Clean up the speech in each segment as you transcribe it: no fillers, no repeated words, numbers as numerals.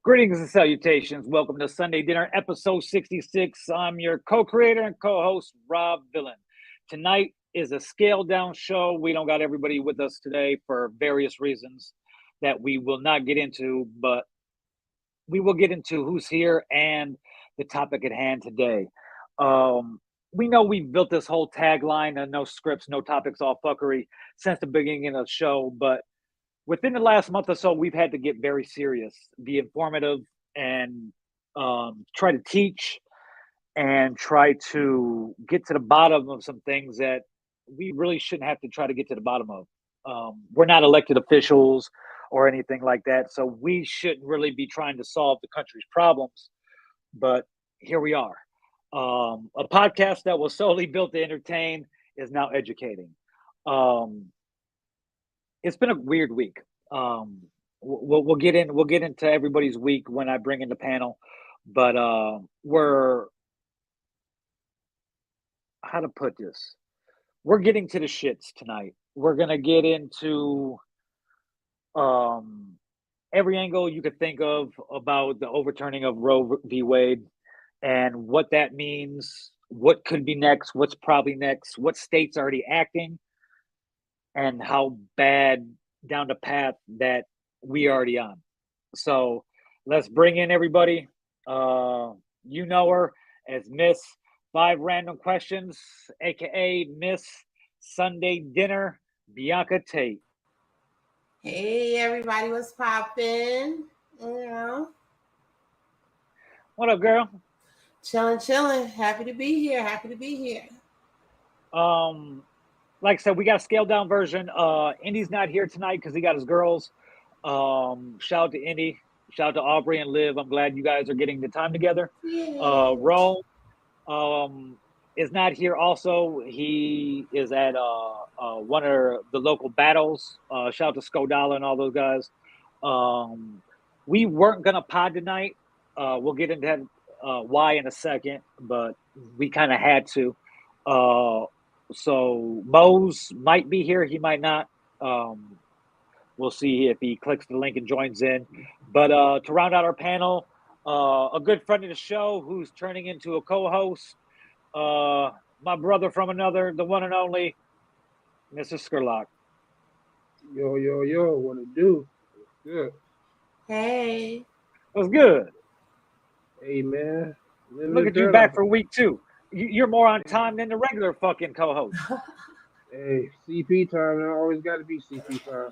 Greetings and salutations. Welcome to Sunday Dinner, episode 66. I'm your co-creator and co-host, Rob Villain. Tonight is a scaled-down show. We don't got everybody with us today for various reasons that we will not get into, but we will get into who's here and the topic at hand today. We know we've built this whole tagline of no scripts, no topics, all fuckery since the beginning of the show, but within the last month or so, we've had to get very serious, be informative, and try to teach and try to get to the bottom of some things that we really shouldn't have to try to get to the bottom of. We're not elected officials or anything like that, so we shouldn't really be trying to solve the country's problems. But here we are. A podcast that was solely built to entertain is now educating. It's been a weird week. We'll get into everybody's week when I bring in the panel, but we're how to put this. We're getting to the shits tonight. We're gonna get into every angle you could think of about the overturning of Roe v. Wade and what that means, what could be next, what's probably next, what states are already acting, and how bad down the path that we already on. So let's bring in everybody. You know her as Miss 5 Random Questions, aka Miss Sunday Dinner, Bianca Tate. Hey everybody, what's poppin'? You What up, girl? Chilling. Happy to be here. Like I said, we got a scaled down version. Indy's not here tonight because he got his girls. Shout out to Indy. Shout out to Aubrey and Liv. I'm glad you guys are getting the time together. Yeah. Rome is not here also. He is at one of the local battles. Shout out to Skodala and all those guys. We weren't going to pod tonight. We'll get into that, why in a second, but we kind of had to. So Mose might be here. He might not. We'll see if he clicks the link and joins in. But to round out our panel, a good friend of the show who's turning into a co-host, my brother from another, the one and only, Mr. Skurlock. Yo, what it do? What's good? Hey. What's good? Hey, man. Look at you back for week 2. You're more on time than the regular fucking co-host. Hey, CP time. I always got to be CP time.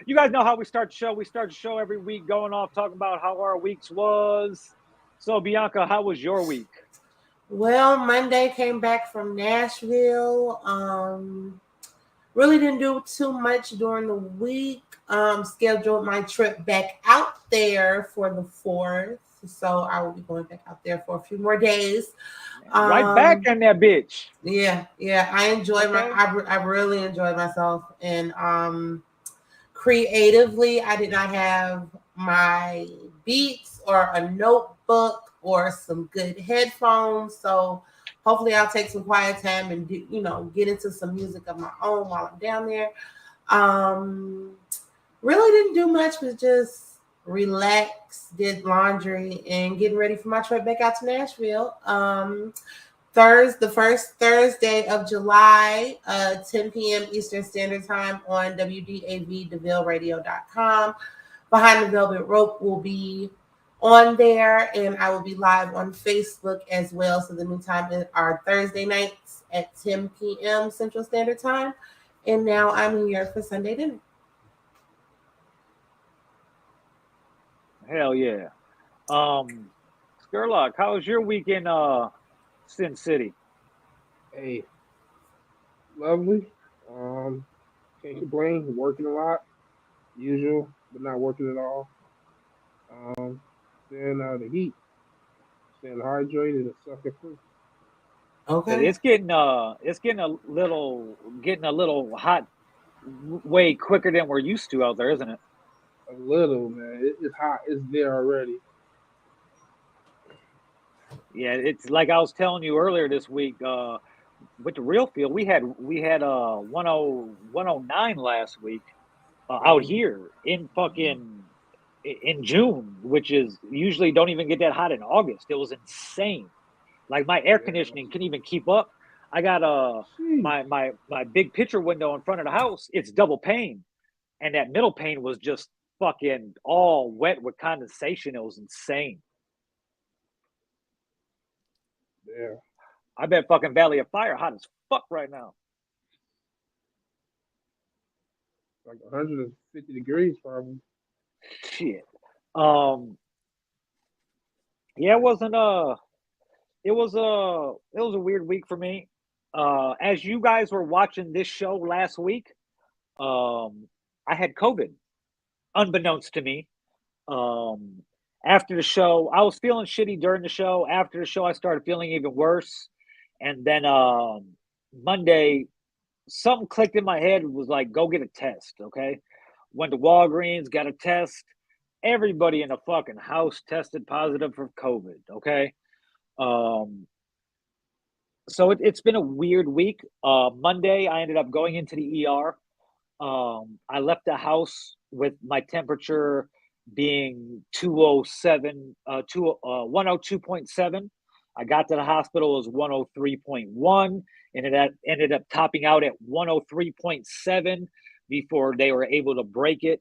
You guys know how we start the show. We start the show every week going off talking about how our weeks was. So, Bianca, how was your week? Well, Monday came back from Nashville. Really didn't do too much during the week. Scheduled my trip back out there for the 4th. So I will be going back out there for a few more days. Right back in that bitch. Yeah. I enjoyed I really enjoyed myself. And creatively, I did not have my beats or a notebook or some good headphones. So hopefully I'll take some quiet time and get into some music of my own while I'm down there. Really didn't do much, but just relax, did laundry, and getting ready for my trip back out to Nashville. The first Thursday of July, 10 p.m. Eastern Standard Time on WDAV, DeVilleradio.com. Behind the Velvet Rope will be on there, and I will be live on Facebook as well. So the new time is our Thursday nights at 10 p.m. Central Standard Time. And now I'm here for Sunday dinner. Hell yeah. Skurlock, how was your week in Sin City? Hey, lovely. Can't complain. Working a lot, usual, but not working at all. Staying out of the heat, staying hydrated and sucker free. Okay. It's getting a little hot way quicker than we're used to out there, isn't it? A little, man. It's hot. It's there already. Yeah, it's like I was telling you earlier this week. With the real field, we had 109 last week. out here in June, which is usually don't even get that hot in August. It was insane. Like my air conditioning couldn't even keep up. I got my big picture window in front of the house. It's double pane, and that middle pane was just fucking all wet with condensation. It was insane. Yeah. I bet fucking Valley of Fire hot as fuck right now. Like 150 degrees probably. Shit. Yeah, it was a weird week for me. As you guys were watching this show last week, I had COVID, unbeknownst to me. Um, After the show, I was feeling shitty during the show. After the show, I started feeling even worse. And then Monday, something clicked in my head. It was like, go get a test, okay? Went to Walgreens, got a test. Everybody in the fucking house tested positive for COVID, okay? Um, so it's been a weird week. Monday, I ended up going into the ER. I left the house with my temperature being 207, 102.7. I got to the hospital, it was 103.1, and it ended up topping out at 103.7 before they were able to break it.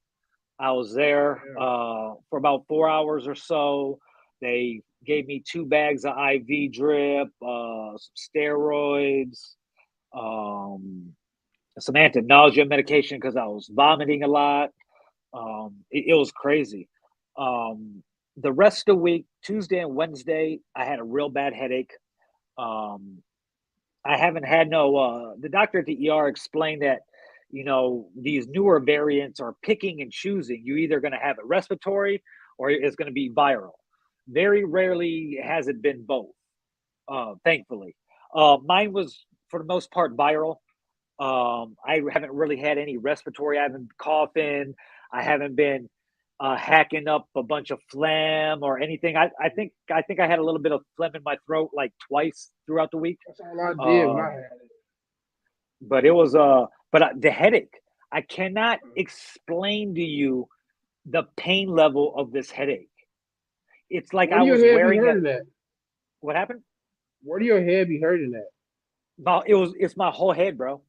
I was there for about 4 hours or so. They gave me 2 bags of IV drip, some steroids, some anti-nausea medication because I was vomiting a lot. It was crazy. The rest of the week, Tuesday and Wednesday, I had a real bad headache. I haven't had the doctor at the ER explained that, these newer variants are picking and choosing. You're either going to have it respiratory or it's going to be viral. Very rarely has it been both, thankfully. Mine was, for the most part, viral. I haven't really had any respiratory. I haven't been coughing. I haven't been hacking up a bunch of phlegm or anything. I think I had a little bit of phlegm in my throat like twice throughout the week. That's all I did when I had it. But it was the headache. I cannot explain to you the pain level of this headache. It's like Where I do your was head be wearing hurting at? What happened? Where do your head be hurting at? No, it's my whole head, bro.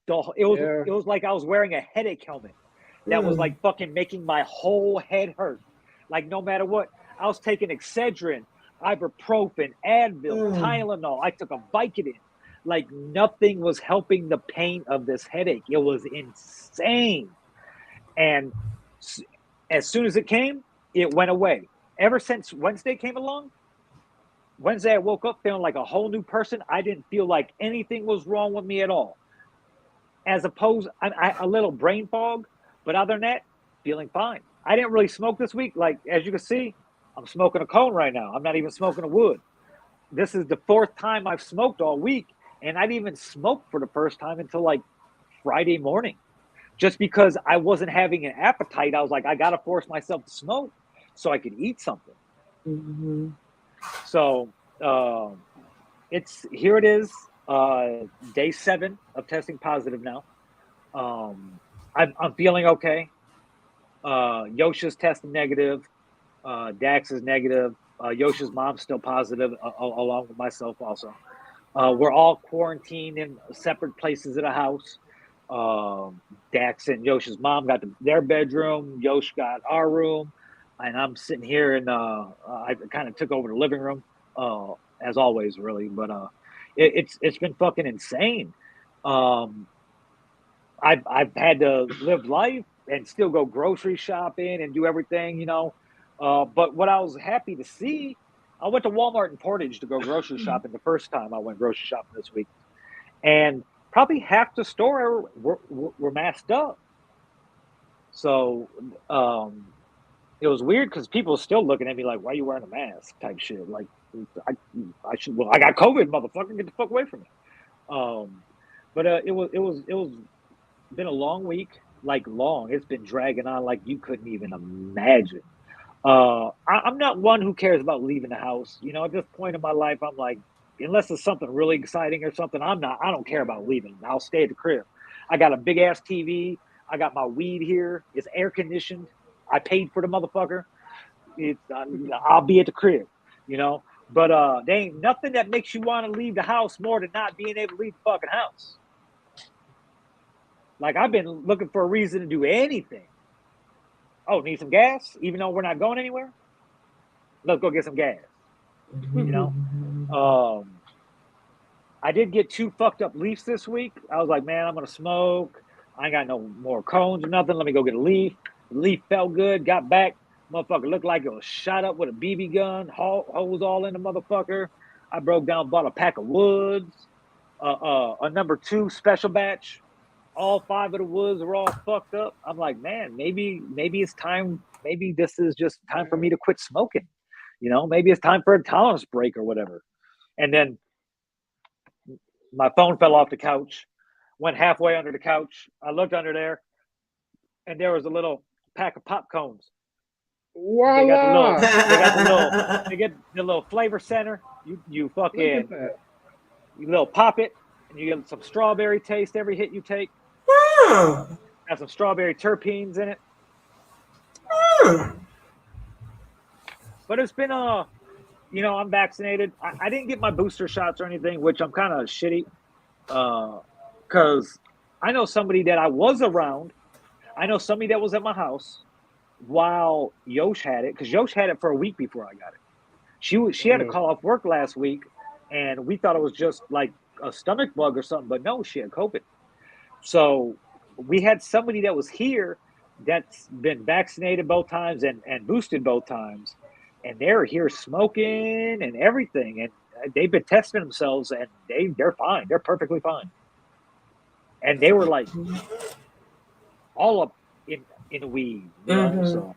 It was like I was wearing a headache helmet that was like fucking making my whole head hurt. Like no matter what, I was taking Excedrin, ibuprofen, Advil, Tylenol. I took a Vicodin. Like nothing was helping the pain of this headache. It was insane. And as soon as it came, it went away. Ever since Wednesday came along, Wednesday I woke up feeling like a whole new person. I didn't feel like anything was wrong with me at all. As opposed, a little brain fog, but other than that, feeling fine. I didn't really smoke this week. Like, as you can see, I'm smoking a cone right now. I'm not even smoking a wood. This is the 4th time I've smoked all week, and I didn't even smoke for the first time until like Friday morning. Just because I wasn't having an appetite, I was like, I got to force myself to smoke so I could eat something. Mm-hmm. So here it is, day 7 of testing positive now. I'm feeling okay. Yosha's testing negative. Dax is negative. Yosha's mom's still positive, along with myself also. We're all quarantined in separate places in the house. Dax and Yosha's mom got their bedroom. Yosh got our room. And I'm sitting here and I kind of took over the living room, as always, really. But it's been fucking insane. I've had to live life and still go grocery shopping and do everything, But what I was happy to see, I went to Walmart in Portage to go grocery shopping the first time I went grocery shopping this week. And probably half the store were masked up. So it was weird because people were still looking at me like, why are you wearing a mask type shit? Like, I got COVID, motherfucker, get the fuck away from me. But it was been a long week, long. It's been dragging on like you couldn't even imagine. I'm not one who cares about leaving the house. At this point in my life, I'm like, unless it's something really exciting or something, I don't care about leaving. I'll stay at the crib. I got a big ass TV. I got my weed here. It's air conditioned. I paid for the motherfucker. I'll be at the crib, you know. But there ain't nothing that makes you want to leave the house more than not being able to leave the fucking house. Like, I've been looking for a reason to do anything. Oh, need some gas? Even though we're not going anywhere? Let's go get some gas. You know? I did get 2 fucked up leaves this week. I was like, man, I'm going to smoke. I ain't got no more cones or nothing. Let me go get a leaf. The leaf felt good. Got back. Motherfucker looked like it was shot up with a BB gun. Hose all in the motherfucker. I broke down, bought a pack of woods. A number 2 special batch. All 5 of the woods were all fucked up. I'm like, man, maybe it's time. Maybe this is just time for me to quit smoking. You know, maybe it's time for a tolerance break or whatever. And then my phone fell off the couch, went halfway under the couch. I looked under there, and there was a little pack of pop cones. Voila! They get the little flavor center. You fucking, you little pop it, and you get some strawberry taste every hit you take. Have some strawberry terpenes in it. But it's been you know, I'm vaccinated. I didn't get my booster shots or anything, which I'm kind of shitty. Because I know somebody that I was around. I know somebody that was at my house while Yosh had it, because Yosh had it for a week before I got it. She had to call off work last week, and we thought it was just like a stomach bug or something, but no, she had COVID. So we had somebody that was here that's been vaccinated both times and boosted both times, and they're here smoking and everything, and they've been testing themselves, and they're fine. They're perfectly fine. And they were like all up in weed, you know. So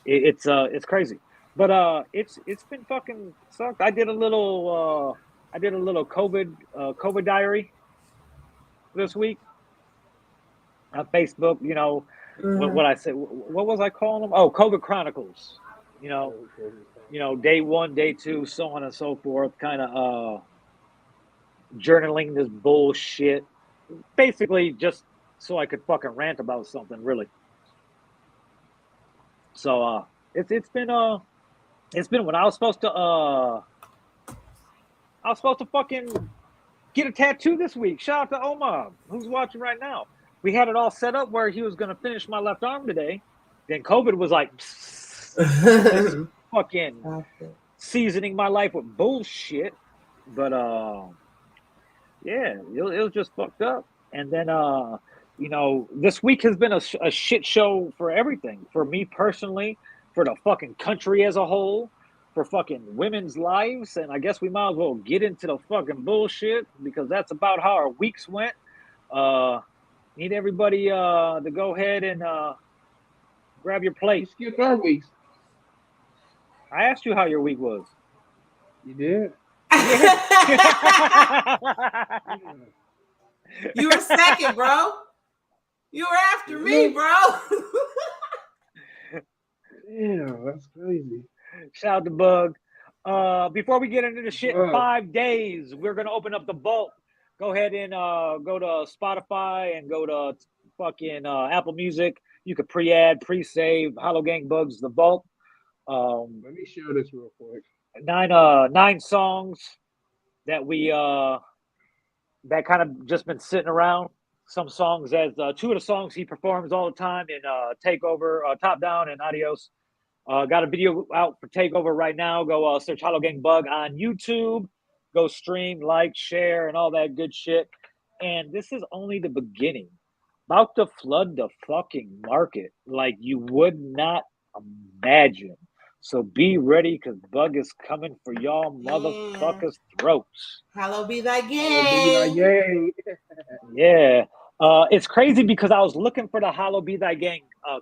it's crazy. But it's been fucking sucked. I did a little COVID diary this week on Facebook. You know, what I said. What was I calling them? Oh, COVID Chronicles. You know, day 1, day 2, so on and so forth. Kind of journaling this bullshit. Basically, just so I could fucking rant about something, really. So it's been when I was supposed to fucking get a tattoo this week. Shout out to Omar, who's watching right now. We had it all set up where he was gonna finish my left arm today. Then COVID was like fucking seasoning my life with bullshit. But yeah, it was just fucked up. And then you know, this week has been a shit show for everything. For me personally, for the fucking country as a whole, for fucking women's lives. And I guess we might as well get into the fucking bullshit, because that's about how our weeks went. Need everybody to go ahead and grab your plate. You skipped our weeks. I asked you how your week was. You did? You were second, bro. You were after me, bro. Damn, that's crazy. Shout out to Bug. Before we get into the shit, in 5 days, we're going to open up the vault. Go ahead and go to Spotify and go to fucking Apple Music. You could pre-add, pre-save Hollow Gang Bugs, the vault. Let me share this real quick. 9 songs that we that kind of just been sitting around. Some songs, as 2 of the songs he performs all the time in Takeover, Top Down, and Adios. Got a video out for Takeover right now. Go search Hollow Gang Bug on YouTube. Go stream, like, share, and all that good shit. And this is only the beginning. About to flood the fucking market like you would not imagine. So be ready, because Bug is coming for y'all motherfuckers' throats. Hello be thy gang. Yeah. It's crazy because I was looking for the Hollow Be Thy Gang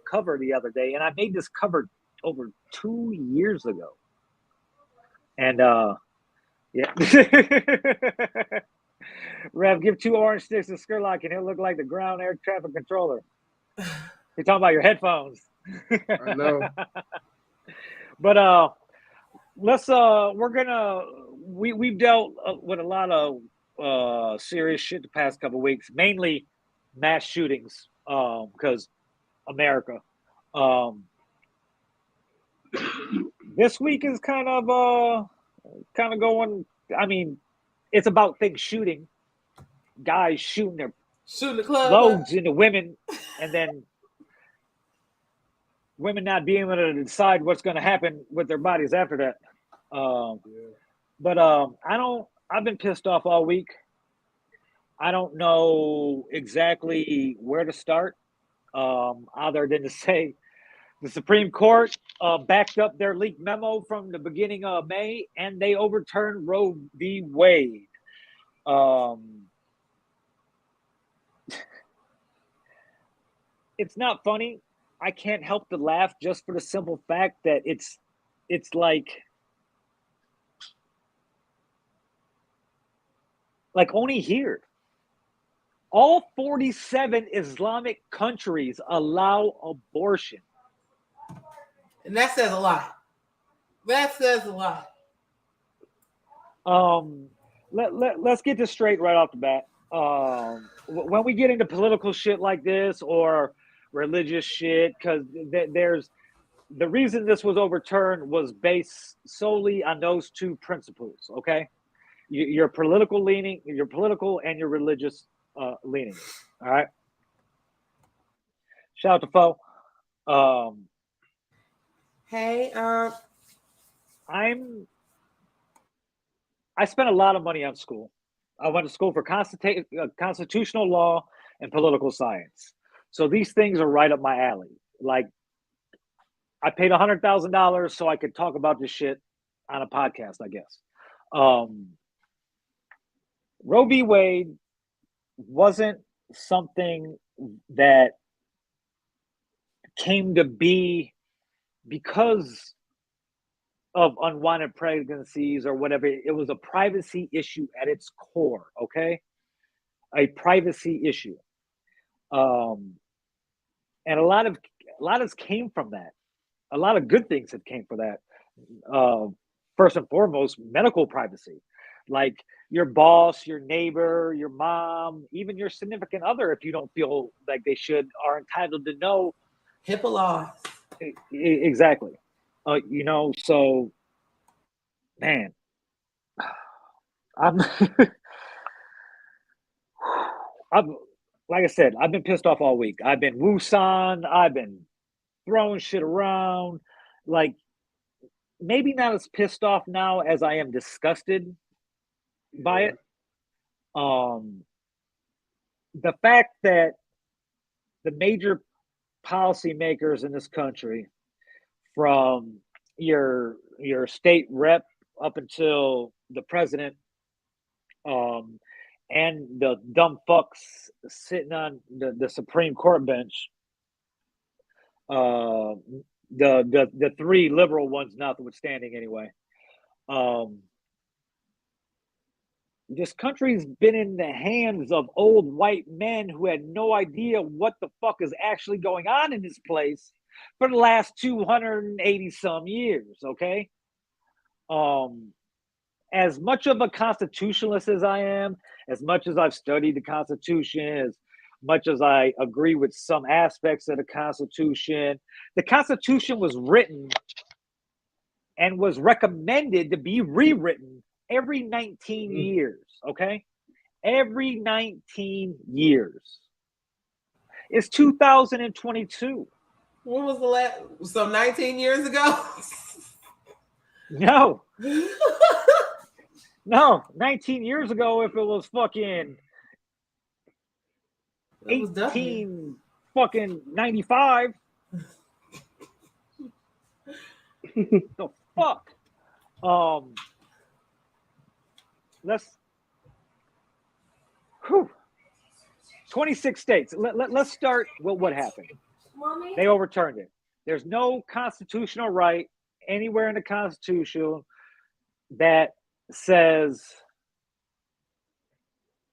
cover the other day, and I made this cover over 2 years ago. And yeah. Rev, give 2 orange sticks to Skurlock and he'll look like the ground air traffic controller. You're talking about your headphones. I know. But we've dealt with a lot of serious shit the past couple of weeks, mainly mass shootings because America. This week is kind of going. I mean, it's about things shooting, guys shooting their the club loads into women, and then women not being able to decide what's going to happen with their bodies after that. But I've been pissed off all week. I don't know exactly where to start, other than to say the Supreme Court backed up their leaked memo from the beginning of May, and they overturned Roe v. Wade. It's not funny. I can't help to laugh just for the simple fact that it's like only here. All 47 Islamic countries allow abortion. And that says a lot. That says a lot. Let's get this straight right off the bat. When we get into political shit like this or religious shit, because there's the reason this was overturned was based solely on those two principles. Okay, your political leaning, your political and your religious leaning. All right. Shout out to Fo. Hey, I spent a lot of money on school. I went to school for constitutional law and political science. So these things are right up my alley. Like, I paid $100,000 so I could talk about this shit on a podcast, I guess. Roe v. Wade wasn't something that came to be because of unwanted pregnancies or whatever. It was a privacy issue at its core, okay? A privacy issue. And a lot of came from that. A lot of good things have came from that. First and foremost, medical privacy. Like your boss, your neighbor, your mom, even your significant other, if you don't feel like they should, are entitled to know. HIPAA laws. Exactly. So, man, I'm like I said, I've been pissed off all week. I've been woosan. I've been throwing shit around. Like, maybe not as pissed off now as I am disgusted by it. The fact that the major policymakers in this country, from your state rep up until the president, and the dumb fucks sitting on the Supreme Court bench, the three liberal ones notwithstanding anyway, this country's been in the hands of old white men who had no idea what the fuck is actually going on in this place for the last 280 some years, okay? As much of a constitutionalist as I am, as much as I've studied the Constitution, as much as I agree with some aspects of the Constitution was written and was recommended to be rewritten every 19 years, okay? Every 19 years. It's 2022. When was the last? So 19 years ago? No. No, 19 years ago, if it was fucking 18 fucking 95. The fuck? Let's 26 states. Let's start with what happened. Mommy? They overturned it. There's no constitutional right anywhere in the Constitution that says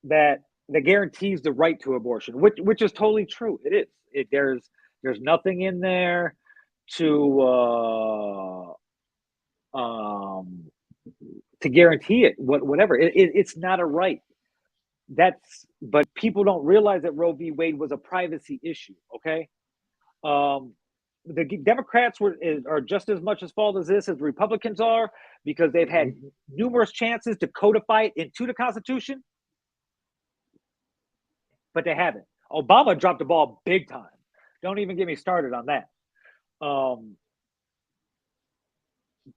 that guarantees the right to abortion, which is totally true. It is. There's nothing in there to guarantee it. Whatever. It's not a right. That's but people don't realize that Roe v. Wade was a privacy issue. Okay, the Democrats are just as much as fault as this as Republicans are, because they've had numerous chances to codify it into the Constitution, but they haven't. Obama dropped the ball big time. Don't even get me started on that.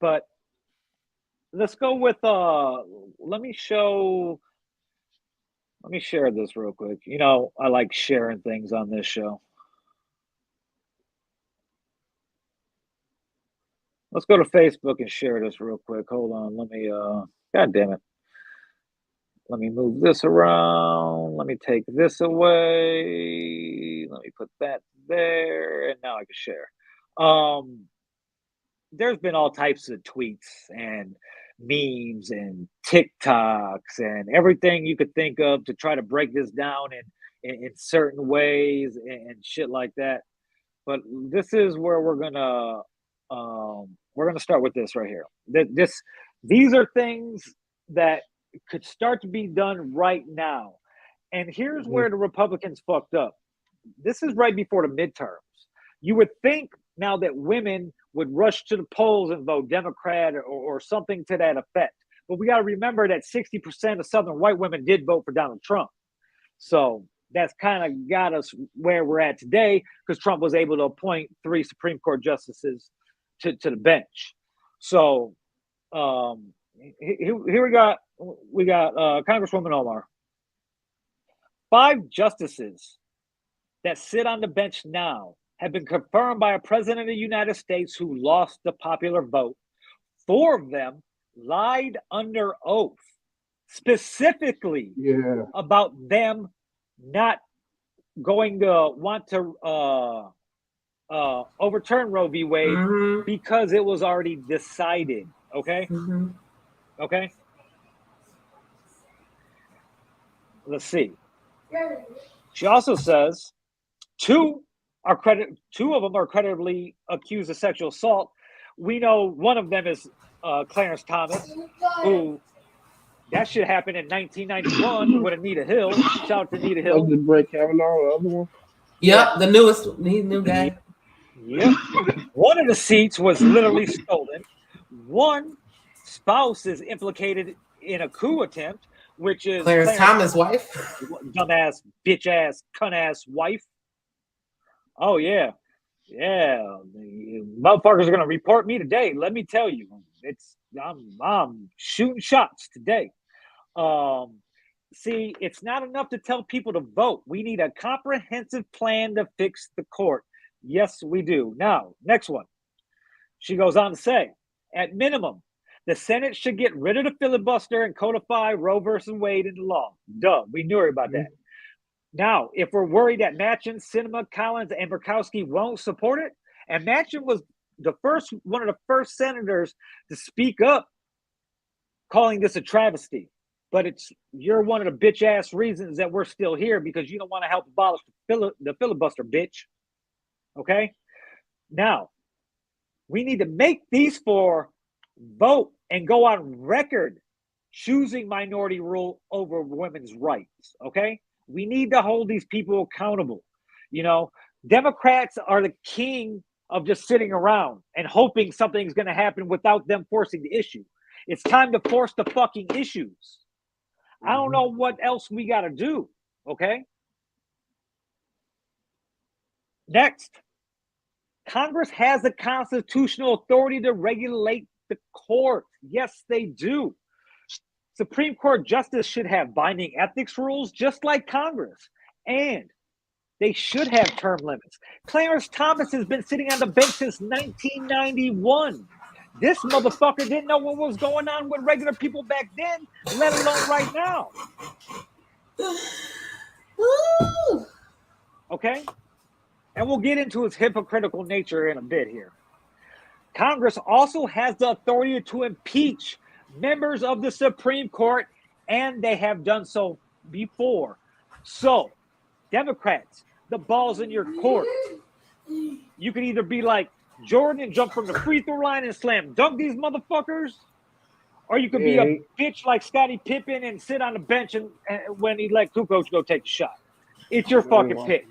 But let's go with let me share this real quick. You know, I like sharing things on this show. Let's go to Facebook and share this real quick. Hold on. Let me God damn it. Let me move this around. Let me take this away. Let me put that there. And now I can share. There's been all types of tweets and memes and TikToks and everything you could think of to try to break this down in certain ways and shit like that. But this is where we're gonna start with this right here. These are things that could start to be done right now. And here's where the Republicans fucked up. This is right before the midterms. You would think now that women would rush to the polls and vote Democrat or something to that effect. But we got to remember that 60% of Southern white women did vote for Donald Trump. So that's kind of got us where we're at today, because Trump was able to appoint 3 Supreme Court justices to the bench. So here we got Congresswoman Omar. 5 justices that sit on the bench now have been confirmed by a president of the United States who lost the popular vote. 4 of them lied under oath, specifically about them not going to want to overturn Roe v. Wade because it was already decided. Okay? Okay? Let's see. She also says 2 of them are credibly accused of sexual assault. We know one of them is Clarence Thomas, who that shit happened in 1991 with Anita Hill. Shout out to Anita Hill. Did Brett Kavanaugh, the other one? Yep, the newest, new guy. Yep. One of the seats was literally stolen. One spouse is implicated in a coup attempt, which is Clarence Thomas' wife. Dumbass, bitch ass, cunt ass wife. Oh yeah. Yeah. The motherfuckers are gonna report me today. Let me tell you. I'm shooting shots today. See, it's not enough to tell people to vote. We need a comprehensive plan to fix the court. Yes, we do. Now, next one. She goes on to say, at minimum, the Senate should get rid of the filibuster and codify Roe versus Wade into law. Duh, we knew about that. Now, if we're worried that Manchin, Sinema, Collins, and Murkowski won't support it, and Manchin was one of the first senators to speak up, calling this a travesty. But you're one of the bitch ass reasons that we're still here, because you don't want to help abolish the filibuster, bitch. Okay? Now, we need to make these 4 vote and go on record choosing minority rule over women's rights. Okay? We need to hold these people accountable. You know, Democrats are the king of just sitting around and hoping something's going to happen without them forcing the issue. It's time to force the fucking issues. I don't know what else we got to do. Okay? Next, Congress has the constitutional authority to regulate the court. Yes, they do. Supreme Court justice should have binding ethics rules just like Congress. And they should have term limits. Clarence Thomas has been sitting on the bench since 1991. This motherfucker didn't know what was going on with regular people back then, let alone right now. Okay? And we'll get into his hypocritical nature in a bit here. Congress also has the authority to impeach members of the Supreme Court, and they have done so before. So, Democrats, the ball's in your court. You can either be like Jordan and jump from the free throw line and slam dunk these motherfuckers, Or you could be a bitch like Scottie Pippen and sit on the bench and when he let Kukoc go take the shot. It's your fucking pick.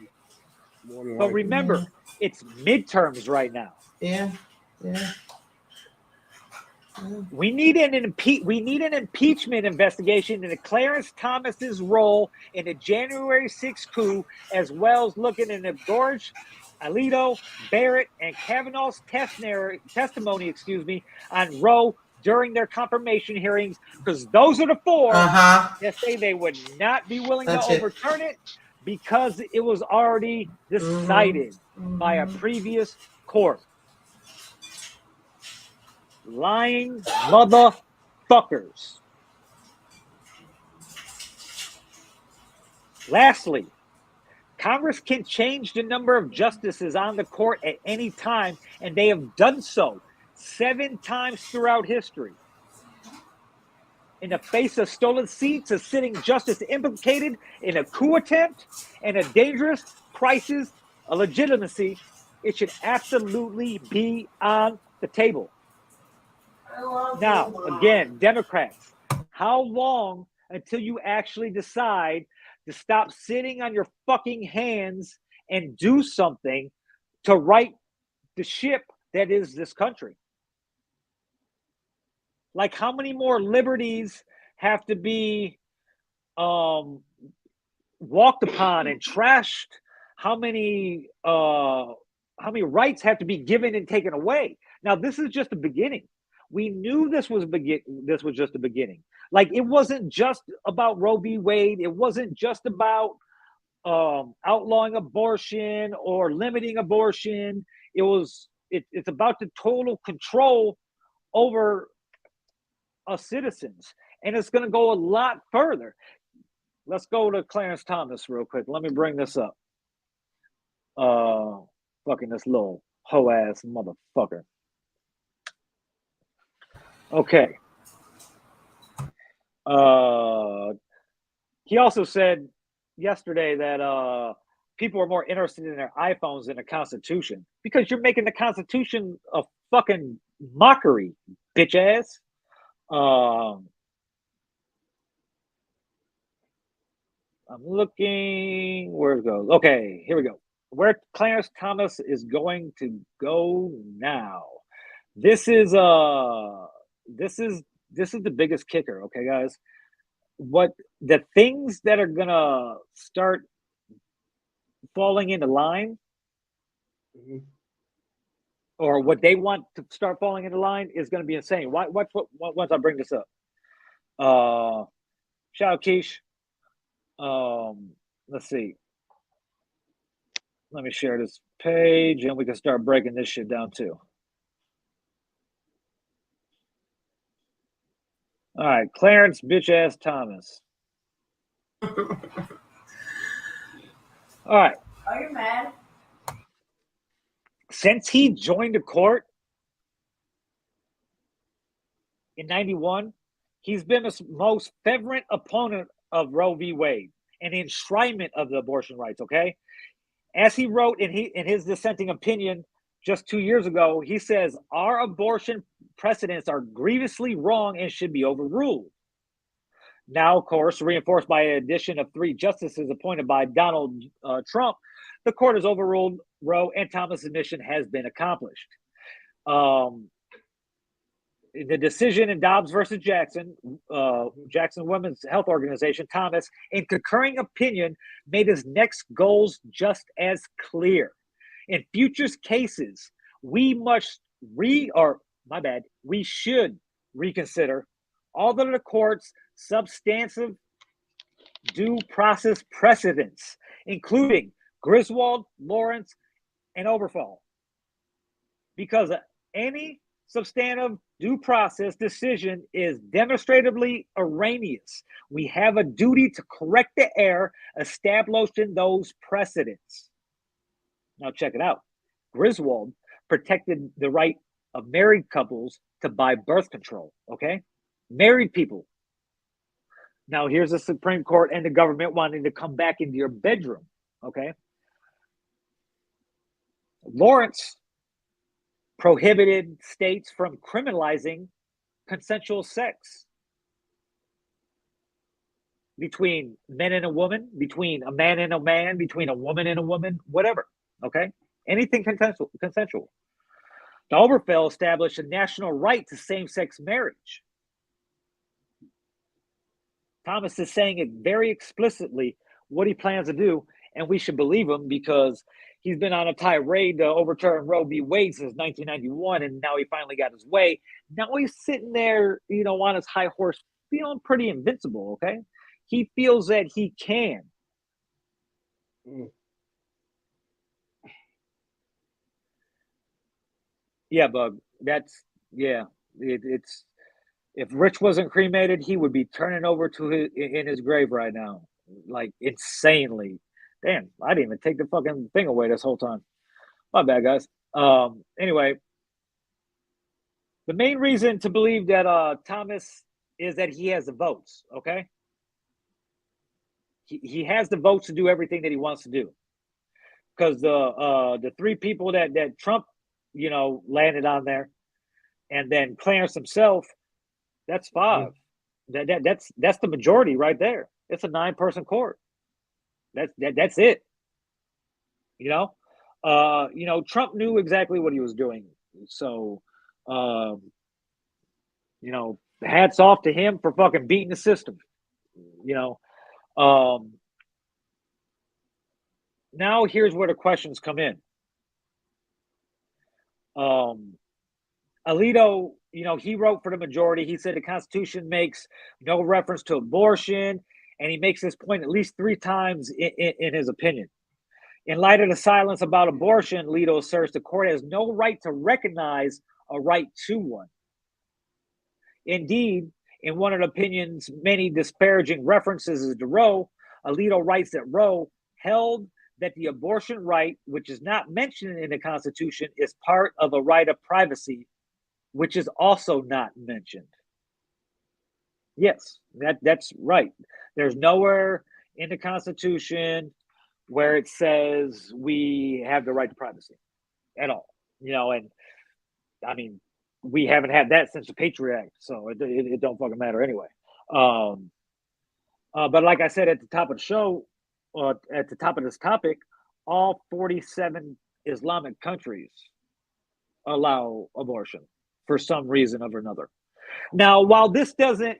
But remember, it's midterms right now. Yeah. We need an impeachment investigation into Clarence Thomas's role in the January 6th coup, as well as looking into Gorge, Alito, Barrett, and Kavanaugh's testimony, on Roe during their confirmation hearings, because those are the four that say they would not be willing to overturn it because it was already decided by a previous court. Lying motherfuckers. Lastly, Congress can change the number of justices on the court at any time, and they have done so 7 times throughout history. In the face of stolen seats, a sitting justice implicated in a coup attempt and a dangerous crisis of legitimacy, it should absolutely be on the table. Now, again, Democrats, how long until you actually decide to stop sitting on your fucking hands and do something to right the ship that is this country? Like, how many more liberties have to be walked upon and trashed? How many rights have to be given and taken away? Now, this is just the beginning. We knew this was just the beginning. Like, it wasn't just about Roe v. Wade. It wasn't just about outlawing abortion or limiting abortion. It's about the total control over us citizens, and it's going to go a lot further. Let's go to Clarence Thomas real quick. Let me bring this up. Fucking this little hoe ass motherfucker. Okay. He also said yesterday that people are more interested in their iPhones than the Constitution because you're making the Constitution a fucking mockery, bitch ass. I'm looking where it goes. Okay, here we go. Where Clarence Thomas is going to go now. This is the biggest kicker, okay, guys? What the things that are gonna start falling into line, or what they want to start falling into line is gonna be insane. Once I bring this up. Shout out Keish. Let's see. Let me share this page and we can start breaking this shit down too. All right, Clarence bitch ass Thomas. All right. Are you mad? Since he joined the court in 91, he's been the most fervent opponent of Roe v. Wade and the enshrinement of the abortion rights, okay? As he wrote in his dissenting opinion just 2 years ago, he says, our abortion precedents are grievously wrong and should be overruled. Now, of course, reinforced by an addition of 3 justices appointed by Donald Trump, the court has overruled Roe and Thomas's mission has been accomplished. The decision in Dobbs versus Jackson Women's Health Organization, Thomas, in concurring opinion, made his next goals just as clear. In future cases, we should reconsider all of the court's substantive due process precedents, including Griswold, Lawrence, and Obergefell, because any substantive due process decision is demonstratively erroneous. We have a duty to correct the error established in those precedents. Now check it out. Griswold protected the right of married couples to buy birth control, okay? Married people. Now here's the Supreme Court and the government wanting to come back into your bedroom, okay? Lawrence prohibited states from criminalizing consensual sex between men and a woman, between a man and a man, between a woman and a woman, whatever. Okay? Anything consensual. The Obergefell established a national right to same-sex marriage. Thomas is saying it very explicitly what he plans to do, and we should believe him because he's been on a tirade to overturn Roe v. Wade since 1991, and now he finally got his way. Now he's sitting there, on his high horse, feeling pretty invincible, okay? He feels that he can. Yeah, Bug. It's if Rich wasn't cremated, he would be turning over in his grave right now, like insanely. Damn, I didn't even take the fucking thing away this whole time. My bad, guys. Anyway, the main reason to believe that Thomas is that he has the votes. Okay, he has the votes to do everything that he wants to do. Because the three people that Trump, landed on there, and then Clarence himself, that's 5. That's the majority right there. It's a 9-person court. That's it. Trump knew exactly what he was doing. So, hats off to him for fucking beating the system. Now here's where the questions come in. Alito, he wrote for the majority. He said the Constitution makes no reference to abortion, and he makes this point at least 3 times in his opinion. In light of the silence about abortion, Alito asserts the court has no right to recognize a right to one. Indeed, in one of the opinion's many disparaging references to Roe, Alito writes that Roe held that the abortion right, which is not mentioned in the Constitution, is part of a right of privacy, which is also not mentioned. Yes, that's right. There's nowhere in the Constitution where it says we have the right to privacy at all. And I mean, we haven't had that since the Patriot Act, so it don't fucking matter anyway. But like I said at the top of the show, at the top of this topic, all 47 Islamic countries allow abortion for some reason or another. Now, while this doesn't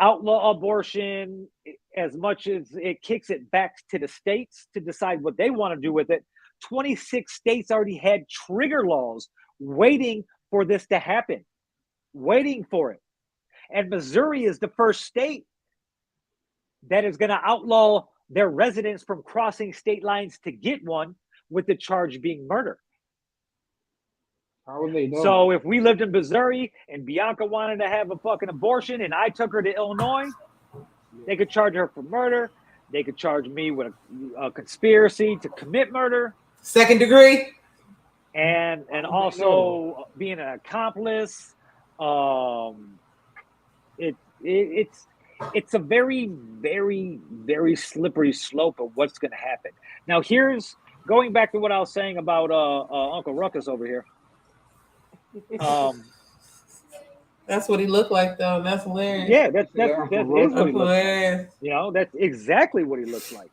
outlaw abortion as much as it kicks it back to the states to decide what they want to do with it, 26 states already had trigger laws waiting for this to happen, waiting for it. And Missouri is the first state that is going to outlaw their residents from crossing state lines to get one, with the charge being murder. How would they know? So if we lived in Missouri and Bianca wanted to have a fucking abortion and I took her to Illinois, they could charge her for murder. They could charge me with a conspiracy to commit murder. 2nd degree. And also being an accomplice. It's a very, very, very slippery slope of what's going to happen. Now, here's going back to what I was saying about Uncle Ruckus over here. That's what he looked like, though. That's hilarious. Yeah, that is what he looks like. That's exactly what he looks like.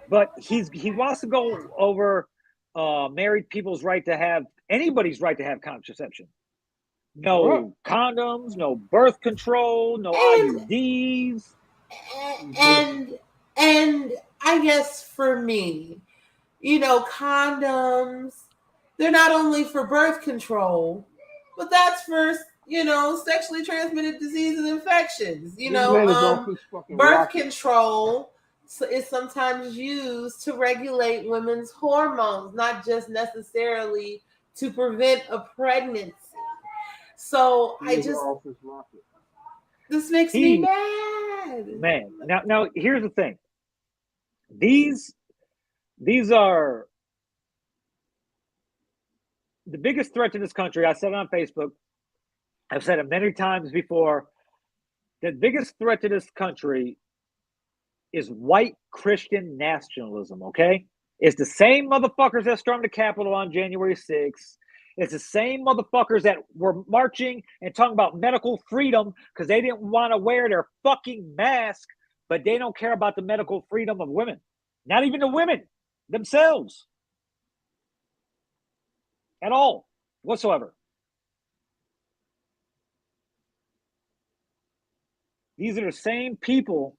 But he wants to go over married people's right to have anybody's right to have contraception. No condoms, no birth control, no IUDs. And I guess for me, condoms, they're not only for birth control, but that's for, sexually transmitted disease and infections. Birth control is sometimes used to regulate women's hormones, not just necessarily to prevent a pregnancy. So this makes me mad. Man, now here's the thing. These are the biggest threat to this country. I said it on Facebook. I've said it many times before. The biggest threat to this country is white Christian nationalism, okay? It's the same motherfuckers that stormed the Capitol on January 6th. It's the same motherfuckers that were marching and talking about medical freedom because they didn't want to wear their fucking mask, but they don't care about the medical freedom of women. Not even the women themselves. At all, whatsoever. These are the same people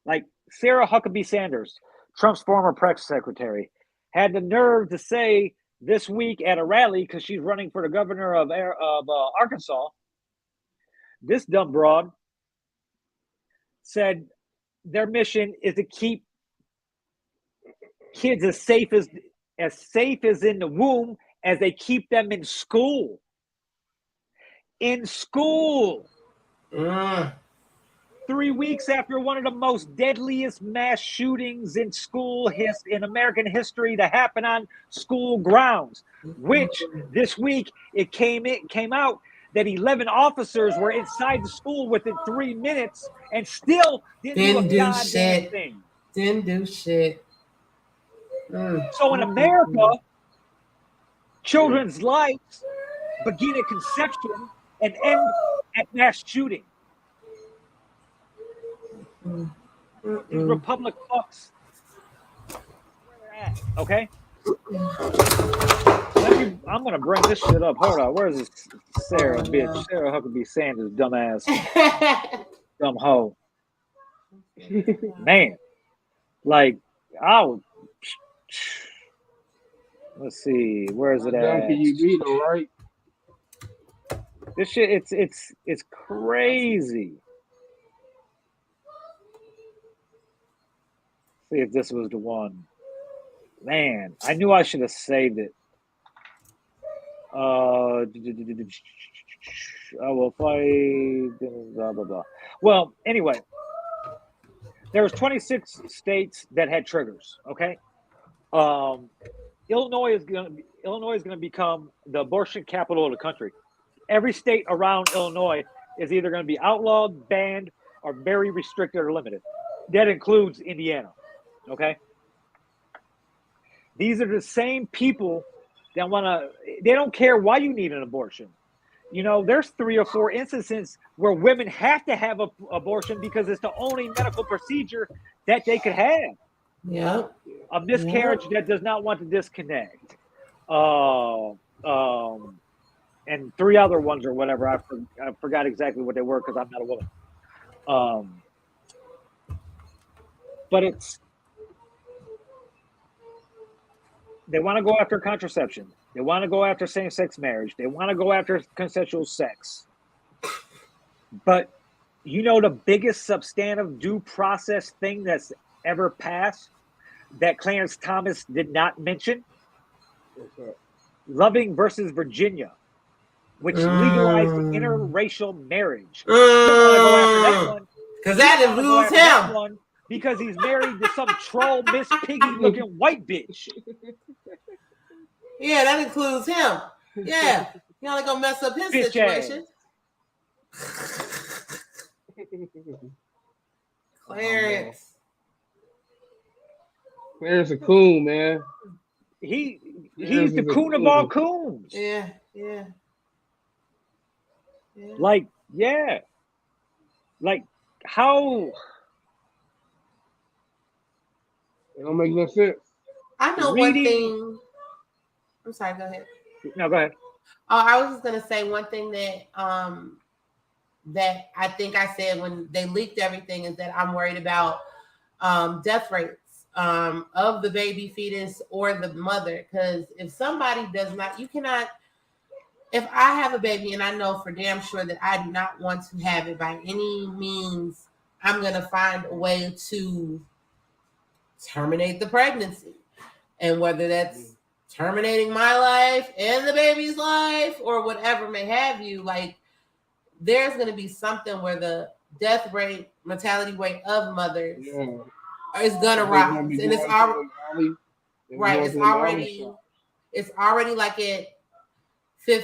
like Sarah Huckabee Sanders, Trump's former press secretary, had the nerve to say this week at a rally, because she's running for the governor of Arkansas, this dumb broad said their mission is to keep kids as safe as in the womb as they keep them in school. In school. 3 weeks after one of the most deadliest mass shootings in in American history to happen on school grounds, which this week it came out that 11 officers were inside the school within 3 minutes and still didn't do a goddamn shit. thing. Didn't do shit. So in America, children's lives begin at conception and end at mass shooting. These Republic fucks, where they're at, okay? I'm gonna bring this shit up. Hold on, where's this Sarah bitch? Sarah Huckabee Sanders, dumbass, dumb hoe. Man, like let's see, where is it at? Can you beat them, right? This shit, it's crazy. See if this was the one. Man, I knew I should have saved it. I will fight. Blah blah blah. Well, anyway, there was 26 states that had triggers. Okay, Illinois is going to become the abortion capital of the country. Every state around Illinois is either going to be outlawed, banned, or very restricted or limited. That includes Indiana. Okay. These are the same people that they don't care why you need an abortion. You know, there's 3 or 4 instances where women have to have an abortion because it's the only medical procedure that they could have. Yeah. A miscarriage that does not want to disconnect. And 3 other ones or whatever. I forgot exactly what they were because I'm not a woman. But they want to go after contraception. They want to go after same-sex marriage. They want to go after consensual sex. But you know the biggest substantive due process thing that's ever passed that Clarence Thomas did not mention? Loving versus Virginia, which legalized interracial marriage. Because that didn't lose him. Because he's married to some troll Miss Piggy looking white bitch. Yeah, that includes him. Yeah. You only gonna mess up his bitch situation. Clarence. Clarence a coon, man. He's the coon of all coons. Yeah. Like how it don't make no sense. I know one thing. I'm sorry, go ahead. No, go ahead. I was just gonna say one thing that that I think I said when they leaked everything is that I'm worried about death rates of the baby fetus or the mother. Because if somebody does not, you cannot. If I have a baby and I know for damn sure that I do not want to have it by any means, I'm gonna find a way to terminate the pregnancy, and whether that's terminating my life and the baby's life or whatever may have you, like there's going to be something where the death rate, mortality rate of mothers is going to rise, and it's already right. It's already like at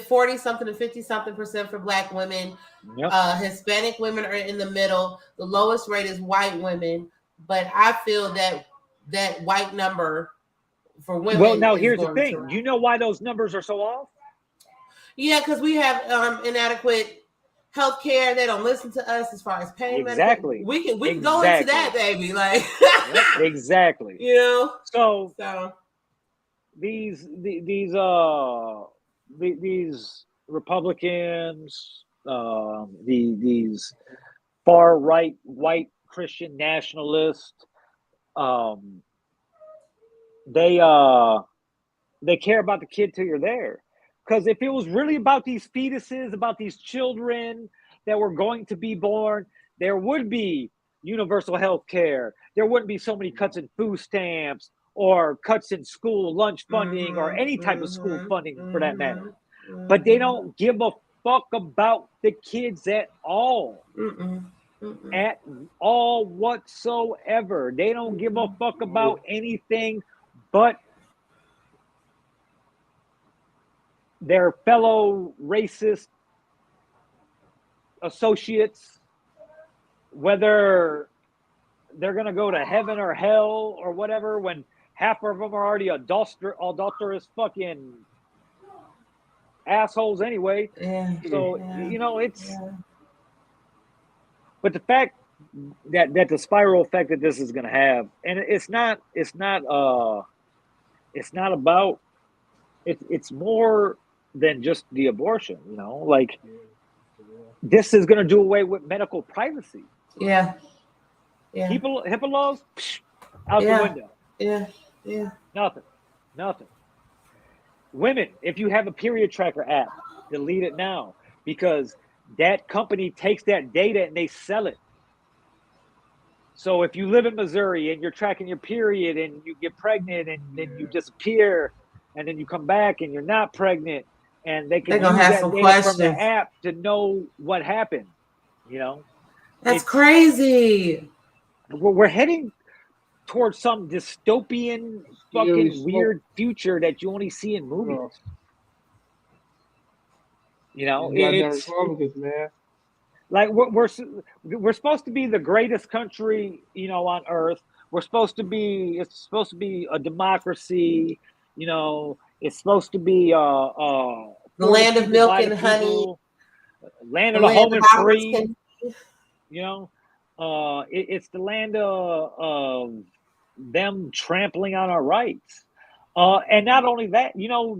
40 something to 50 something % for Black women. Yep. Hispanic women are in the middle. The lowest rate is white women, but I feel that white number for women. Well, now is here's the going to thing. rise. You know why those numbers are so off? Yeah, because we have inadequate health care. They don't listen to us as far as pain Exactly. medication. We can go into that, baby. Like Yep, exactly. you know. So So these Republicans, these far right white Christian nationalists, they care about the kid till you're there. Because if it was really about these fetuses, about these children that were going to be born, there would be universal health care. There wouldn't be so many cuts in food stamps or cuts in school lunch funding or any type of school funding for that matter. But they don't give a fuck about the kids at all. At all whatsoever. They don't give a fuck about anything but their fellow racist associates, whether they're going to go to heaven or hell or whatever, when half of them are already adulterous fucking assholes anyway. So, it's... But the fact that the spiral effect that this is going to have, and it's not about, it's more than just the abortion, like this is going to do away with medical privacy. Yeah. HIPAA laws, out the window. Nothing. Women, if you have a period tracker app, delete it now, because that company takes that data and they sell it. So if you live in Missouri and you're tracking your period and you get pregnant and then you disappear and then you come back and you're not pregnant, and they can use that data from the app to know what happened. That's crazy. We're heading towards some dystopian fucking weird future that you only see in movies. It's Republicans, man. Like we're supposed to be the greatest country, on earth. It's supposed to be a democracy. It's supposed to be the land of milk and honey, land of the home and free. It's the land of them trampling on our rights. And not only that,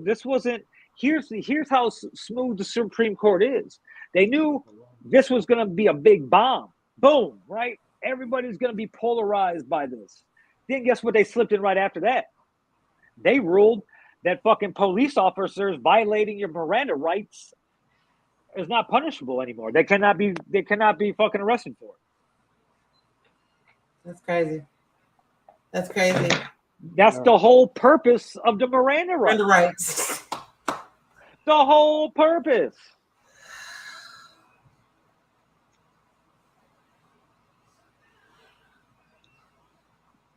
this wasn't. Here's how smooth the Supreme Court is. They knew this was going to be a big bomb. Boom, right? Everybody's going to be polarized by this. Then guess what they slipped in right after that? They ruled that fucking police officers violating your Miranda rights is not punishable anymore. They cannot be fucking arrested for it. That's crazy. That's the whole purpose of the Miranda rights. The whole purpose.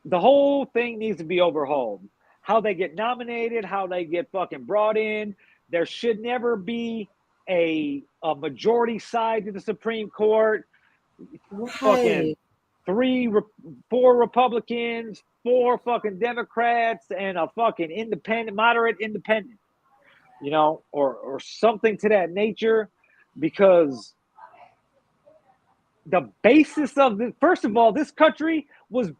The whole thing needs to be overhauled. How they get nominated, how they get fucking brought in. There should never be a majority side to the Supreme Court. Fucking 4 Republicans, 4 fucking Democrats, and a fucking moderate independent, or something to that nature, because the basis of first of all, this country was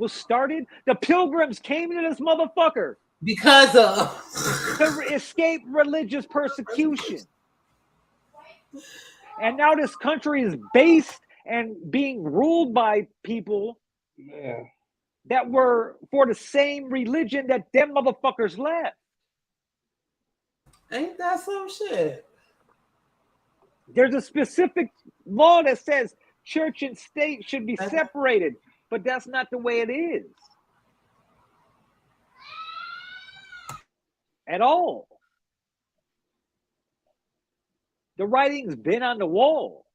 started. The Pilgrims came into this motherfucker because of to escape religious persecution. And now this country is based and being ruled by people that were for the same religion that them motherfuckers left. Ain't that some shit? There's a specific law that says church and state should be separated, but that's not the way it is at all. The writing's been on the wall,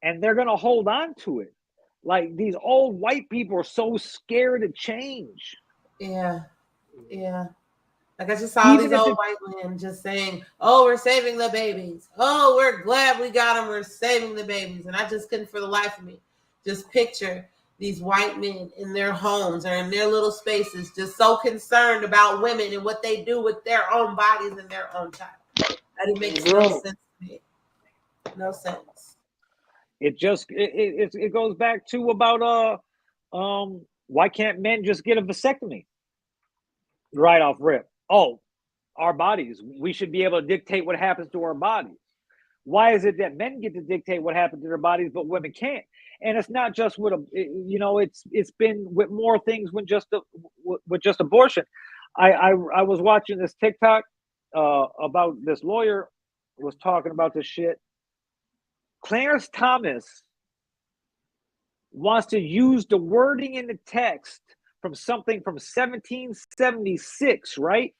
and they're going to hold on to it. Like, these old white people are so scared to change. Yeah. Like, I just saw these old white men just saying, "Oh, we're saving the babies. Oh, we're glad we got them. We're saving the babies." And I just couldn't for the life of me just picture these white men in their homes or in their little spaces, just so concerned about women and what they do with their own bodies and their own child. And it makes no sense to me. No sense. It goes back to about why can't men just get a vasectomy right off rip? Oh, our bodies, we should be able to dictate what happens to our bodies. Why is it that men get to dictate what happens to their bodies but women can't? And it's not just with it's been with more things with just abortion. I was watching this TikTok about this lawyer was talking about this shit. Clarence Thomas wants to use the wording in the text from something from 1776, right?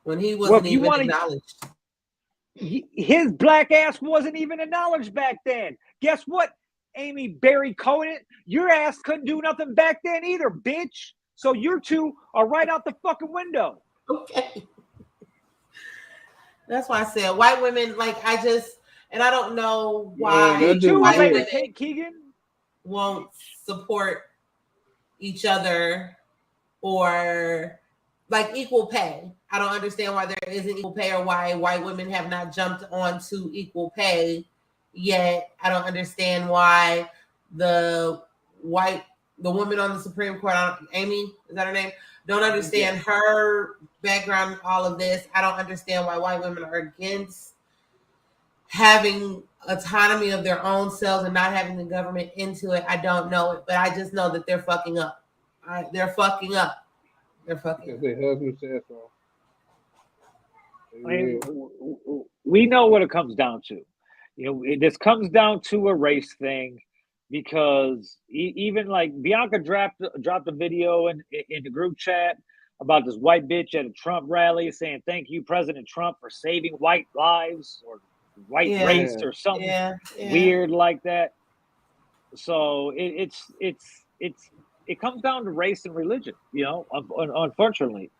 When he wasn't even acknowledged. His black ass wasn't even acknowledged back then. Guess what, Amy Berry Cohen? Your ass couldn't do nothing back then either, bitch. So you two are right out the fucking window. Okay. That's why I said white women, and I don't know why white women Keegan won't support each other or like equal pay. I don't understand why there isn't equal pay or why white women have not jumped onto equal pay yet. I don't understand why the woman on the Supreme Court, Amy, is that her name? Don't understand her background in all of this. I don't understand why white women are against having autonomy of their own selves and not having the government into it. I don't know it, but I just know that they're fucking up. They're fucking up. They're fucking up. Their husband said so. I mean, we know what it comes down to. This comes down to a race thing, because even like Bianca dropped a video in the group chat about this white bitch at a Trump rally saying, "Thank you, President Trump, for saving white lives," or white race or something weird like that. So it comes down to race and religion, unfortunately,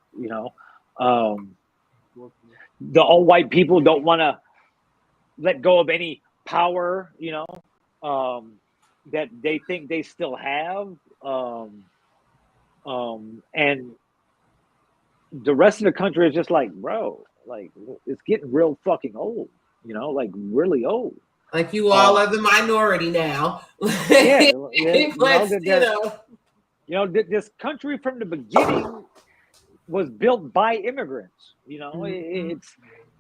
the all white people don't want to let go of any power, that they think they still have. And the rest of the country is just like, bro, like it's getting real fucking old, like really old. Like you all are the minority now. This country from the beginning was built by immigrants.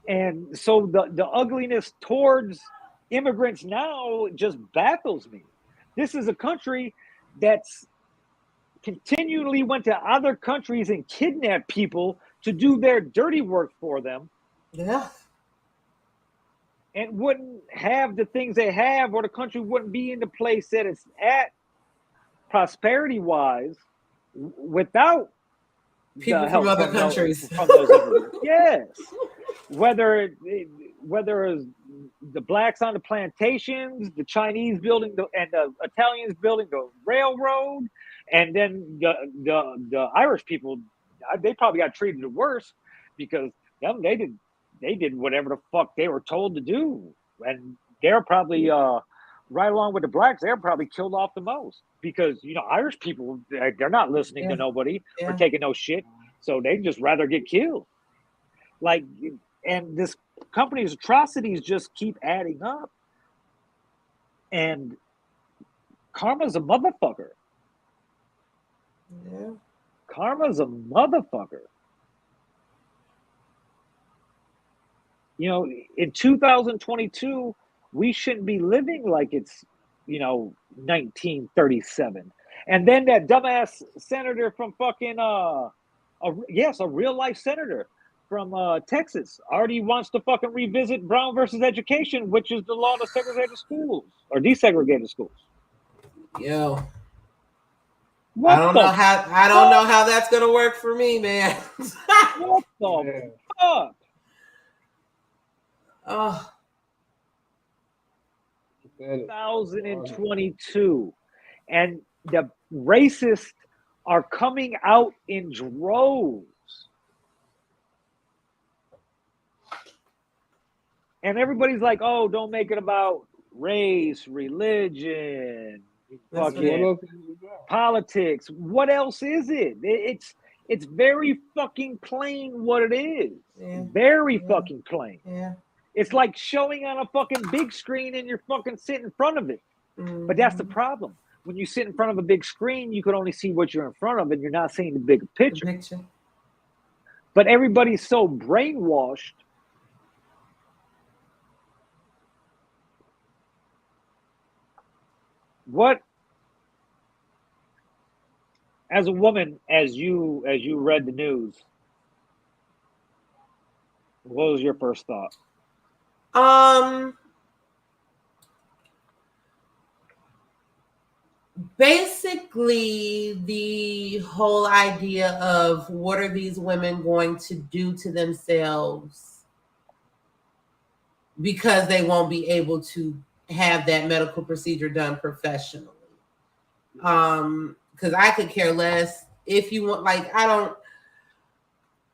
And so the ugliness towards immigrants now just baffles me. This is a country that's continually went to other countries and kidnapped people to do their dirty work for them. Yeah. And wouldn't have the things they have, or the country wouldn't be in the place that it's at, prosperity-wise, without people from other countries. Yes. Whether it's the blacks on the plantations, the Chinese building and the Italians building the railroad, and then the Irish people, they probably got treated worse because they did whatever the fuck they were told to do, and they're probably right along with the blacks, they're probably killed off the most, because Irish people, they're not listening to nobody or taking no shit, so they just rather get killed. Like, and this company's atrocities just keep adding up, and karma's a motherfucker. Yeah. Karma's a motherfucker. In 2022, we shouldn't be living like it's 1937. And then that dumbass senator from fucking a real life senator from Texas already wants to fucking revisit Brown versus Education, which is the law to segregated schools or desegregated schools. Yo, I don't know how that's gonna work for me, man. What the fuck? Oh. 2022, and the racists are coming out in droves. And everybody's like, oh, don't make it about race, religion, fucking politics. What else is it? It's very fucking plain what it is. Yeah. Very fucking plain. Yeah. It's like showing on a fucking big screen and you're fucking sitting in front of it. Mm-hmm. But that's the problem. When you sit in front of a big screen, you can only see what you're in front of and you're not seeing the bigger picture. But everybody's so brainwashed. What, as a woman, as you read the news, what was your first thought? Basically, the whole idea of what are these women going to do to themselves because they won't be able to have that medical procedure done professionally. Because I could care less if you want, like, I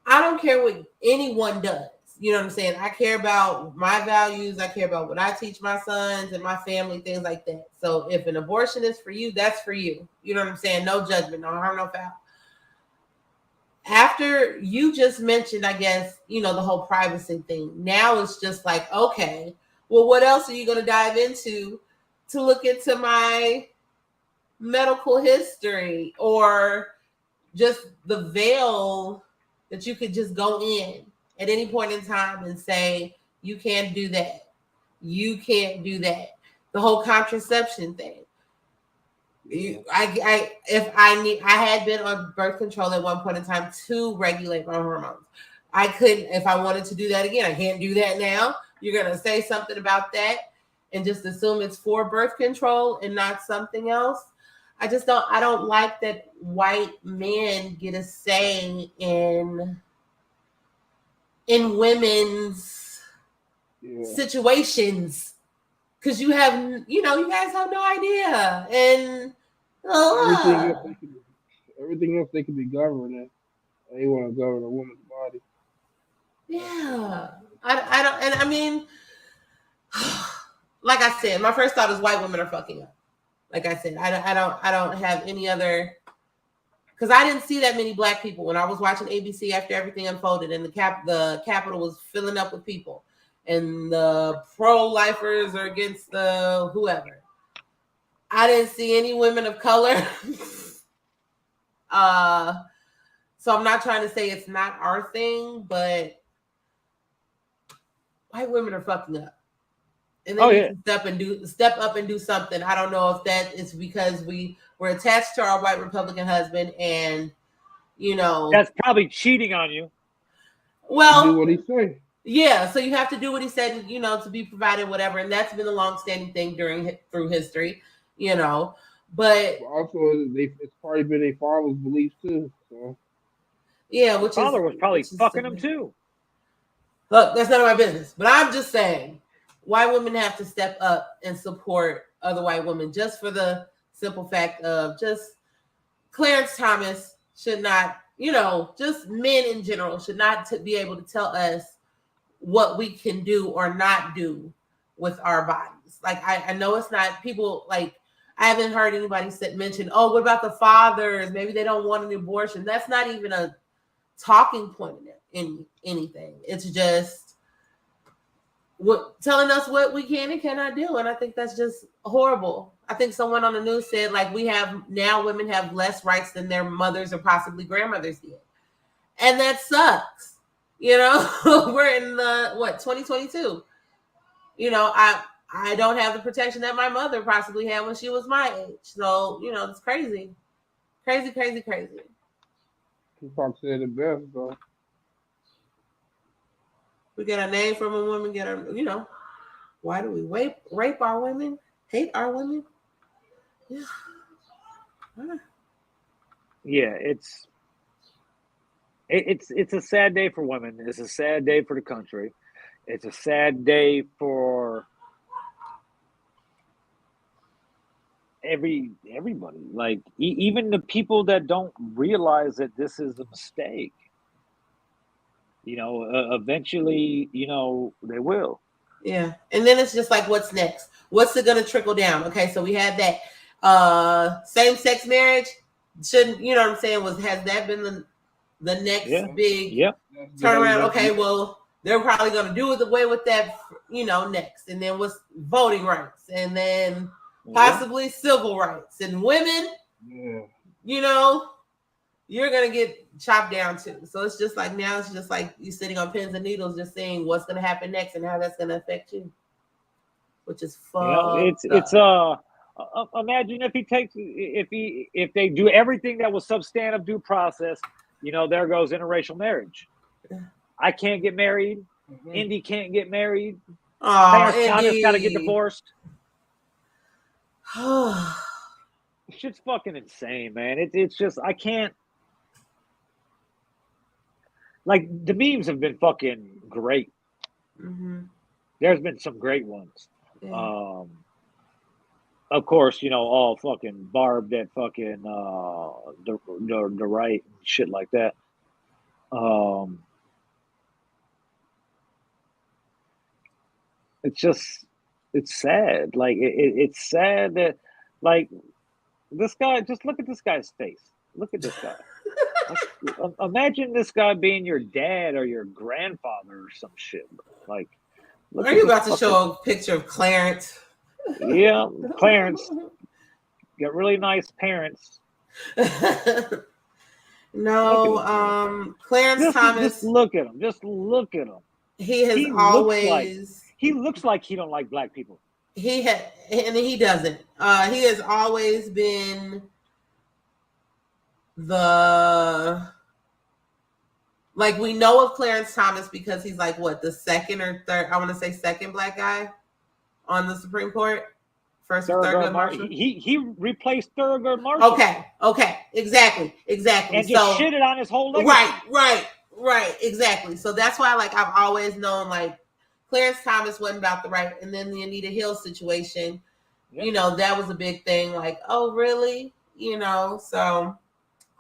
don't care what anyone does. You know what I'm saying? I care about my values. I care about what I teach my sons and my family, things like that. So if an abortion is for you, that's for you. You know what I'm saying? No judgment, no harm, no foul. After you just mentioned, I guess, the whole privacy thing. Now it's just like, okay, well, what else are you going to dive into to look into my medical history, or just the veil that you could just go in at any point in time and say, you can't do that. You can't do that. The whole contraception thing. I had been on birth control at one point in time to regulate my hormones. I couldn't, if I wanted to do that again, I can't do that now. You're going to say something about that and just assume it's for birth control and not something else. I don't like that white men get a say in women's situations, because you guys have no idea, and everything else they can be governing. They want to govern a woman's body. Yeah, I don't, and I mean, like I said, my first thought is white women are fucking up. Like I said, I don't have any other. Because I didn't see that many black people when I was watching ABC after everything unfolded, and the Capitol was filling up with people, and the pro-lifers are against the whoever. I didn't see any women of color. So I'm not trying to say it's not our thing, but white women are fucking up, and they need to step up and do something. I don't know if that is because we're attached to our white Republican husband, and that's probably cheating on you. Well, do what he said. Yeah, so you have to do what he said, to be provided, whatever, and that's been a long-standing thing through history, But also, it's probably been a father's belief too. So. Yeah, which father was probably fucking him too. Look, that's none of my business, but I'm just saying, white women have to step up and support other white women, just for the simple fact of just Clarence Thomas should not, just men in general should not be able to tell us what we can do or not do with our bodies. Like, I know it's not people, like, I haven't heard anybody mention, oh, what about the fathers? Maybe they don't want an abortion. That's not even a talking point in anything. It's just telling us what we can and cannot do. And I think that's just horrible. I think someone on the news said, like, women have less rights than their mothers or possibly grandmothers did. And that sucks. We're in 2022. I don't have the protection that my mother possibly had when she was my age. So, it's crazy. Crazy, crazy, crazy. Tupac said it best, though. We get a name from a woman, why do we rape our women? Hate our women? Yeah. Yeah, it's a sad day for women. It's a sad day for the country. It's a sad day for everybody. Like, even the people that don't realize that this is a mistake. Eventually, they will. Yeah. And then it's just like, what's next? What's it going to trickle down? Okay, so we had that. Same-sex marriage shouldn't, you know what I'm saying, has that been the next big turnaround? Okay, well, they're probably going to do it away with that, next. And then what's voting rights, and then possibly civil rights, and women, you're going to get chopped down too. So it's just like, now it's just like you sitting on pins and needles, just seeing what's going to happen next and how that's going to affect you, which is fun. Imagine if they do everything that was substantive due process, there goes interracial marriage. I can't get married. Indy can't get married. Clarence Thomas got to get divorced. Shit's fucking insane, man. It's just, I can't. Like, the memes have been fucking great. There's been some great ones. Of course, all fucking barbed at fucking the right and shit like that. It's sad. Like, it's sad that, like, this guy, just look at this guy's face. Look at this guy. Imagine this guy being your dad or your grandfather or some shit. Like, are you about to show a picture of Clarence? Yeah, Clarence got really nice parents. No, Clarence Thomas. Just look at him. Just look at him. He always. He looks like he don't like black people. And he doesn't. He has always been we know of Clarence Thomas because he's like the second or third, I want to say second black guy on the Supreme Court. First or Thurgood Marshall. He replaced Thurgood Marshall. Okay, exactly. And just shitted on his whole legacy. Right, exactly. So that's why I've always known Clarence Thomas wasn't about the right, and then the Anita Hill situation, that was a big thing. Like, oh really? So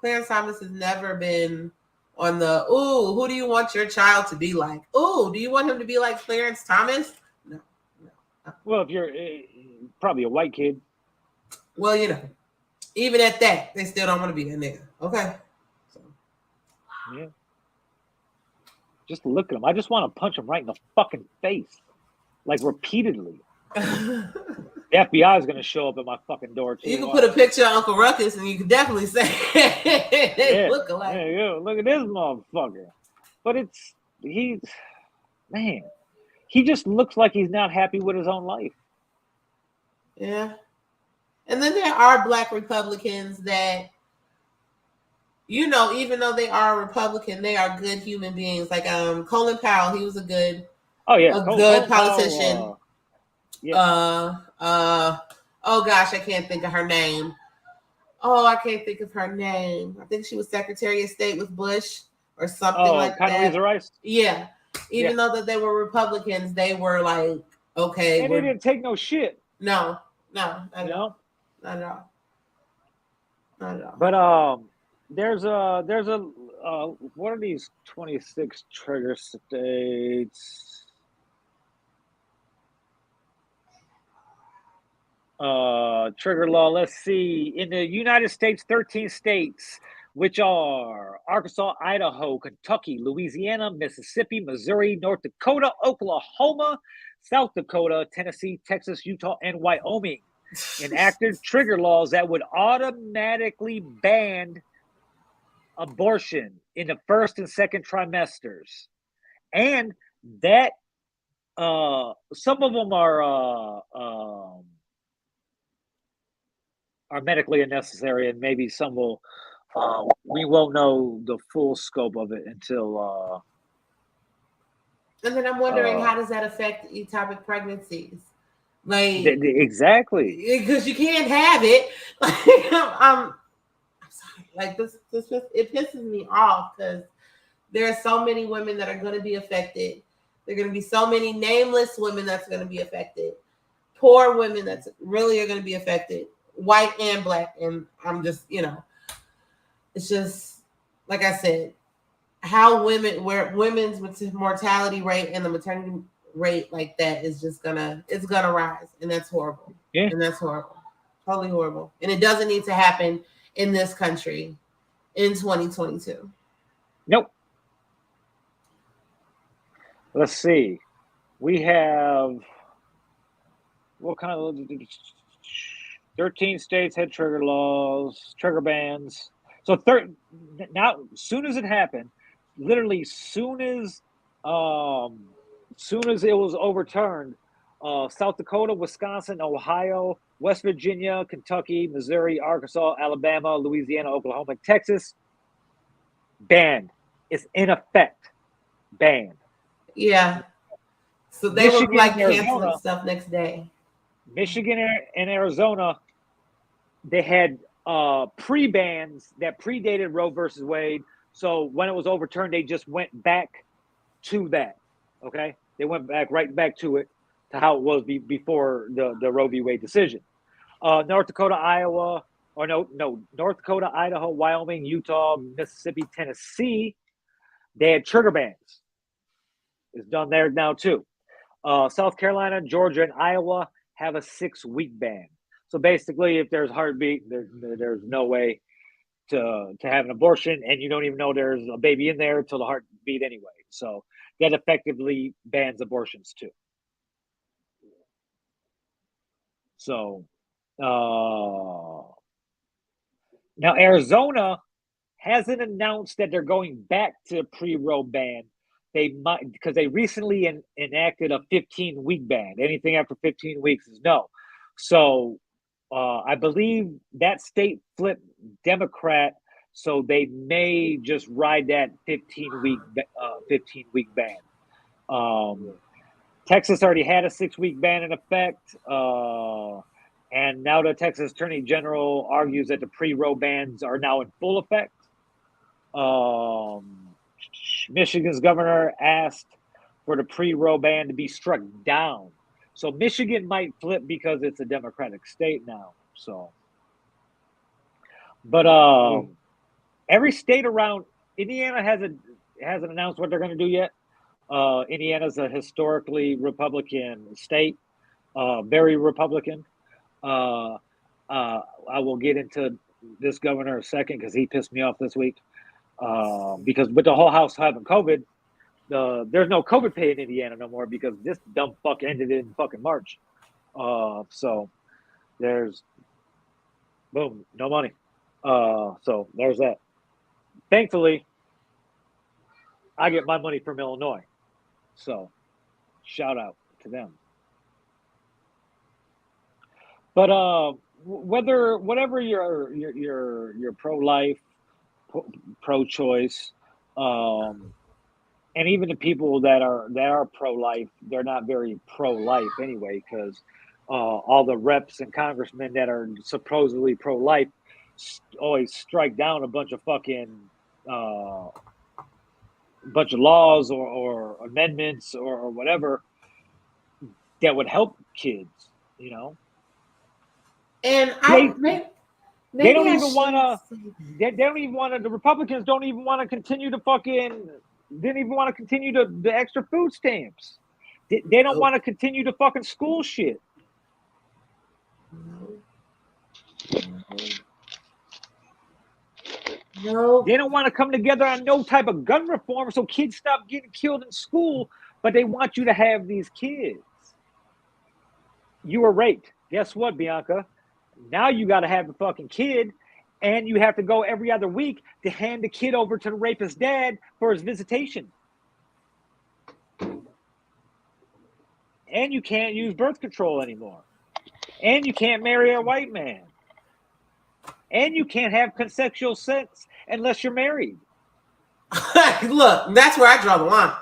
Clarence Thomas has never been on the, ooh, who do you want your child to be like? Ooh, do you want him to be like Clarence Thomas? No. Well, if you're probably a white kid. Well, even at that, they still don't want to be a nigga. Okay. So. Yeah. Just look at him. I just want to punch him right in the fucking face. Repeatedly. The FBI is going to show up at my fucking door too. You can put a picture of Uncle Ruckus and you can definitely say they look alike. Yeah, look at this motherfucker. But he just looks like he's not happy with his own life. Yeah. And then there are black Republicans that, even though they are Republican, they are good human beings. Like Colin Powell, he was a good politician. Oh gosh, I can't think of her name. I think she was Secretary of State with Bush or something like that. Condoleezza Rice. Yeah. Even though that they were Republicans, they were like, okay. And they didn't take no shit. No, not at all. But there's a what are these 26 trigger states? Trigger law. Let's see. In the United States, 13 states, which are Arkansas, Idaho, Kentucky, Louisiana, Mississippi, Missouri, North Dakota, Oklahoma, South Dakota, Tennessee, Texas, Utah, and Wyoming, enacted trigger laws that would automatically ban abortion in the first and second trimesters. And that some of them are medically unnecessary, and maybe some will we won't know the full scope of it until and then I'm wondering, how does that affect ectopic pregnancies? Exactly, because you can't have it. I'm sorry. This it pisses me off because there are so many women that are going to be affected. There are going to be so many nameless women that's going to be affected. Poor women that's really are going to be affected, white and black. And I'm just, it's just like I said, how women's mortality rate and the maternity rate like that is just it's gonna rise, and that's horrible. Yeah, and that's horrible. Totally horrible. And it doesn't need to happen in this country in 2022. Nope. Let's see. We have what kind of 13 states had trigger laws, trigger bans. So now, soon as it happened, literally soon as it was overturned, South Dakota, Wisconsin, Ohio, West Virginia, Kentucky, Missouri, Arkansas, Alabama, Louisiana, Oklahoma, Texas, banned. It's in effect banned. Yeah. So they Michigan, were like Arizona, canceling stuff next day. Michigan and Arizona, they had pre-bans that predated Roe versus Wade. So when it was overturned, they just went back to that. Okay, they went right back to it, to how it was before the Roe v. Wade decision. North Dakota, Iowa, North Dakota, Idaho, Wyoming, Utah, Mississippi, Tennessee, they had trigger bans. It's done there now too. South Carolina, Georgia, and Iowa have a 6-week ban. So basically, if there's heartbeat, there's no way to have an abortion, and you don't even know there's a baby in there till the heartbeat anyway. So that effectively bans abortions too. So now Arizona hasn't announced that they're going back to the pre-Roe ban. They might, because they recently enacted a 15-week ban. Anything after 15 weeks is no. So I believe that state flipped Democrat, so they may just ride that 15-week ban. Texas already had a 6-week ban in effect, and now the Texas Attorney General argues that the pre-Roe bans are now in full effect. Michigan's governor asked for the pre-Roe ban to be struck down. So Michigan might flip because it's a Democratic state now. So, but every state around Indiana hasn't announced what they're going to do yet. Indiana's a historically Republican state, very Republican. I will get into this governor in a second because he pissed me off this week. Because with the whole house having COVID, there's no COVID pay in Indiana no more because this dumb fuck ended in fucking March. So there's boom, no money. So there's that. Thankfully, I get my money from Illinois. So shout out to them. But whatever you're pro-life, pro-choice, and even the people that are pro-life, they're not very pro-life anyway, because all the reps and congressmen that are supposedly pro-life always strike down a bunch of fucking bunch of laws or amendments or whatever that would help kids, you know. And they don't even want to. They don't even want to. The Republicans don't even want to continue to fucking. Didn't even want to continue the extra food stamps. They don't want to continue the fucking school shit. No. They don't want to come together on no type of gun reform so kids stop getting killed in school, but they want you to have these kids. You were raped. Guess what, Bianca? Now you got to have the fucking kid, and you have to go every other week to hand the kid over to the rapist's dad for his visitation. And you can't use birth control anymore. And you can't marry a white man. And you can't have consensual sex unless you're married. Look, that's where I draw the line.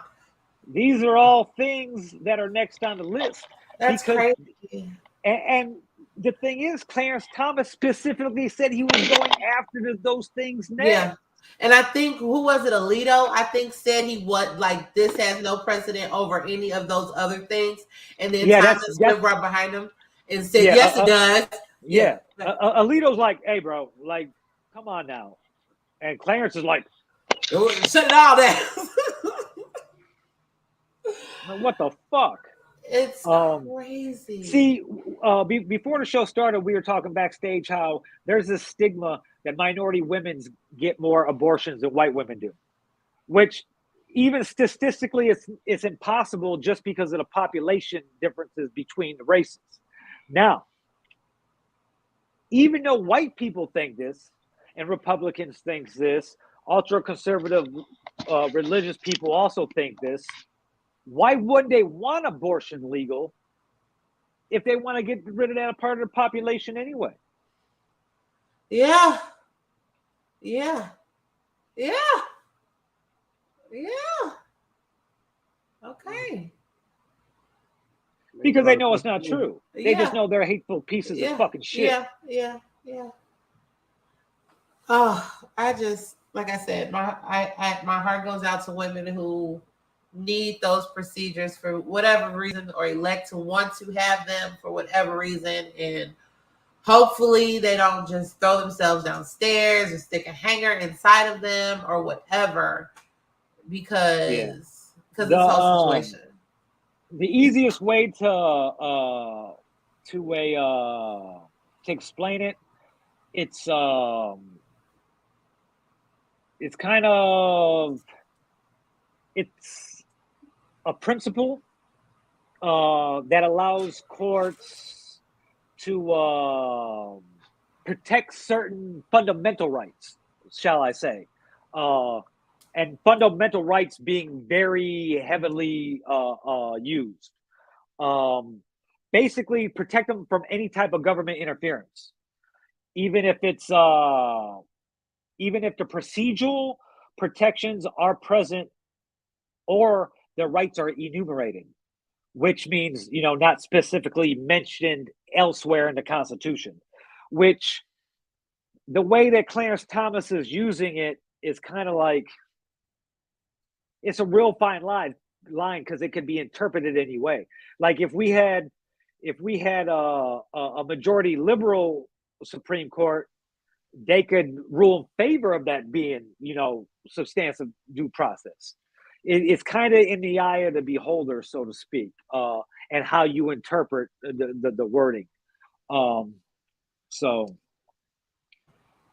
These are all things that are next on the list. That's crazy. And the thing is, Clarence Thomas specifically said he was going after those things next. Yeah. And I think, who was it, Alito? I think said he was like, this has no precedent over any of those other things. And then Thomas went right behind him and said, yes, it does. Yeah. Alito's like, hey, bro, like, come on now. And Clarence is like, shut it all down. what the fuck? It's crazy. See, before the show started, we were talking backstage how there's this stigma that minority women get more abortions than white women do, which even statistically it's impossible just because of the population differences between the races. Now, even though white people think this and Republicans think this, ultra conservative religious people also think this, why wouldn't they want abortion legal if they want to get rid of that part of the population anyway? Yeah. Okay. Because they know it's not true. They just know they're hateful pieces of fucking shit. Yeah. Oh, like I said, my heart goes out to women who need those procedures for whatever reason, or elect to want to have them for whatever reason, and hopefully they don't just throw themselves downstairs or stick a hanger inside of them or whatever, because of this whole situation. The easiest way to explain it, it's kind of it's a principle that allows courts to protect certain fundamental rights, shall I say, and fundamental rights being very heavily used. Basically, protect them from any type of government interference, even if it's even if the procedural protections are present or the rights are enumerated, which means, not specifically mentioned elsewhere in the Constitution, which the way that Clarence Thomas is using it is kind of like, it's a real fine line because it could be interpreted any way. Like if we had a majority liberal Supreme Court, they could rule in favor of that being, substantive due process. It's kind of in the eye of the beholder, so to speak, and how you interpret the wording.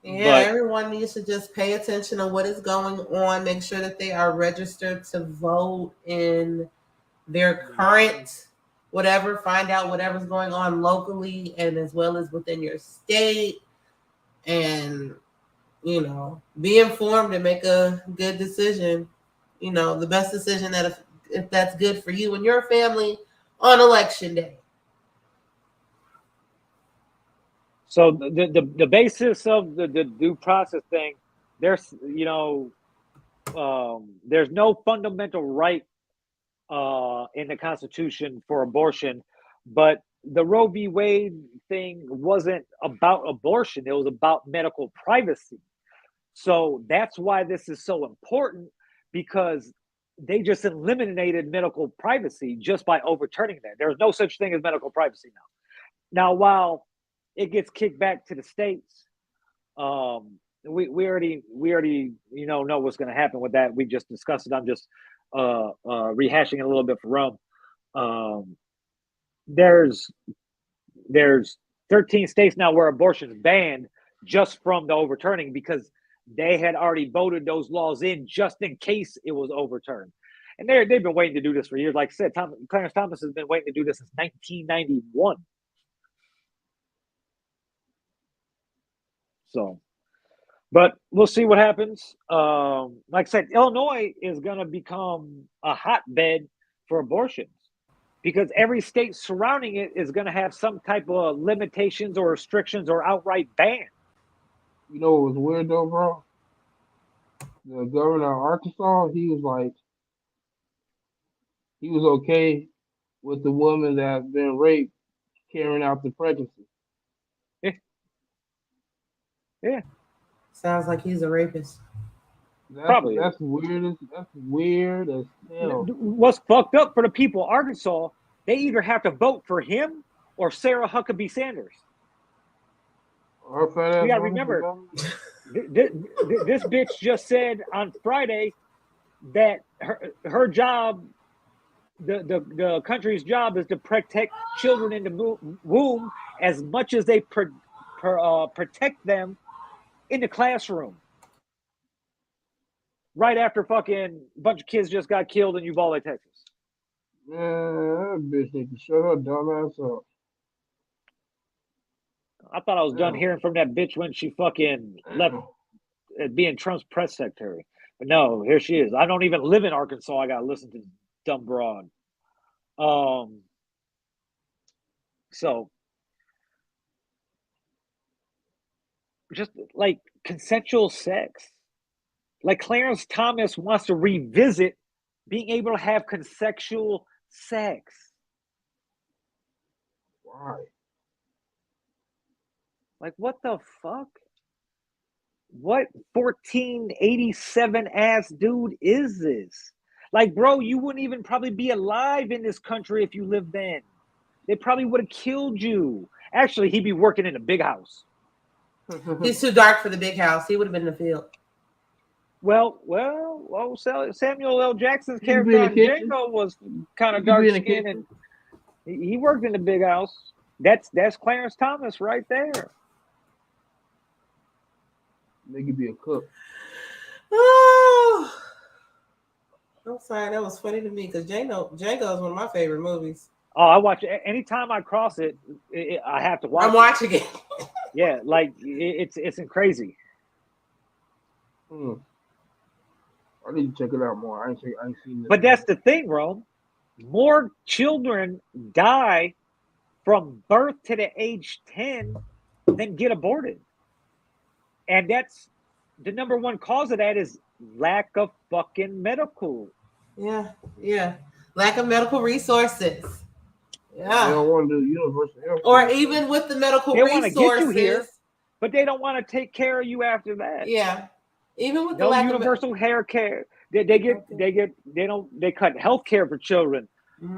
Everyone needs to just pay attention to what is going on. Make sure that they are registered to vote in their current whatever. Find out whatever's going on locally and as well as within your state. And, be informed and make a good decision. The best decision that if that's good for you and your family on election day. So the basis of the due process thing, there's no fundamental right in the Constitution for abortion, but the Roe v. Wade thing wasn't about abortion; it was about medical privacy. So that's why this is so important, because they just eliminated medical privacy just by overturning that. There's no such thing as medical privacy now. Now, while it gets kicked back to the states, we already know what's going to happen with that. We just discussed it. I'm just rehashing it a little bit for Rome. There's 13 states now where abortion is banned just from the overturning, because they had already voted those laws in just in case it was overturned. And they've been waiting to do this for years. Like I said, Clarence Thomas has been waiting to do this since 1991. So, but we'll see what happens. Like I said, Illinois is going to become a hotbed for abortions, because every state surrounding it is going to have some type of limitations or restrictions or outright ban. You know what was weird though, bro? The governor of Arkansas, he was okay with the woman that's been raped carrying out the pregnancy. Yeah. Sounds like he's a rapist. Probably. That's weird as hell. What's fucked up for the people of Arkansas, they either have to vote for him or Sarah Huckabee Sanders. You gotta remember, this bitch just said on Friday that her job the country's job is to protect children in the womb as much as they protect them in the classroom. Right after fucking bunch of kids just got killed in Uvalde, Texas. Man, that bitch need to shut her dumb ass up. I thought I was done Damn. hearing from that bitch when she fucking left being Trump's press secretary. But no, here she is. I don't even live in Arkansas. I gotta listen to dumb broad. So just like consensual sex. Like Clarence Thomas wants to revisit being able to have consensual sex. Why? Like, what the fuck? What 1487 ass dude is this? Like, bro, you wouldn't even probably be alive in this country if you lived then. They probably would have killed you. Actually, he'd be working in a big house. He's too dark for the big house. He would have been in the field. Well, Samuel L. Jackson's character on Django was kind of dark skinned, and he worked in the big house. That's Clarence Thomas right there. They could be a cook. Oh, I'm sorry, that was funny to me because Django is one of my favorite movies. Oh, I watch it anytime I cross it. I have to watch. I'm watching it. Yeah, like it's crazy. I need to check it out more. I ain't seen it. But that's the thing, Rome. More children die from birth to the age 10 than get aborted. And that's the number one cause of that is lack of fucking medical. Yeah. Lack of medical resources. Yeah. They don't want to do universal health. Or even with the medical they resources. Want to get you here, but they don't want to take care of you after that. Yeah. Even with no the lack universal hair care. They cut health care for children,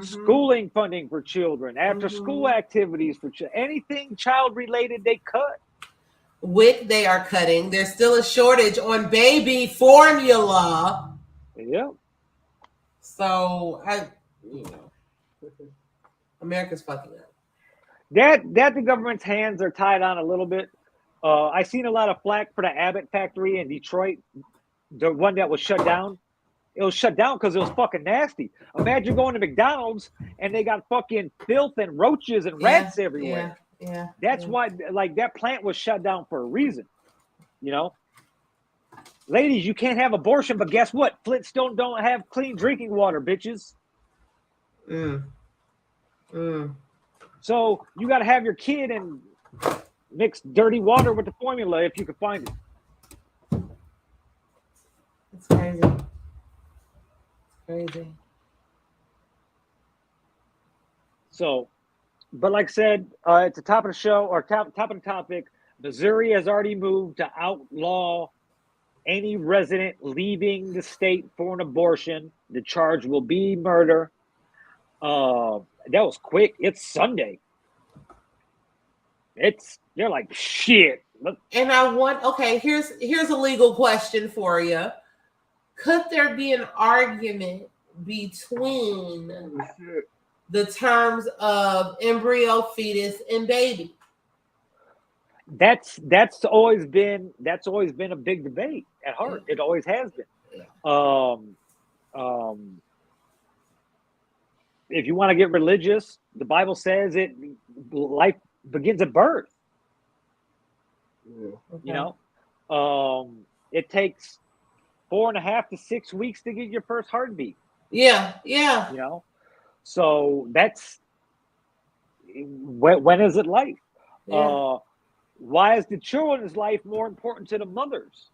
schooling funding for children, after school activities for children, anything child related they cut. WIC they are cutting. There's still a shortage on baby formula. Yeah. So America's fucking up. That the government's hands are tied on a little bit. I seen a lot of flack for the Abbott factory in Detroit, the one that was shut down. It was shut down because it was fucking nasty. Imagine going to McDonald's and they got fucking filth and roaches and rats everywhere. Yeah. That's why, like, that plant was shut down for a reason. You know, ladies, you can't have abortion, but guess what? Flintstone don't have clean drinking water, bitches. So you got to have your kid and mix dirty water with the formula if you can find it. It's crazy. So, but like I said, at the top of the show, or top of the topic, Missouri has already moved to outlaw any resident leaving the state for an abortion. The charge will be murder. That was quick. It's Sunday. They're like, shit. Look. And here's a legal question for you. Could there be an argument between the terms of embryo, fetus, and baby? That's always been a big debate at heart. It always has been. If you want to get religious, the Bible says life begins at birth. You know, it takes 4.5 to 6 weeks to get your first heartbeat. Yeah. You know, so that's when is it life? Yeah. Why is the children's life more important to the mothers?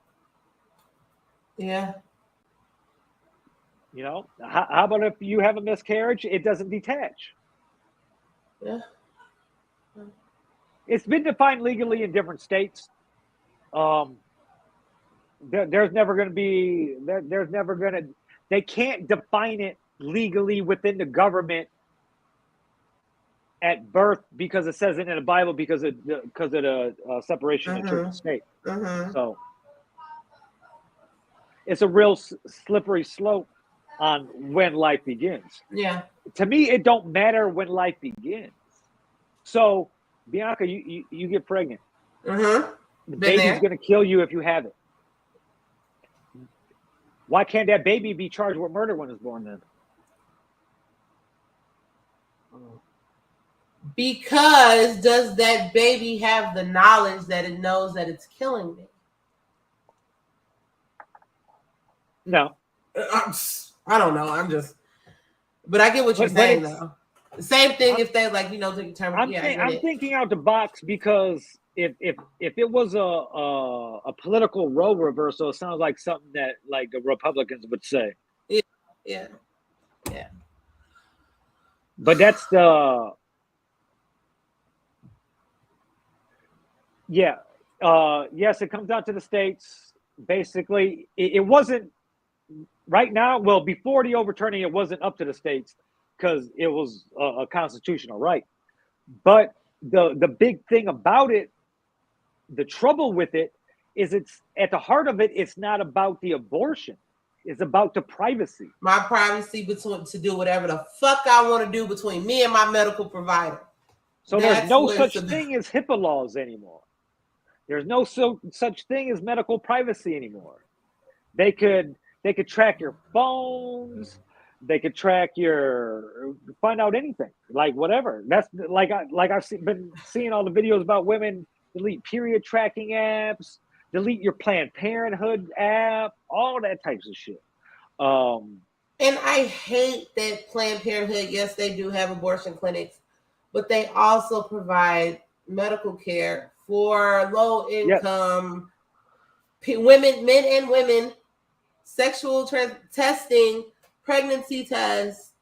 Yeah. You know, how about if you have a miscarriage, it doesn't detach? Yeah. It's been defined legally in different states. There's never going to be. They can't define it legally within the government at birth because it says it in the Bible because of the separation of church and state. So it's a real slippery slope. on when life begins. Yeah. To me, it don't matter when life begins. So, Bianca, you get pregnant. Mm-hmm. The Been baby's there. going to kill you if you have it. Why can't that baby be charged with murder when it's born then? Because does that baby have the knowledge that it knows that it's killing me? No. I don't know. I'm just, but I get what you're saying though. Same thing if they like, determine. I'm thinking out the box because if it was a political role reversal, it sounds like something that like the Republicans would say. Yeah. But that's the yes, it comes down to the states. Basically, it wasn't right now. Well, before the overturning, it wasn't up to the states because it was a constitutional right. But the big thing about it, the trouble with it, is it's at the heart of it. It's not about the abortion. It's about the privacy. My privacy to do whatever the fuck I want to do between me and my medical provider. So there's no such thing as HIPAA laws anymore. There's no such thing as medical privacy anymore. They could track your phones. They could track find out anything, like whatever. That's like I've been seeing all the videos about women delete period tracking apps, delete your Planned Parenthood app, all that types of shit. And I hate that Planned Parenthood, yes, they do have abortion clinics, but they also provide medical care for low income women, men and women, sexual testing, pregnancy tests,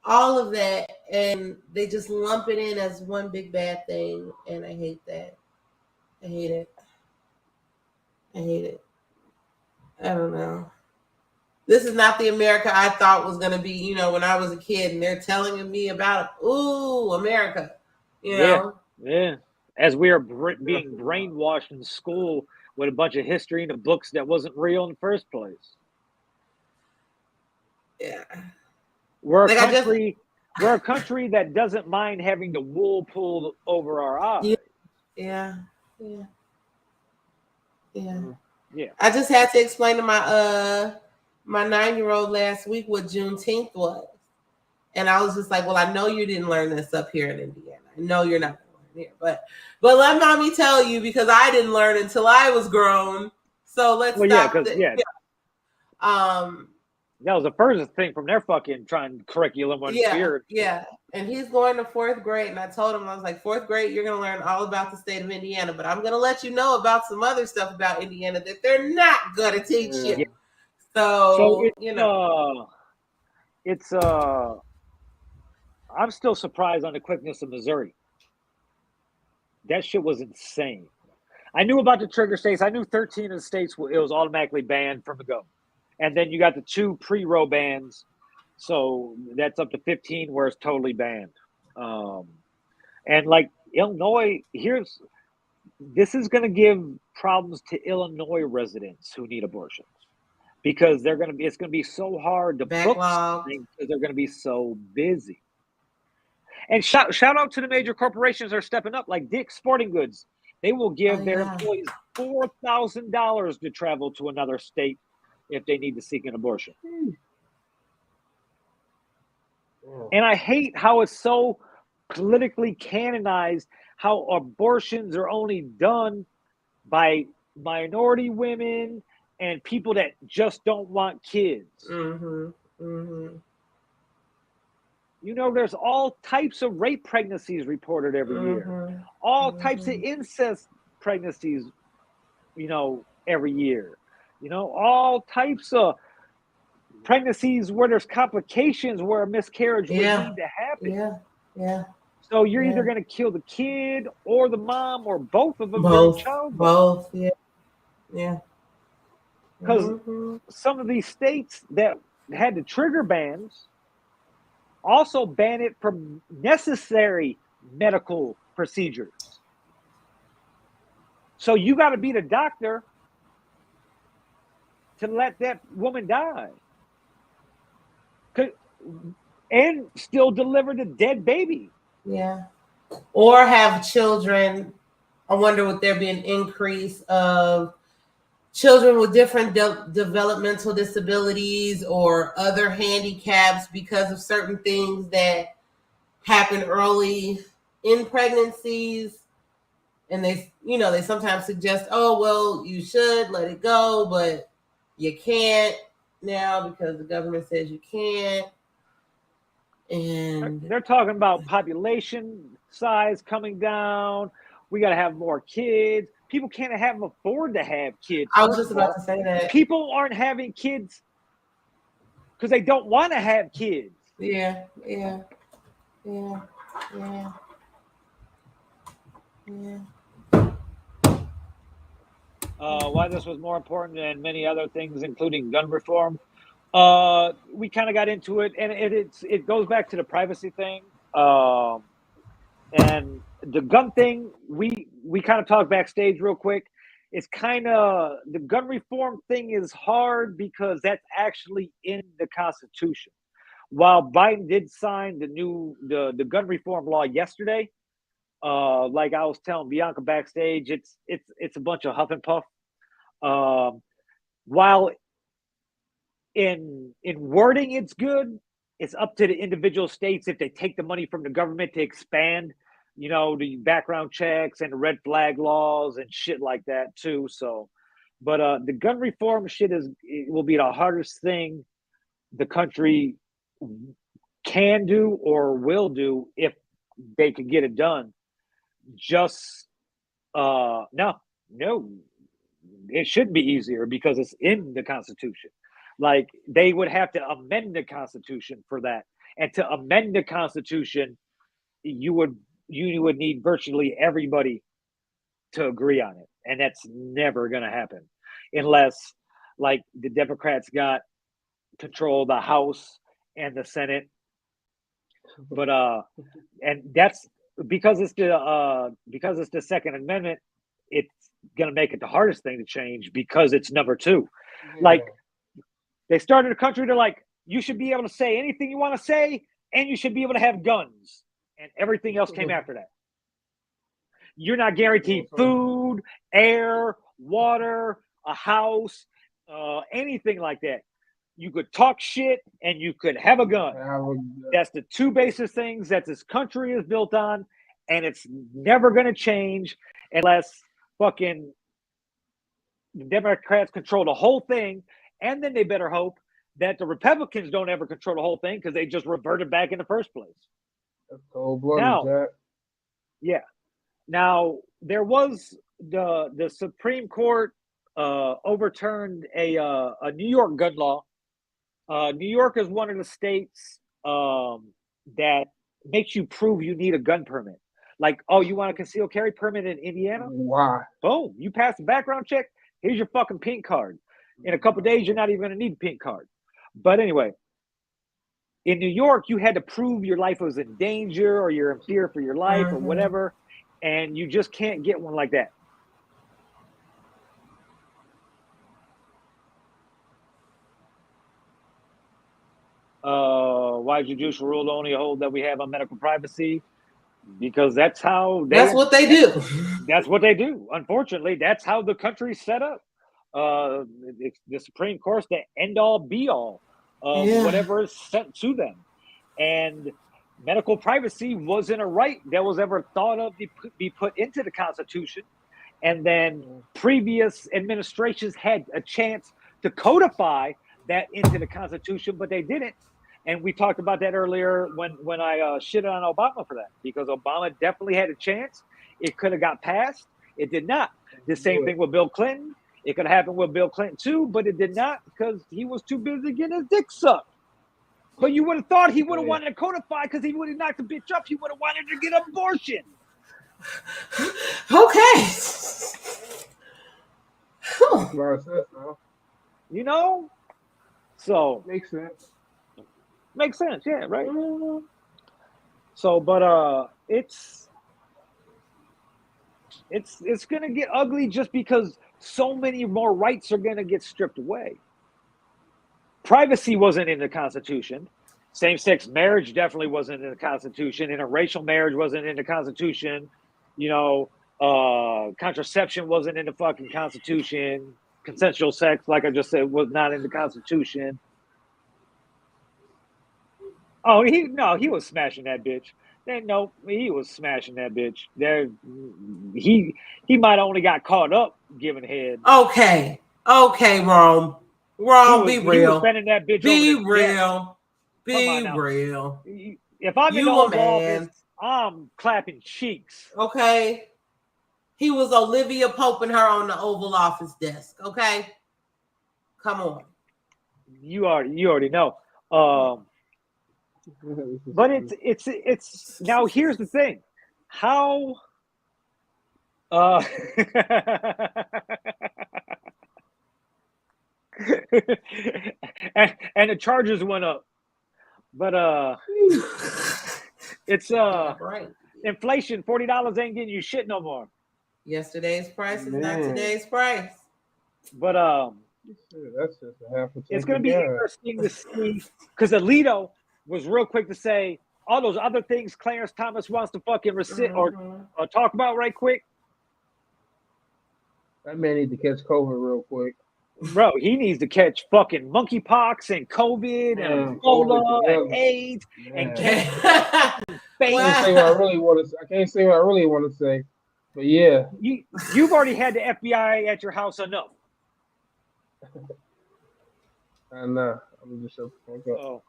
all of that. And they just lump it in as one big bad thing. And I hate that. I hate it. I don't know. This is not the America I thought was going to be, when I was a kid and they're telling me about it. Ooh, America, know? Yeah. As we are being brainwashed in school with a bunch of history in the books that wasn't real in the first place. Yeah. We're a country that doesn't mind having the wool pulled over our eyes. Yeah. I just had to explain to my 9-year-old last week what Juneteenth was. And I was just like, well, I know you didn't learn this up here in Indiana. I know you're not going to learn here. But let mommy tell you, because I didn't learn until I was grown. So let's stop. That was the first thing from their fucking trying curriculum on spirit. Yeah. And he's going to 4th grade. And I told him, I was like, 4th grade, you're going to learn all about the state of Indiana. But I'm going to let you know about some other stuff about Indiana that they're not going to teach you. Yeah. So it's I'm still surprised on the quickness of Missouri. That shit was insane. I knew about the trigger states. I knew 13 of the states it was automatically banned from the go. And then you got the 2 pre-row bans. So that's up to 15 where it's totally banned. And like Illinois, this is going to give problems to Illinois residents who need abortions because it's going to be so hard to book something because they're going to be so busy. And shout out to the major corporations that are stepping up, like Dick's Sporting Goods. They will give their employees $4,000 to travel to another state if they need to seek an abortion. And I hate how it's so politically canonized, how abortions are only done by minority women and people that just don't want kids. There's all types of rape pregnancies reported every year. All types of incest pregnancies, every year. All types of pregnancies where there's complications where a miscarriage would need to happen. Yeah. So you're either going to kill the kid or the mom or both of them. Both. Yeah. Because some of these states that had the trigger bans also ban it from necessary medical procedures. So you got to be the doctor to let that woman die. and still deliver the dead baby. Yeah. Or have children. I wonder would there be an increase of children with different developmental disabilities or other handicaps because of certain things that happen early in pregnancies? And they sometimes suggest, oh, well, you should let it go, but you can't now because the government says you can't. And they're talking about population size coming down. We got to have more kids. People can't afford to have kids. I was just about to say that. People aren't having kids because they don't want to have kids. Yeah. Why this was more important than many other things, including gun reform. We kind of got into it, and it goes back to the privacy thing. And the gun thing, we kind of talked backstage real quick. It's kind of the gun reform thing is hard because that's actually in the Constitution. While Biden did sign the gun reform law yesterday, like I was telling Bianca backstage, it's a bunch of huff and puff. While in wording it's good, it's up to the individual states if they take the money from the government to expand, the background checks and the red flag laws and shit like that too. So, but the gun reform shit will be the hardest thing the country can do or will do if they can get it done. Just no, it should be easier because it's in the Constitution. Like they would have to amend the Constitution for that, and to amend the Constitution, you would need virtually everybody to agree on it, and that's never going to happen unless, like, the Democrats got control of the House and the Senate. But and that's because it's the Second Amendment. It's going to make it the hardest thing to change because it's number 2. Yeah. Like, they started a country, they're like, you should be able to say anything you want to say, and you should be able to have guns. And everything else came after that. You're not guaranteed food, air, water, a house, anything like that. You could talk shit and you could have a gun. That's the 2 basic things that this country is built on, and it's never going to change unless fucking the Democrats control the whole thing, and then they better hope that the Republicans don't ever control the whole thing because they just reverted back in the first place. That's cold-blooded, Jack. Yeah. Now, there was the Supreme Court overturned a New York gun law. New York is one of the states that makes you prove you need a gun permit. Like, oh, you want a concealed carry permit in Indiana? Why? Boom, you pass the background check. Here's your fucking pink card. In a couple of days, you're not even going to need a pink card. But anyway, in New York, you had to prove your life was in danger or you're in fear for your life or whatever, and you just can't get one like that. Why judicial rule only hold that we have on medical privacy? Because that's what they do. That's what they do. Unfortunately, that's how the country's set up. The Supreme Court's the end all be all of whatever is sent to them. And medical privacy wasn't a right that was ever thought of to be put into the Constitution. And then previous administrations had a chance to codify that into the Constitution, but they didn't. And we talked about that earlier when I shitted on Obama for that, because Obama definitely had a chance. It could have got passed. It did not. The same thing with Bill Clinton. It could have happened with Bill Clinton too, but it did not because he was too busy getting his dick sucked. But you would have thought he would have wanted to codify because he would have knocked the bitch up. He would have wanted to get an abortion. Okay. You know? So. Makes sense. Makes sense, yeah, right? So, but it's going to get ugly just because so many more rights are going to get stripped away. Privacy wasn't in the Constitution. Same-sex marriage definitely wasn't in the Constitution. Interracial marriage wasn't in the Constitution. Contraception wasn't in the fucking Constitution. Consensual sex, like I just said, was not in the Constitution. Oh, he was smashing that bitch. No, he was smashing that bitch. He might have only got caught up giving head. Okay, Rome, be real. He was spending that bitch. Be over real. Be real. If I'm in the office, I'm clapping cheeks. Okay. He was Olivia Pope and her on the Oval Office desk. Okay. Come on. You already know. But it's now here's the thing. How and the charges went up. But it's right. Inflation, $40 ain't getting you shit no more. Yesterday's price is not today's price. But that's just a half a it's gonna be interesting to see, because Alito was real quick to say all those other things Clarence Thomas wants to fucking or talk about right quick. That man needs to catch COVID real quick. Bro, he needs to catch fucking monkeypox and COVID and Ebola and AIDS and cancer. I can't say what I really want to. I can't say what I really want to say, but yeah, you've already had the FBI at your house enough. I know. I'm just shut the fuck up. Oh.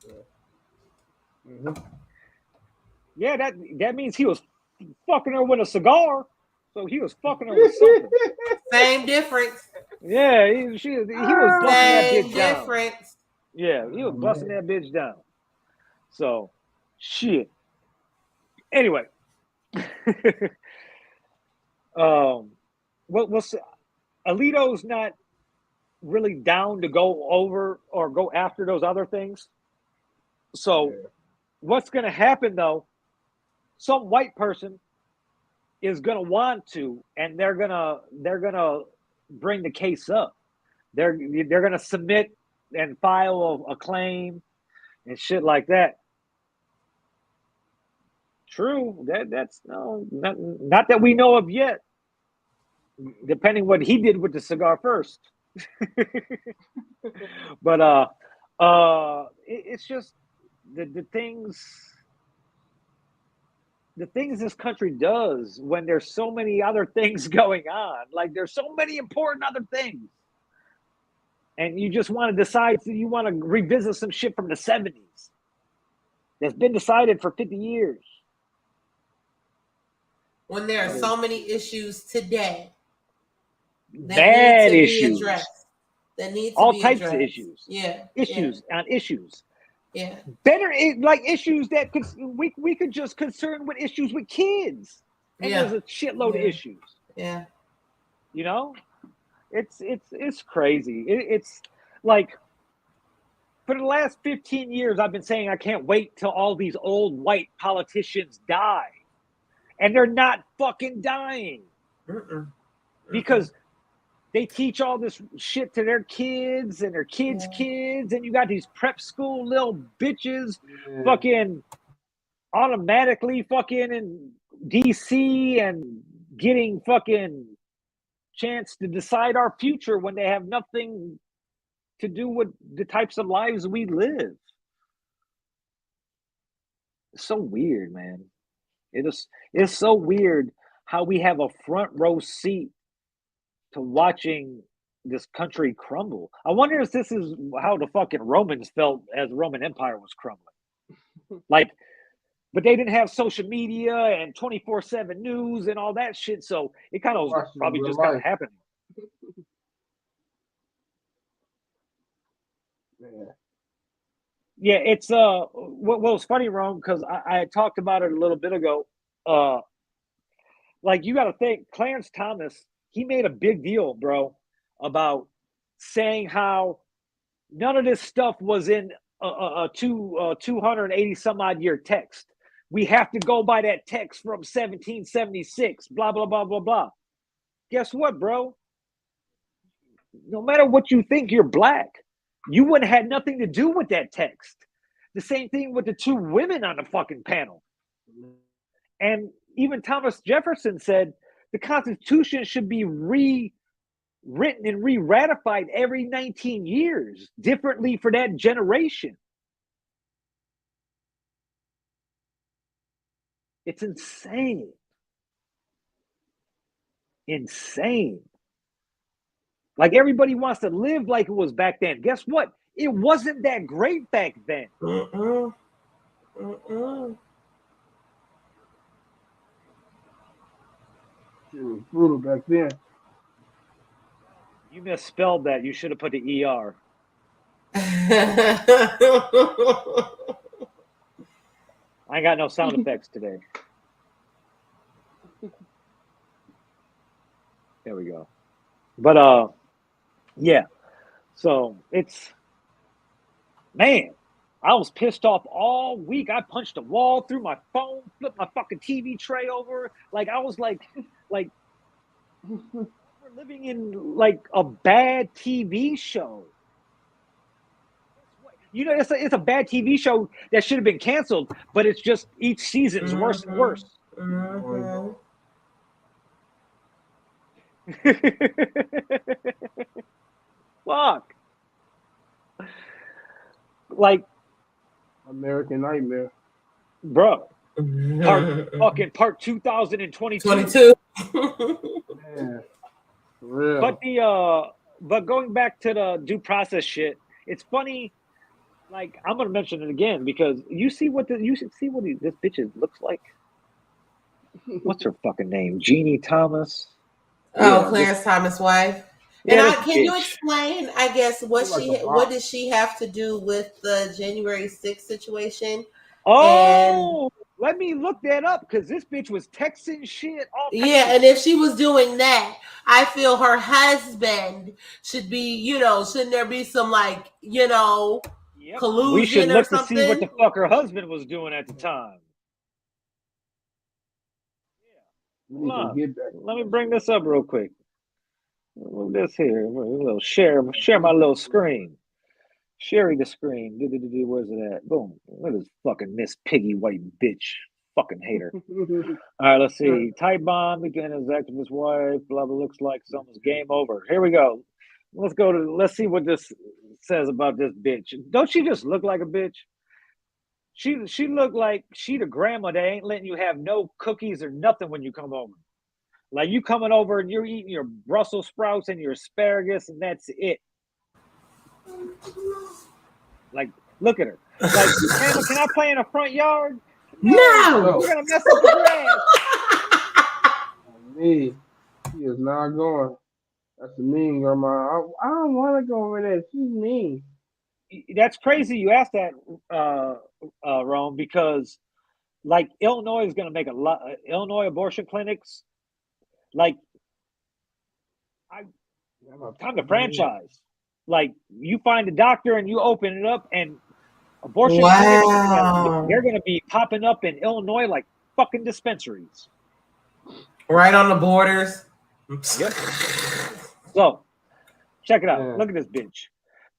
Yeah. Mm-hmm. Yeah, that means he was fucking her with a cigar. So he was fucking her with something. Same difference. Yeah, he was busting that bitch down. Yeah, he was busting that bitch down. So, shit. Anyway, Alito's not really down to go over or go after those other things. So, what's going to happen though? Some white person is going to want to, and they're gonna bring the case up. They're going to submit and file a claim and shit like that. True, that's not that we know of yet. Depending what he did with the cigar first. But it's just the things this country does when there's so many other things going on. Like there's so many important other things. And you just want to decide you want to revisit some shit from the 70s that's been decided for 50 years. When there are so many issues today that need to be addressed. That need to all be types addressed. of issues. Yeah. On issues. Yeah. Better like issues that we could just concern with issues with kids. And there's a shitload of issues. Yeah. You know? It's crazy. It's like for the last 15 years I've been saying I can't wait till all these old white politicians die. And they're not fucking dying. Because they teach all this shit to their kids and their kids' kids, and you got these prep school little bitches fucking automatically fucking in DC and getting fucking chance to decide our future when they have nothing to do with the types of lives we live. It's so weird, man. It's so weird how we have a front row seat to watching this country crumble. I wonder if this is how the fucking Romans felt as the Roman Empire was crumbling. Like, but they didn't have social media and 24/7 news and all that shit, so it kind of was probably just kind of happening. Yeah, it's well, it's funny, Rome, because I talked about it a little bit ago. Like you got to think, Clarence Thomas, he made a big deal, bro, about saying how none of this stuff was in a 280 some odd year text. We have to go by that text from 1776, blah, blah, blah, blah, blah. Guess what, bro? No matter what you think, you're black. you wouldn't have had nothing to do with that text. The same thing with the two women on the fucking panel. And even Thomas Jefferson said the Constitution should be rewritten and re-ratified every 19 years, differently for that generation. It's insane. Insane. Like everybody wants to live like it was back then. Guess what? It wasn't that great back then. Mm-mm. Mm-mm. It was brutal back then. You misspelled that. You should have put the ER. I ain't got no sound effects today. There we go. But yeah. So it's, man, I was pissed off all week. I punched a wall, threw my phone, flipped my fucking TV tray over. Like I was like we're living in like a bad TV show. You know, it's a bad TV show that should have been canceled, but it's just each season's worse and worse. Mm-hmm. Fuck. Like American Nightmare. bro. Part 2022. 22. Yeah. For real. But going back to the due process shit, it's funny. Like I'm gonna mention it again because you see what this bitch looks like. What's her fucking name? Jeannie Thomas. Oh, yeah, Clarence Thomas' wife. Yeah, and can you explain, I guess, what did she have to do with the January 6th situation? Oh, let me look that up because this bitch was texting shit. Yeah, and if she was doing that, I feel her husband should be, shouldn't there be some collusion we should look or something? To see what the fuck her husband was doing at the time. Yeah. Let me bring this up real quick. Move this here. A little share my little screen. Sharing the screen. Where's it at? Boom. Look at this fucking Miss Piggy white bitch. Fucking hater. All right, let's see. Type bomb again as activist wife. Blah blah. Looks like someone's game over. Here we go. Let's see what this says about this bitch. Don't she just look like a bitch? She looked like she the grandma that ain't letting you have no cookies or nothing when you come over. Like you coming over and you're eating your Brussels sprouts and your asparagus and that's it. Like, look at her. Like, can I play in a front yard? No. We're gonna mess up the grass. Me, she is not going. That's a mean grandma. I don't want to go over there. She's mean. That's crazy. You asked that, Rome, because like Illinois is going to make a lot. Illinois abortion clinics, like, time to franchise. Like you find a doctor and you open it up, and abortion clinics, they're going to be popping up in Illinois like fucking dispensaries. Right on the borders. Yep. So, check it out. Yeah. Look at this bitch.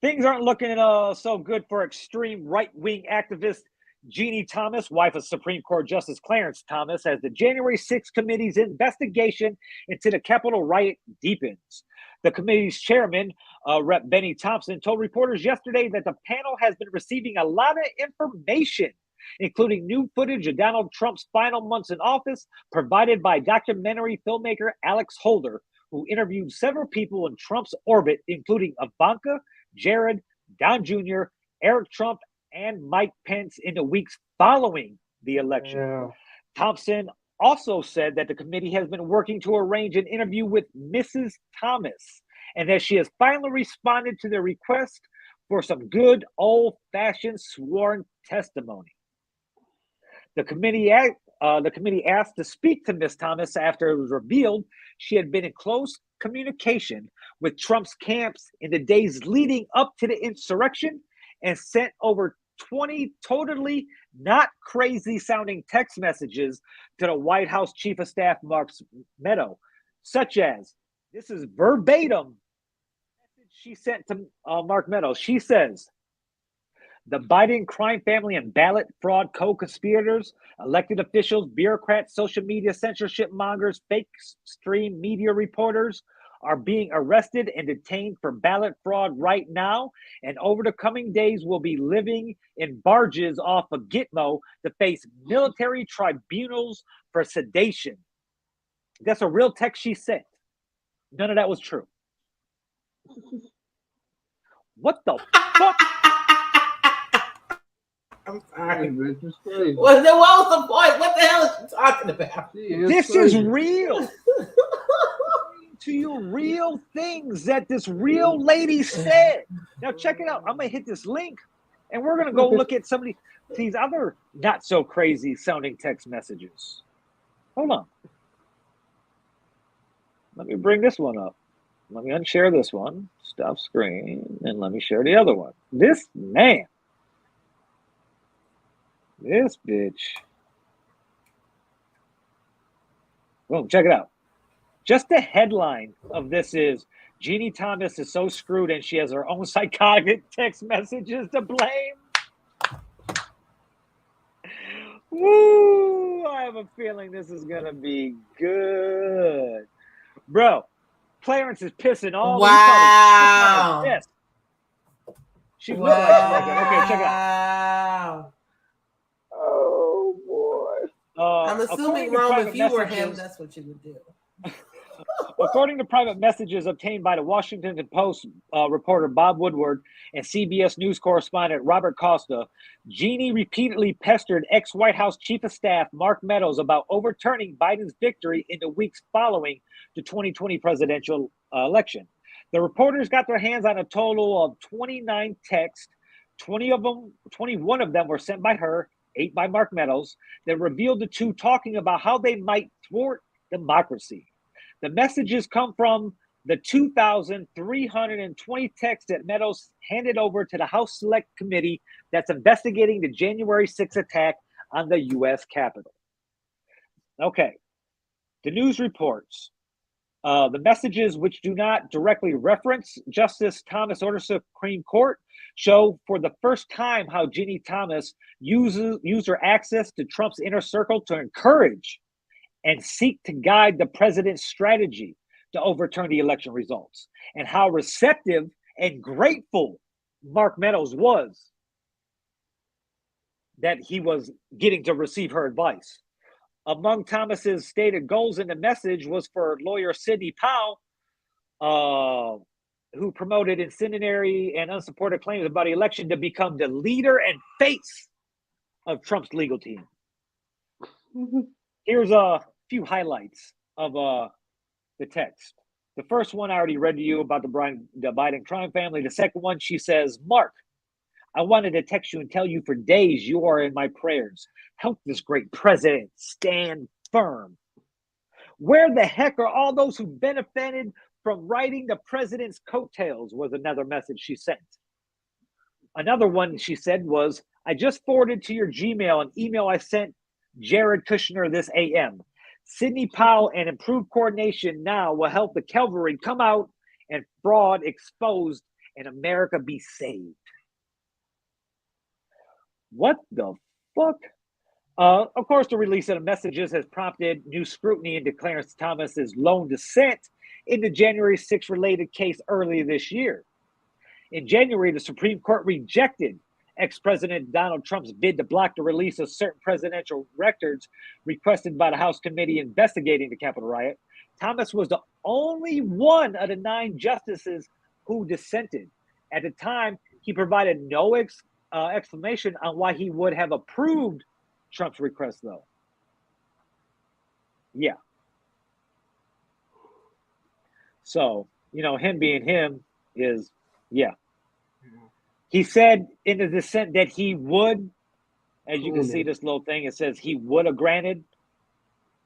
Things aren't looking so good for extreme right-wing activist Jeannie Thomas, wife of Supreme Court Justice Clarence Thomas, as the January 6th committee's investigation into the Capitol riot deepens. The committee's chairman, Rep. Benny Thompson, told reporters yesterday that the panel has been receiving a lot of information, including new footage of Donald Trump's final months in office, provided by documentary filmmaker Alex Holder, who interviewed several people in Trump's orbit, including Ivanka, Jared, Don Jr., Eric Trump, and Mike Pence in the weeks following the election. Yeah. Thompson also said that the committee has been working to arrange an interview with Mrs. Thomas and that she has finally responded to their request for some good old-fashioned sworn testimony. The committee asked to speak to Ms. Thomas after it was revealed she had been in close communication with Trump's camps in the days leading up to the insurrection and sent over 20 totally not crazy sounding text messages to the White House Chief of Staff, Mark Meadows, such as, this is verbatim message she sent to Mark Meadows. She says, the Biden crime family and ballot fraud co-conspirators, elected officials, bureaucrats, social media censorship mongers, fake stream media reporters are being arrested and detained for ballot fraud right now, and over the coming days will be living in barges off of Gitmo to face military tribunals for sedation. That's a real text she sent. None of that was true. What the fuck? I'm sorry. Bitch, it's crazy. What was the point? What the hell is she talking about? This crazy. is real. To you, real things that this real lady said. Now check it out. I'm gonna hit this link, and we're gonna go look at some of these other not so crazy sounding text messages. Hold on. Let me bring this one up. Let me unshare this one. Stop screen, and let me share the other one. This man. This bitch. Boom, check it out. Just the headline of this is Jeannie Thomas is so screwed and she has her own psychotic text messages to blame. Woo! I have a feeling this is going to be good. Bro, Clarence is pissing all Wow. Yes. She looked like she like that. Okay, check it out. Wow. Oh boy. I'm assuming, Rome, if you were him, that's what you would do. According to private messages obtained by the Washington Post reporter Bob Woodward and CBS News correspondent Robert Costa, Jeannie repeatedly pestered ex-White House Chief of Staff Mark Meadows about overturning Biden's victory in the weeks following the 2020 presidential election. The reporters got their hands on a total of 29 texts. 21 of them were sent by her, 8 by Mark Meadows, that revealed the two talking about how they might thwart democracy. The messages come from the 2,320 texts that Meadows handed over to the House Select Committee that's investigating the January 6th attack on the U.S. Capitol. Okay, the news reports. The messages, which do not directly reference Justice Thomas' order Supreme Court, show for the first time how Jeannie Thomas used her access to Trump's inner circle to encourage and seek to guide the president's strategy to overturn the election results, and how receptive and grateful Mark Meadows was that he was getting to receive her advice. Among Thomas's stated goals in the message was for lawyer Sidney Powell, who promoted incendiary and unsupported claims about the election, to become the leader and face of Trump's legal team. Here's a few highlights of the text. The first one I already read to you about the Biden crime family. The second one, she says, Mark, I wanted to text you and tell you for days you are in my prayers. Help this great president stand firm. Where the heck are all those who benefited from riding the president's coattails, was another message she sent. Another one she said was, I just forwarded to your Gmail an email I sent Jared Kushner this AM. Sidney Powell and improved coordination now will help the cavalry come out and fraud exposed and America be saved. What the fuck? Of course, the release of the messages has prompted new scrutiny into Clarence Thomas's lone dissent in the January 6th related case earlier this year. In January, the Supreme Court rejected ex-President Donald Trump's bid to block the release of certain presidential records requested by the House committee investigating the Capitol riot. Thomas was the only one of the 9 justices who dissented. At the time, he provided no explanation on why he would have approved Trump's request, though. Yeah. So, him being him is, yeah. He said in the dissent that he would, as you can see this little thing, it says he would have granted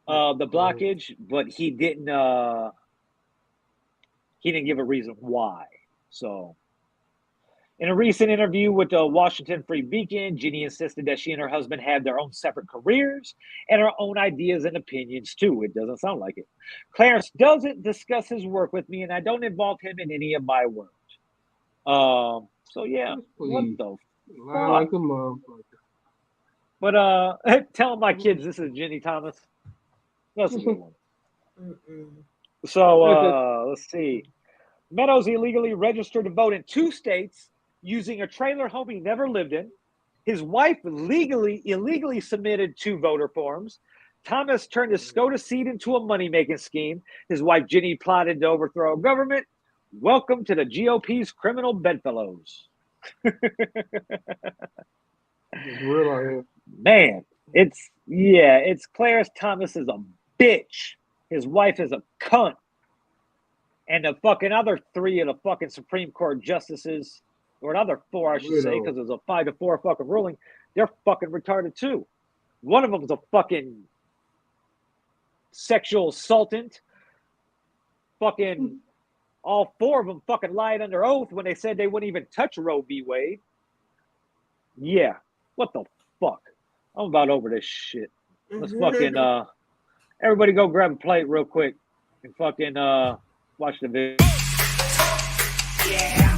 the blockage, but he didn't give a reason why. So in a recent interview with the Washington Free Beacon, Jeannie insisted that she and her husband have their own separate careers and her own ideas and opinions too. It doesn't sound like it. Clarence doesn't discuss his work with me, and I don't involve him in any of my work. So yeah, what Please. the Lying fuck? like a motherfucker. But telling my kids this is Ginny Thomas. That's a good one. So let's see. Meadows illegally registered to vote in 2 states using a trailer home he never lived in. His wife illegally submitted 2 voter forms. Thomas turned his SCOTUS seat into a money-making scheme. His wife Ginny plotted to overthrow government. Welcome to the GOP's criminal bedfellows. It's real out here. Man, it's Clarence Thomas is a bitch. His wife is a cunt. And the fucking other 3 of the fucking Supreme Court justices, or another 4, I should say, because it was a 5-4 fucking ruling, they're fucking retarded too. One of them is a fucking sexual assaultant. Fucking all 4 of them fucking lied under oath when they said they wouldn't even touch Roe v. Wade. Yeah, what the fuck? I'm about over this shit. Let's fucking everybody go grab a plate real quick and fucking watch the video. Yeah.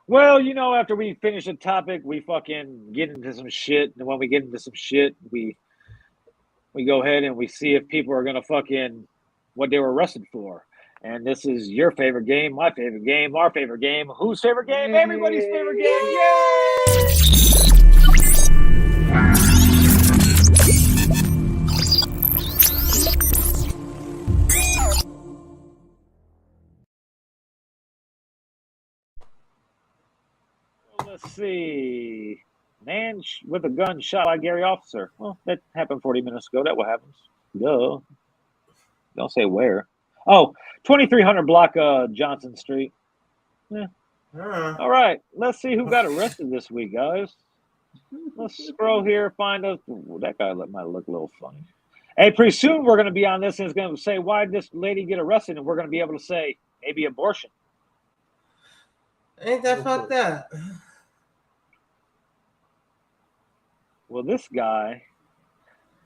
Well, after we finish a topic, we fucking get into some shit, and when we get into some shit, we go ahead and we see if people are gonna fucking what they were arrested for. And this is your favorite game, my favorite game, our favorite game. Whose favorite game? Everybody's favorite game. Yay! Let's see. Man with a gun shot by Gary officer. Well, that happened 40 minutes ago. That what happens. Duh. Don't say where. Oh, 2300 block Johnson Street. Yeah. All right. Let's see who got arrested this week, guys. Let's scroll here, find us. That guy might look a little funny. Hey, pretty soon we're going to be on this and it's going to say, why did this lady get arrested? And we're going to be able to say, maybe abortion. Ain't that fucked up? Well, this guy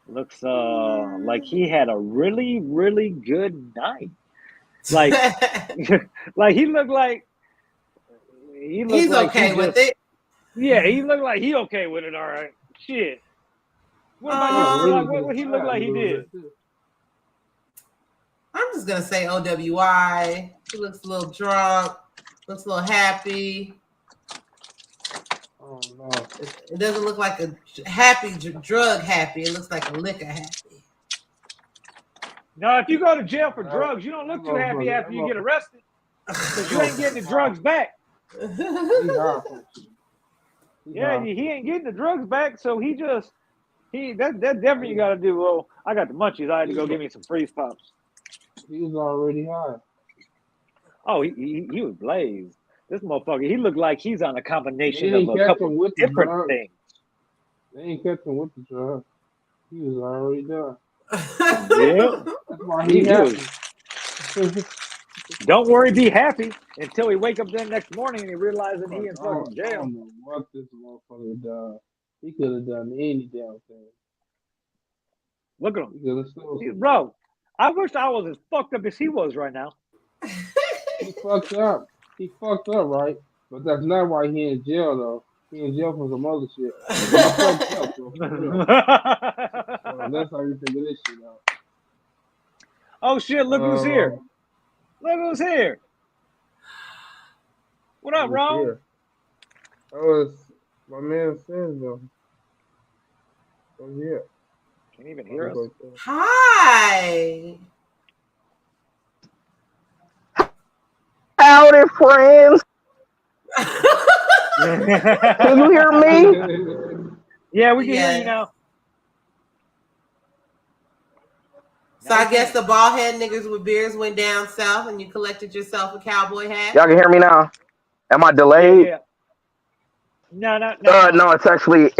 looks like he had a really, really good night. Like, like he looked like he's like okay with it. Yeah, he looked like he okay with it. All right, shit. What about you? What he looked like he did? I'm just gonna say OWI. He looks a little drunk. Looks a little happy. Oh no! It doesn't look like a happy drug happy. It looks like a liquor happy. No, if you go to jail for drugs, you don't look too happy after you get arrested because you ain't getting the drugs back. Yeah, he ain't getting the drugs back, so that's definitely you got to do. Well, I got the munchies. I had to go get me some freeze pops. He was already high. Oh, he was blazed. This motherfucker, he looked like he's on a combination of a couple different things. They ain't catch him with the drug. He was already done. Yeah. That's why he happy. Don't worry, be happy until he wake up the next morning and he realizes he in fucking jail. I don't know what this motherfucker done. He could have done any damn thing. Look at him. Bro, I wish I was as fucked up as he was right now. He fucked up. He fucked up, right? But that's not why he in jail, though. He in jail for some other shit. He fucked up, bro. That's how you figure this shit out. Oh, shit, look who's here. Look who's here. What up, Ron? Oh, it's my man Sam, though. Oh, yeah. Can't even hear us. Hi. Howdy, friends. Can you hear me? Yeah, we can hear you now. So I guess the bald head niggas with beards went down south and you collected yourself a cowboy hat. Y'all can hear me now? Am I delayed? Yeah. No. No, it's actually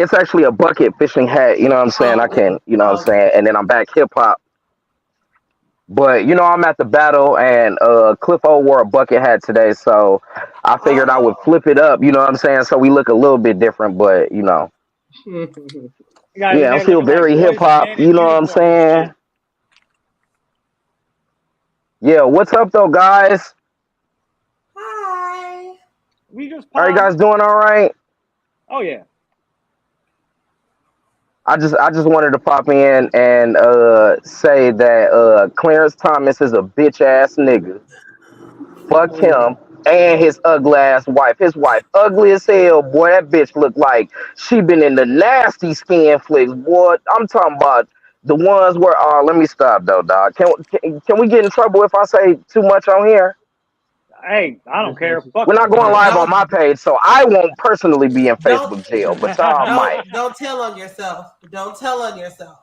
a bucket fishing hat. You know what I'm saying? I can, you know what I'm saying? And then I'm back hip hop. But, I'm at the battle, and Cliffo wore a bucket hat today, so I figured I would flip it up, you know what I'm saying? So we look a little bit different, but, Yeah, I feel very hip-hop, you know what I'm saying? Yeah, what's up though, guys? Hi. We just Are you pop. guys doing all right? Oh yeah. I just wanted to pop in and say that Clarence Thomas is a bitch ass nigga. Fuck him and his ugly ass wife. His wife ugly as hell, boy. That bitch look like she been in the nasty skin flicks, boy. I'm talking about the ones where. Oh, let me stop though, dog. Can we get in trouble if I say too much on here? Hey, I don't care. Fuck We're not them. going live on Don't my page, so I won't personally be in don't Facebook jail, but y'all might. don't tell on yourself. Don't tell on yourself.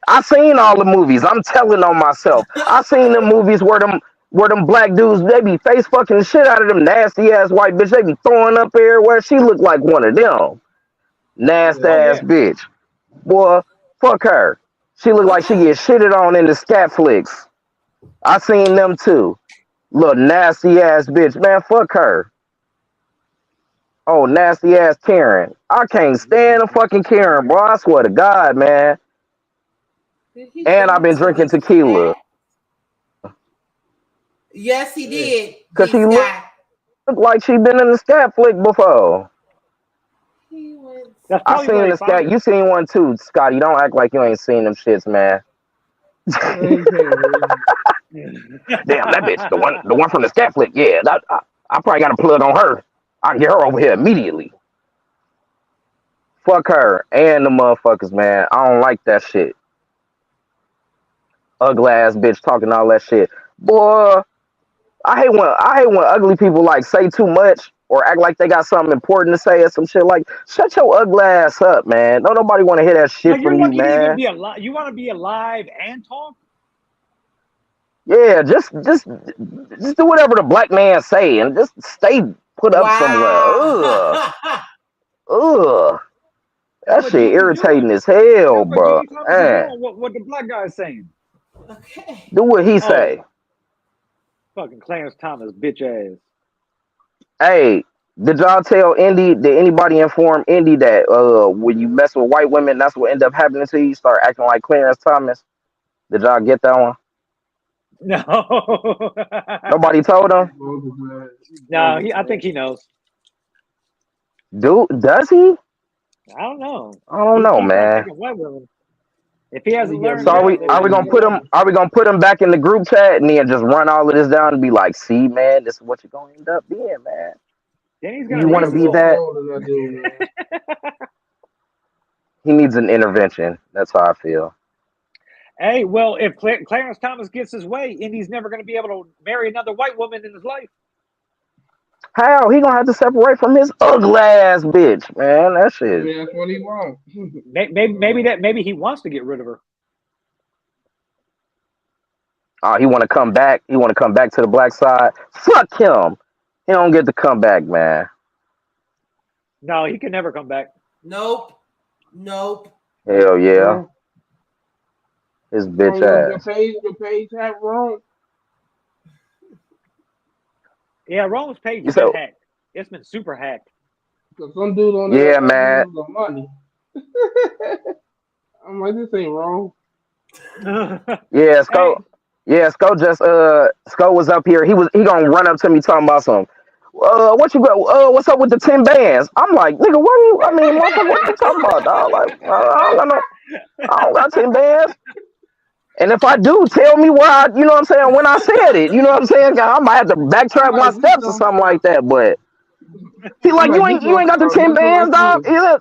I seen all the movies. I'm telling on myself. I seen the movies where them black dudes they be face fucking the shit out of them nasty ass white bitch. They be throwing up everywhere. She look like one of them nasty Oh ass yeah. bitch. Boy, fuck her. She look like she Okay. get shitted on in the scat flicks. I seen them too. Little nasty ass bitch, man. Fuck her. Oh, nasty ass Karen. I can't stand a fucking Karen, bro. I swear to God, man. Did he And I've go been to drinking the tequila. chat? Yes, he Yeah. did. Cause D she look Scott. like she been in the scat flick before. He went. That's I probably where seen he the found scat. her. You seen one too, Scotty. Don't act like you ain't seen them shits, man. Man, Damn, that bitch, the one from the scat flick. Yeah, I probably got a plug on her. I can get her over here immediately. Fuck her and the motherfuckers, man. I don't like that shit. Ugly ass bitch talking all that shit. Boy, I hate when ugly people like say too much or act like they got something important to say or some shit like shut your ugly ass up, man. Don't nobody want to hear that Like shit you're from you, lucky to even man. be alive. You want to be alive and talk? Yeah, just do whatever the black man say and just stay put up somewhere. Ugh, Wow. ugh. That's That what shit Jimmy's doing. irritating as hell, That's what bro. Jimmy Thomas is Man, doing. What the black guy is saying. Okay. do what he Oh, say. fucking Clarence Thomas, bitch ass. Hey, did y'all tell Indy? Did anybody inform Indy that when you mess with white women, that's what end up happening to you? You start acting like Clarence Thomas. Did y'all get that one? No. Nobody told him. bogus, man. No, Bogus, I think man. he knows. Does he? I don't know. I don't He know, keeps on man. picking white women. If he He hasn't got learned So me. are yet, we then are we he's gonna gonna put him? learn. Are we gonna put him back in the group chat and then just run all of this down and be like, see, man, this is what you're gonna end up being, man. Then he's Do gonna you He want got to be more re-school. that? soul than I do, man. He needs an intervention. That's how I feel. Hey, well, if Clarence Thomas gets his way, Indy's never gonna be able to marry another white woman in his life. How he gonna have to separate from his ugly ass bitch, man? That shit. Maybe that's what he wants. Maybe he wants to get rid of her. He want to come back. He want to come back to the black side. Fuck him. He don't get to come back, man. No, he can never come back. Nope. Nope. Hell yeah, Well, his bitch ass. your page have wrong. Yeah, Rome's page You been said, hacked. It's been super hacked. Cause some dude on there yeah, man. asking for money. I'm like, this ain't wrong. Yeah, Sco. Hey, Yeah, Sco just Sco was up here. He gonna run up to me talking about some. What you got? What's up with the 10 bands? I'm like, nigga, what are you? I mean, motherfucker, what you talking about, dog? Like, I don't got no, I don't got 10 bands. And if I do, tell me where I, you know what I'm saying, when I said it. You know what I'm saying? I might have to I'm backtrack my like, this steps or don't something sound. like that. But he I'm like, like, you ain't got the sound 10 nothing like bands, dog. you.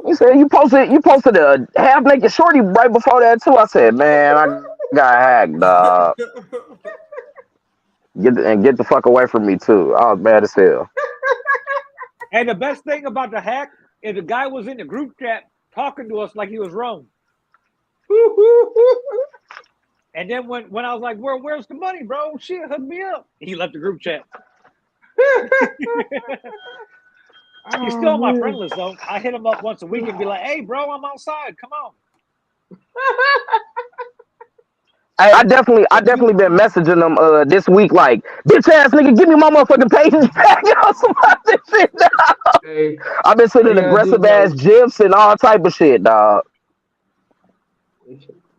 He said you posted a half naked shorty right before that too. I said, man, I got hacked, dog. Get the fuck away from me too. I was mad as hell. and the best thing about the hack is the guy was in the group chat talking to us like he was Rome. And then when I was like, where's the money, bro? Shit, hook me up. He left the group chat. He's Oh still on my friend man. list though. I hit him up once a week and be like, hey, bro, I'm outside. Come on. I definitely been messaging them this week like, bitch ass nigga, give me my motherfucking page back. Some other shit, dog. Hey, I've been all you sending gotta do aggressive ass though, gifs and all type of shit, dog.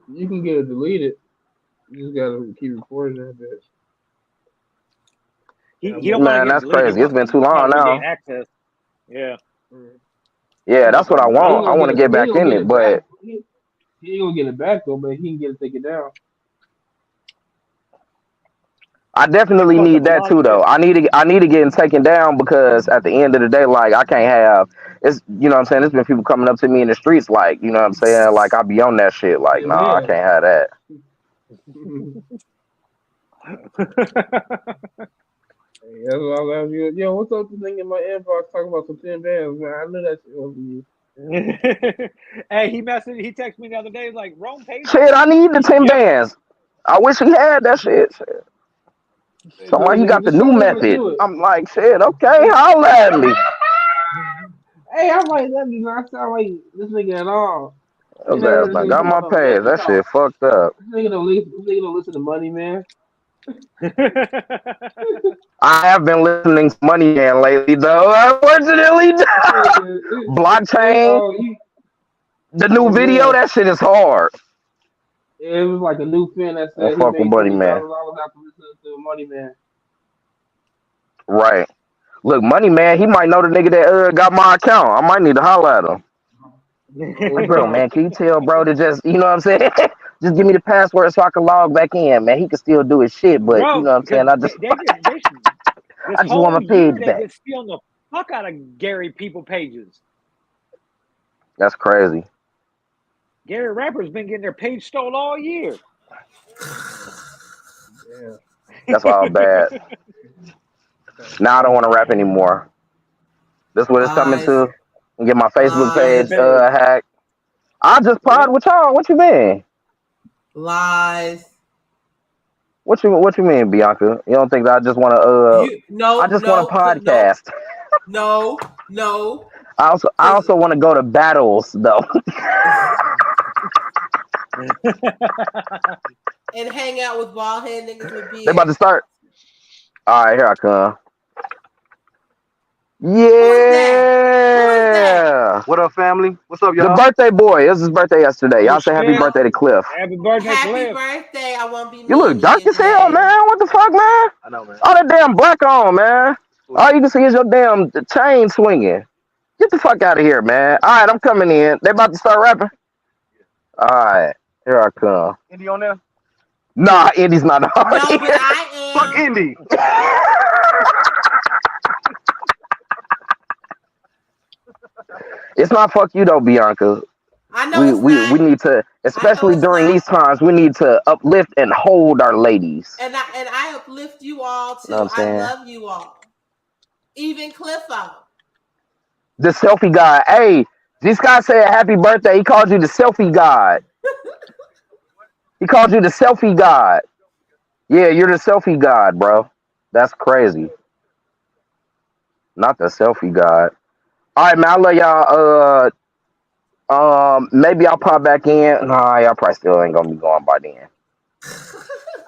you can get it deleted. You just gotta keep recording that bitch. He don't want to Man, get that's deleted. He crazy. It's wants been too to try to long regain now. access. Yeah. Yeah, that's what I He ain't want. I gonna want to get it. get He ain't back gonna in get it, it back. but He ain't gonna get it back though, but he can get it taken down. I He definitely fucked up need a that lot of too, though. shit. I need to get it taken down because at the end of the day, like I can't have it's you know what I'm saying. There's been people coming up to me in the streets, like you know what I'm saying. Like I be on that shit. Like Yeah, nah, I man. can't have that. Hey, that's what I was asking you. Yo, what's up with the thing in my inbox talking about some 10 bands, man? I knew that shit was you. Hey, he texted me the other day, like, Rome paid for Shit, this? I need the 10 Yes. bands. I wish he had that shit. Hey, So do it, he nigga. got the Just new show me how to method. do it. I'm like, shit, okay, holla at me. Hey, I'm like, that does not sound like this nigga at all. Ain't Those never ass heard this done nigga got talk my about no page. bank That shit account. fucked up. This nigga don't listen to Money, man. I have been listening to Money Man lately, though. Unfortunately, This nigga, blockchain, the new oh video, man. that shit is hard. It was like a new fan that I said he fuck with made Money Man. $20,000 after listening to Money Man. Right. Look, Money Man, he might know the nigga that got my account. I might need to holler at him. Oh Like, bro, god. man, can you tell bro to just, you know what I'm saying? Just give me the password so I can log back in, man. He can still do his shit, but you Bro, know what I'm because saying? this I just want whole my year page they've back. been stealing the fuck out of Gary people pages. That's crazy. Gary rappers been getting their page stolen all year. Yeah. That's all bad. Now I don't want to rap anymore. This is what it's coming Lies, to. Get my Facebook Get your lies, page page. hacked. I just pod Yep. with y'all. What you mean? lies. What you mean, Bianca? You don't think that I just want to You I no, just want to no, no, podcast. no, no. I Cause also want to go to battles though. and hang out with bald head niggas with They about to beards. start. All right, here I come. Who is that? Who is that? Yeah. What up, family? What's up, The y'all? birthday boy. It was his birthday yesterday. Oh Y'all say happy shit! birthday to Cliff. Happy birthday, Happy Cliff. birthday. I won't be You look mean to dark you as hell, today. man. What the fuck, man? I know, man. All that damn black on, man. All you can see is your damn chain swinging. Get the fuck out of here, man. All right, I'm coming in. They about to start rapping. All right, here I come. Indy on there? Nah, Indy's not on No, but here. Fuck I am. Indy. It's not fuck you though, Bianca. I know We it's we not. we need to, I know especially it's during not. these times, we need to uplift and hold our ladies. And I uplift you all You know what too. I'm I saying? love you all. Even Cliffo. The selfie god. Hey, this guy said happy birthday. He called you the selfie god. He called you the selfie god. Yeah, you're the selfie god, bro. That's crazy. Not the selfie god. All right, man. I love y'all. Maybe I'll pop back in. Nah, y'all probably still ain't gonna be going by then.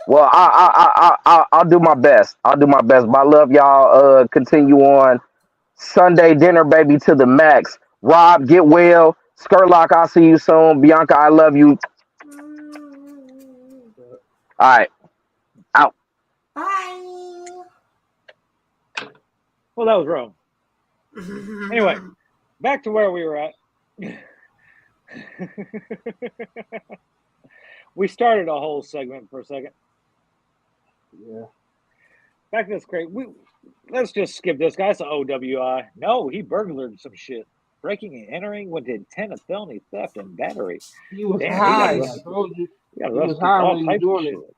Well, I'll do my best. I'll do my best. But I love y'all. Continue on Sunday dinner, baby, to the max. Rob, get well. Skirlock, I'll see you soon. Bianca, I love you. All right, out. Bye. Well, that was wrong. Anyway, back to where we were at. We started a whole segment for a second. Yeah. Back to this crate. Let's just skip this guy. It's an OWI. No, he burglared some shit. Breaking and entering with the intent of felony theft and battery. He was Damn, high. I told you. he got He was arrested high all when he was types of doing shit. it.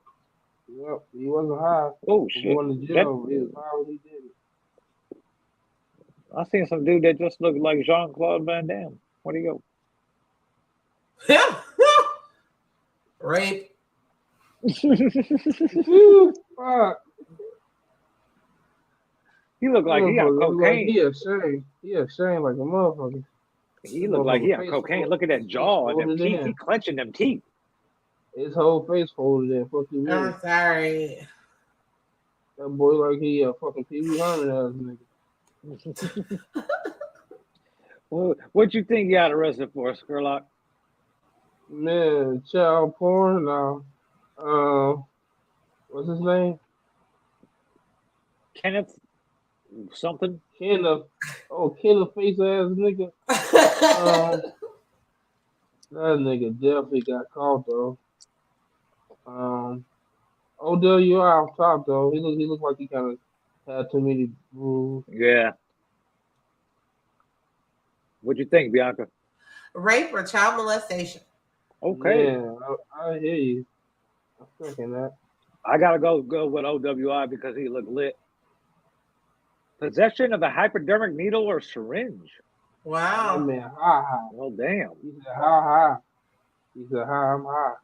Yep. He wasn't high Oh for shit. going to jail. He was high when he did it. I seen some dude that just looked like Jean-Claude Van Damme. Where'd he go? Rape. Fuck. He looked like he on Look like cocaine. he ashamed. He ashamed like a motherfucker. He looked like he on cocaine. Look at that jaw and them teeth. He clenching them teeth. His whole face folded in. Fuck you, man. I'm sorry. That boy like he a fucking Pee-wee Herman ass nigga. Well, what you think you got arrested for, Skurlock? Man, child porn now. What's his name? Kenneth something. Kenneth. Oh, Kenneth face ass nigga. That nigga definitely got caught though. OWI off top though. He looked like he kind of had too many rules. Yeah. What'd you think, Bianca? Rape or child molestation? Okay. Yeah, I hear you. I'm thinking that. I gotta go with OWI because he looked lit. Possession of a hypodermic needle or syringe. That Wow. man high. Well, damn. He said high. He said high. I'm high.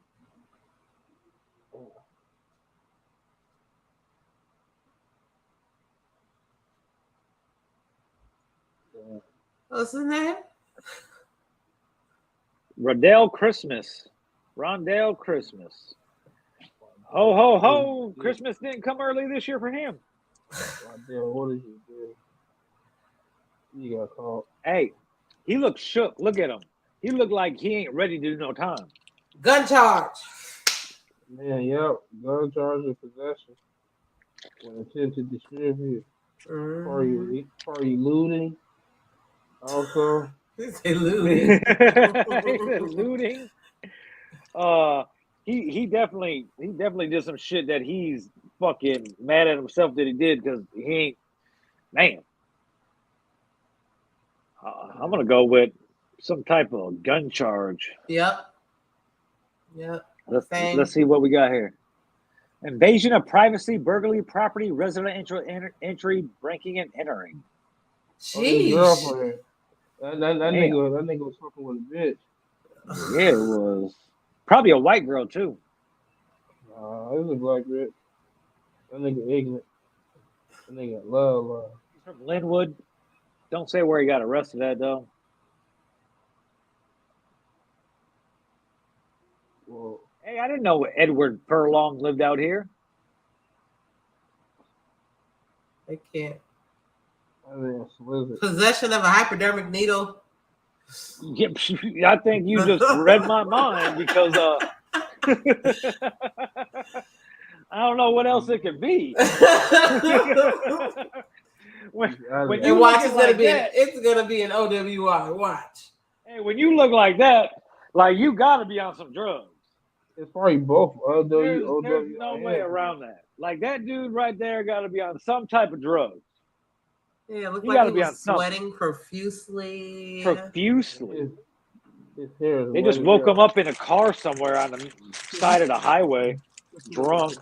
What's his name? Rondell Christmas. Ho, ho, ho. Christmas didn't come early this year for him. What did he do? He got caught. Hey, he looked shook. Look at him. He looked like he ain't ready to do no time. Gun charge. Man, yep. Gun charge of possession. With intent to distribute. Party looting. Also. He said looting. Looting. He definitely did some shit that he's fucking mad at himself that he did because he ain't. Man, I'm gonna go with some type of gun charge. Yep. Let's see what we got here. Invasion of privacy, burglary, property, resident entry, breaking and entering. Jeez. That nigga was fucking with a bitch. Yeah, it was probably a white girl too. It was a black bitch. That nigga ignorant. That nigga love. He's from Linwood. Don't say where he got arrested at though. Well, hey, I didn't know Edward Furlong lived out here. I can't. Blizzard. Possession of a hypodermic needle. Yep, I think you just read my mind because I don't know what else it could be. when you watch, it's gonna be an OWI. Watch. Hey, when you look like that, like you gotta be on some drugs. It's probably both. There's no way around that. Like that dude right there gotta be on some type of drugs. Yeah, it looked like he was sweating profusely. They just woke him up in a car somewhere on the side of the highway, drunk.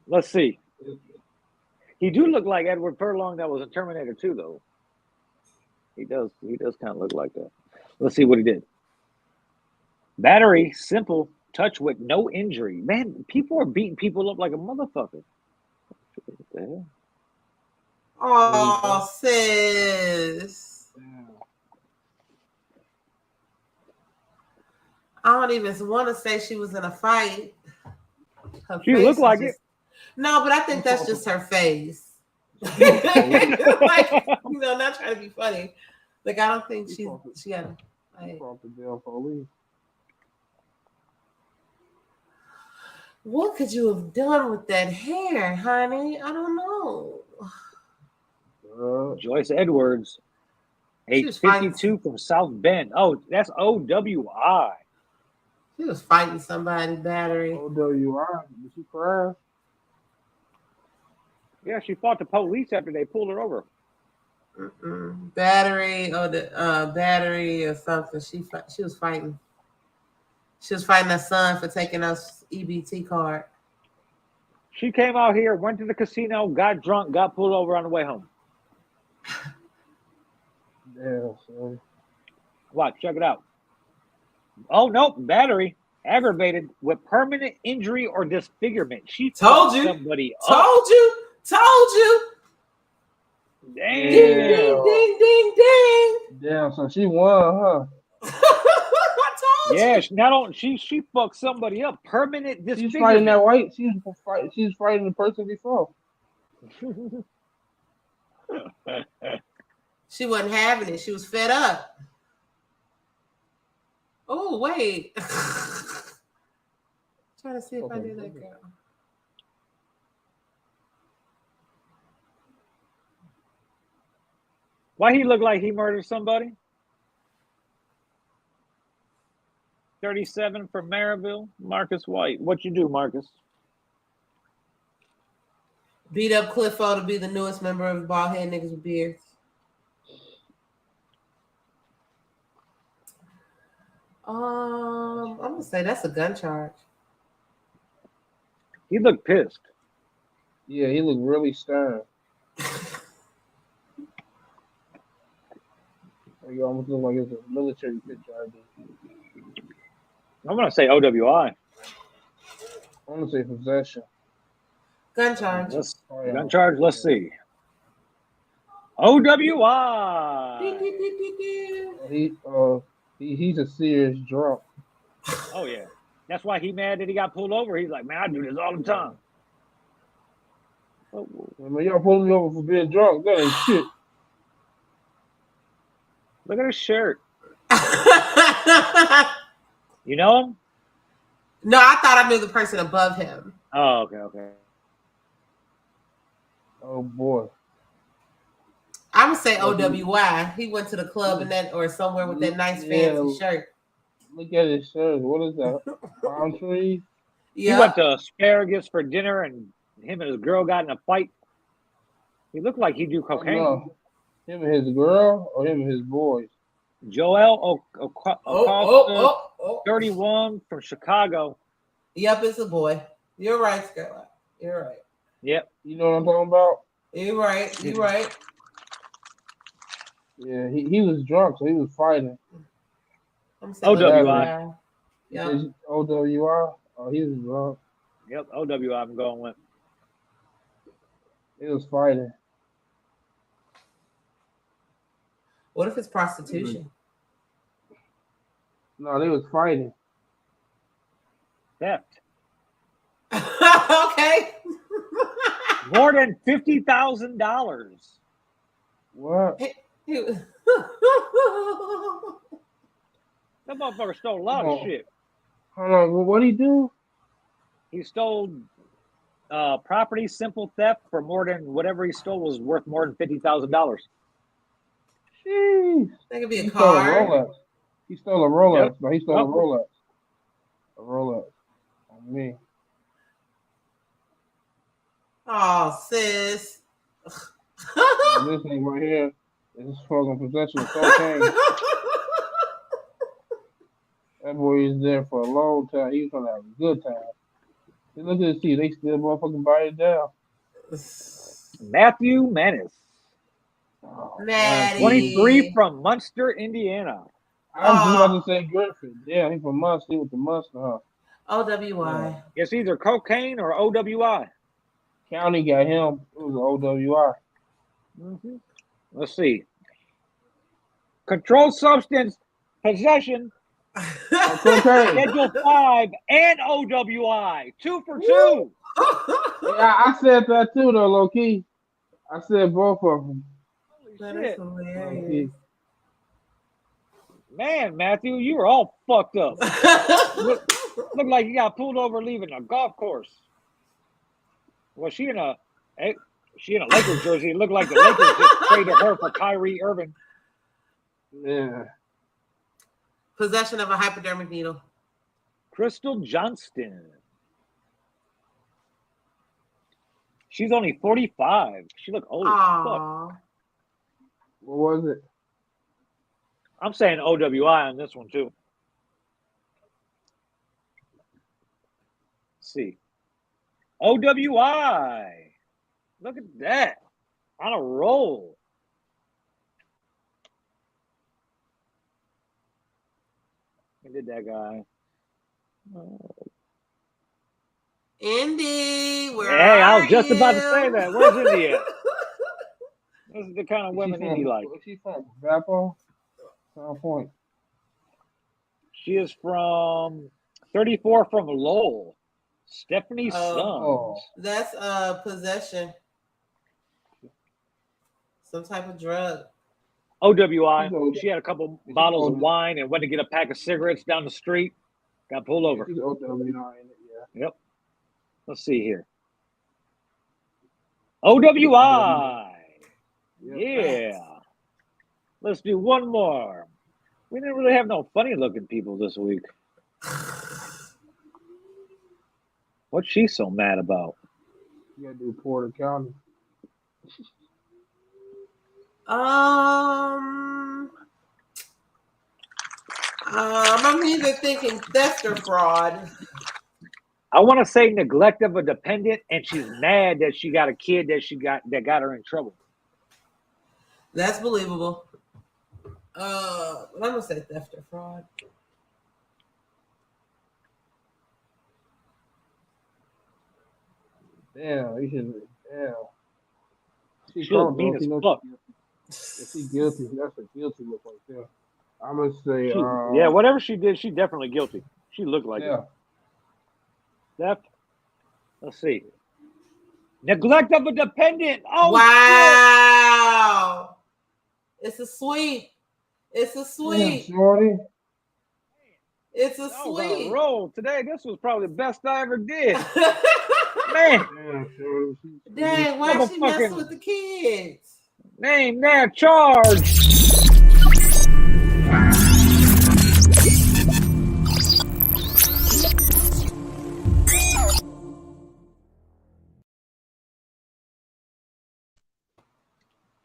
Let's see. He do look like Edward Furlong that was in Terminator 2, though. He does kind of look like that. Let's see what he did. Battery, simple, touch with no injury. Man, people are beating people up like a motherfucker. What the hell? Oh, sis. I don't even want to say she was in a fight. She looked like it. No, but I think that's just her face. Like, not trying to be funny. Like, I don't think she got like, what could you have done with that hair, honey? I don't know. Joyce Edwards, age 52 from South Bend. Oh, that's OWI. She was fighting somebody, battery. OWI. Did she cry? Yeah, she fought the police after they pulled her over. Battery or battery or something. She was fighting. She was fighting her son for taking us EBT card. She came out here, went to the casino, got drunk, got pulled over on the way home. Yeah, son. Watch, check it out. Oh, nope, battery. Aggravated with permanent injury or disfigurement. She told you. Somebody told you. Damn. Ding. Damn, so she won, huh? I told you. Yeah, she fucked somebody up. Permanent disfigurement. She's fighting that white. She's fighting the person before. She wasn't having it. She was fed up. Oh, wait. trying to see if I knew that girl. Why he look like he murdered somebody? 37 from Maryville, Marcus White. What you do, Marcus? Beat up Cliffo to be the newest member of Bald Head Niggas with Beards. I'm gonna say that's a gun charge. He looked pissed. Yeah, he looked really stern. He almost looked like it's a military picture I did. I'm gonna say OWI. I want to say possession. Gun charge. Gun charge. Let's see. OWI. He's a serious drunk. Oh yeah, that's why he mad that he got pulled over. He's like, man, I do this all the time. When y'all pulling me over for being drunk, that ain't shit. Look at his shirt. You know him? No, I thought I knew the person above him. Oh, okay. Oh boy. I would say OWI. He went to the club in that or somewhere with that nice fancy shirt. Look at his shirt. What is that? Palm trees? Yeah. He went to asparagus for dinner and him and his girl got in a fight. He looked like he do cocaine. No. Him and his girl or him and his boys? Joel Acosta, 31 from Chicago. Yep, it's a boy. You're right, Scarlett. You're right. Yep. You know what I'm talking about? You're right. You're right. Yeah, he was drunk, so he was fighting. OWI. Yep. OWI? Oh, he was drunk. Yep, OWI I'm going with. He was fighting. What if it's prostitution? No, they was fighting. Theft. Okay. More than $50,000. What? That motherfucker stole a lot of shit. Hold on, what'd he do? He stole property, simple theft for more than whatever he stole was worth more than $50,000. Jeez. That could be a car. He stole a Rolex. Yep. No, he stole a Rolex. A Rolex. On me. Oh, sis. This thing right here is fucking possession of cocaine. That boy is there for a long time. He's gonna have a good time. See, look at this team. They still motherfucking buy it down. Matthew Menace. Oh, 23 from Munster, Indiana. I was just about to say Griffin. Yeah, he's from Munster with the Munster, huh? OWI. It's either cocaine or OWI. County got him. It was OWI. Mm-hmm. Let's see. Controlled substance possession. Schedule 5 and OWI. 2 for 2. Yeah, I said that too, though, low key. I said both of them. That is hilarious. Man, Matthew, you were all fucked up. Look like you got pulled over leaving a golf course. Was she in a Lakers jersey? It looked like the Lakers just traded her for Kyrie Irving. Yeah. Possession of a hypodermic needle. Crystal Johnston. She's only 45. She looked old as fuck. What was it? I'm saying OWI on this one too. Let's see. OWI. Look at that. On a roll. Who did that guy? Indy, where Hey, I are was just you? about to say that. Where's Indy at? This is the kind of women Indy like. Where's she from? Valpo? South Point. She is from 34 from Lowell. Stephanie Sons. Oh. That's possession. Some type of drug. OWI. She had a couple bottles of wine and went to get a pack of cigarettes down the street. Got pulled over. She's OWI in it, yeah. Yep. Let's see here. OWI. Yep. Yeah. Let's do one more. We didn't really have no funny looking people this week. What's she so mad about? You gotta do Porter County. I'm either thinking theft or fraud. I want to say neglect of a dependent, and she's mad that she got a kid that got her in trouble. That's believable. But I'm gonna say theft or fraud. Damn, you should. Damn. She look mean as fuck. If she guilty, that's a guilty look right there. I'm gonna say. Yeah, whatever she did, she definitely guilty. She looked like it. Theft. Let's see. Neglect of a dependent. Oh, wow. Shit. It's a sweep. It's a sweep. Damn, shorty. It's a sweep. I was on a roll today. This was probably the best I ever did. Man. Damn, shorty. Dang, why is she messing with the kids? Name that charge.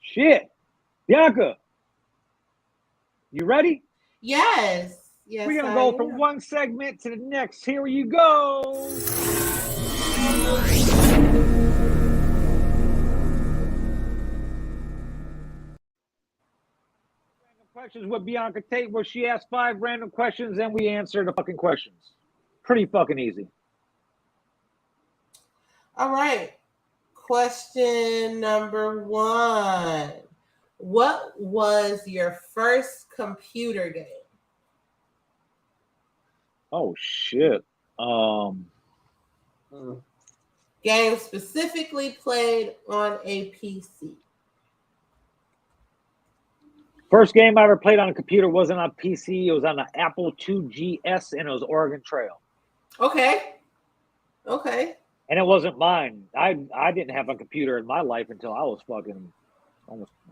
Shit. Bianca, you ready? Yes. Yes. We're going to go from one segment to the next. Here you go. Random questions with Bianca Tate, where she asks 5 random questions and we answer the fucking questions. Pretty fucking easy. All right. Question number 1. What was your first computer game? Oh shit. Game specifically played on a PC. First game I ever played on a computer wasn't on PC. It was on an Apple II GS and it was Oregon Trail. Okay. And it wasn't mine. I didn't have a computer in my life until I was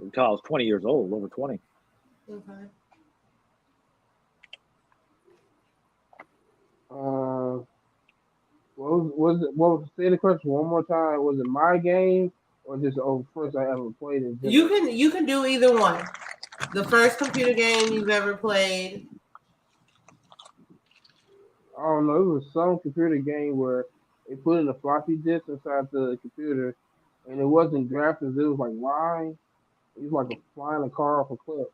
until I was 20 years old, over 20. Okay. What was say the question one more time? Was it my game or just first I ever played it? You can do either one. The first computer game you've ever played. I don't know. It was some computer game where they put in a floppy disk inside the computer, and it wasn't graphics. It was like line. It was like flying a car off a cliff.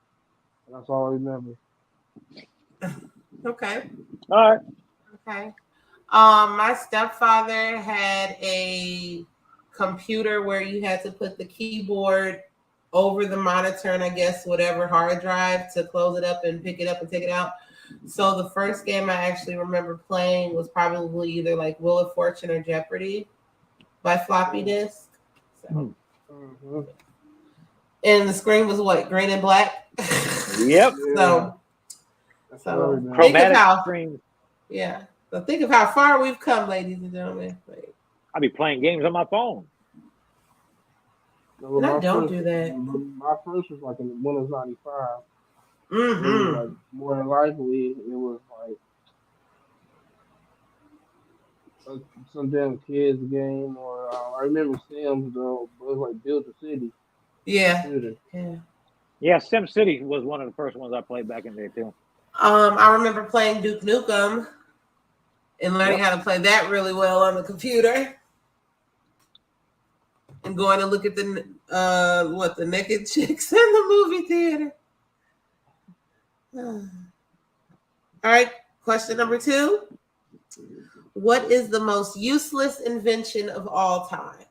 And that's all I remember. Okay. All right. Okay. My stepfather had a computer where you had to put the keyboard over the monitor and I guess whatever hard drive to close it up and pick it up and take it out. So the first game I actually remember playing was probably either like Wheel of Fortune or Jeopardy by floppy disk. So. Mm-hmm. And the screen was what, green and black? Yep. So think of how screen. Yeah. So think of how far we've come, ladies and gentlemen. I'll be playing games on my phone. And I don't do that. My first was like in Windows 95. Mm-hmm. Like, more than likely, it was like some damn kids game, or I remember Sims though, but it was like Build the City. Yeah. Yeah, Sim City was one of the first ones I played back in there too. I remember playing Duke Nukem and learning how to play that really well on the computer. And going to look at the naked chicks in the movie theater. All right, question number 2. What is the most useless invention of all time?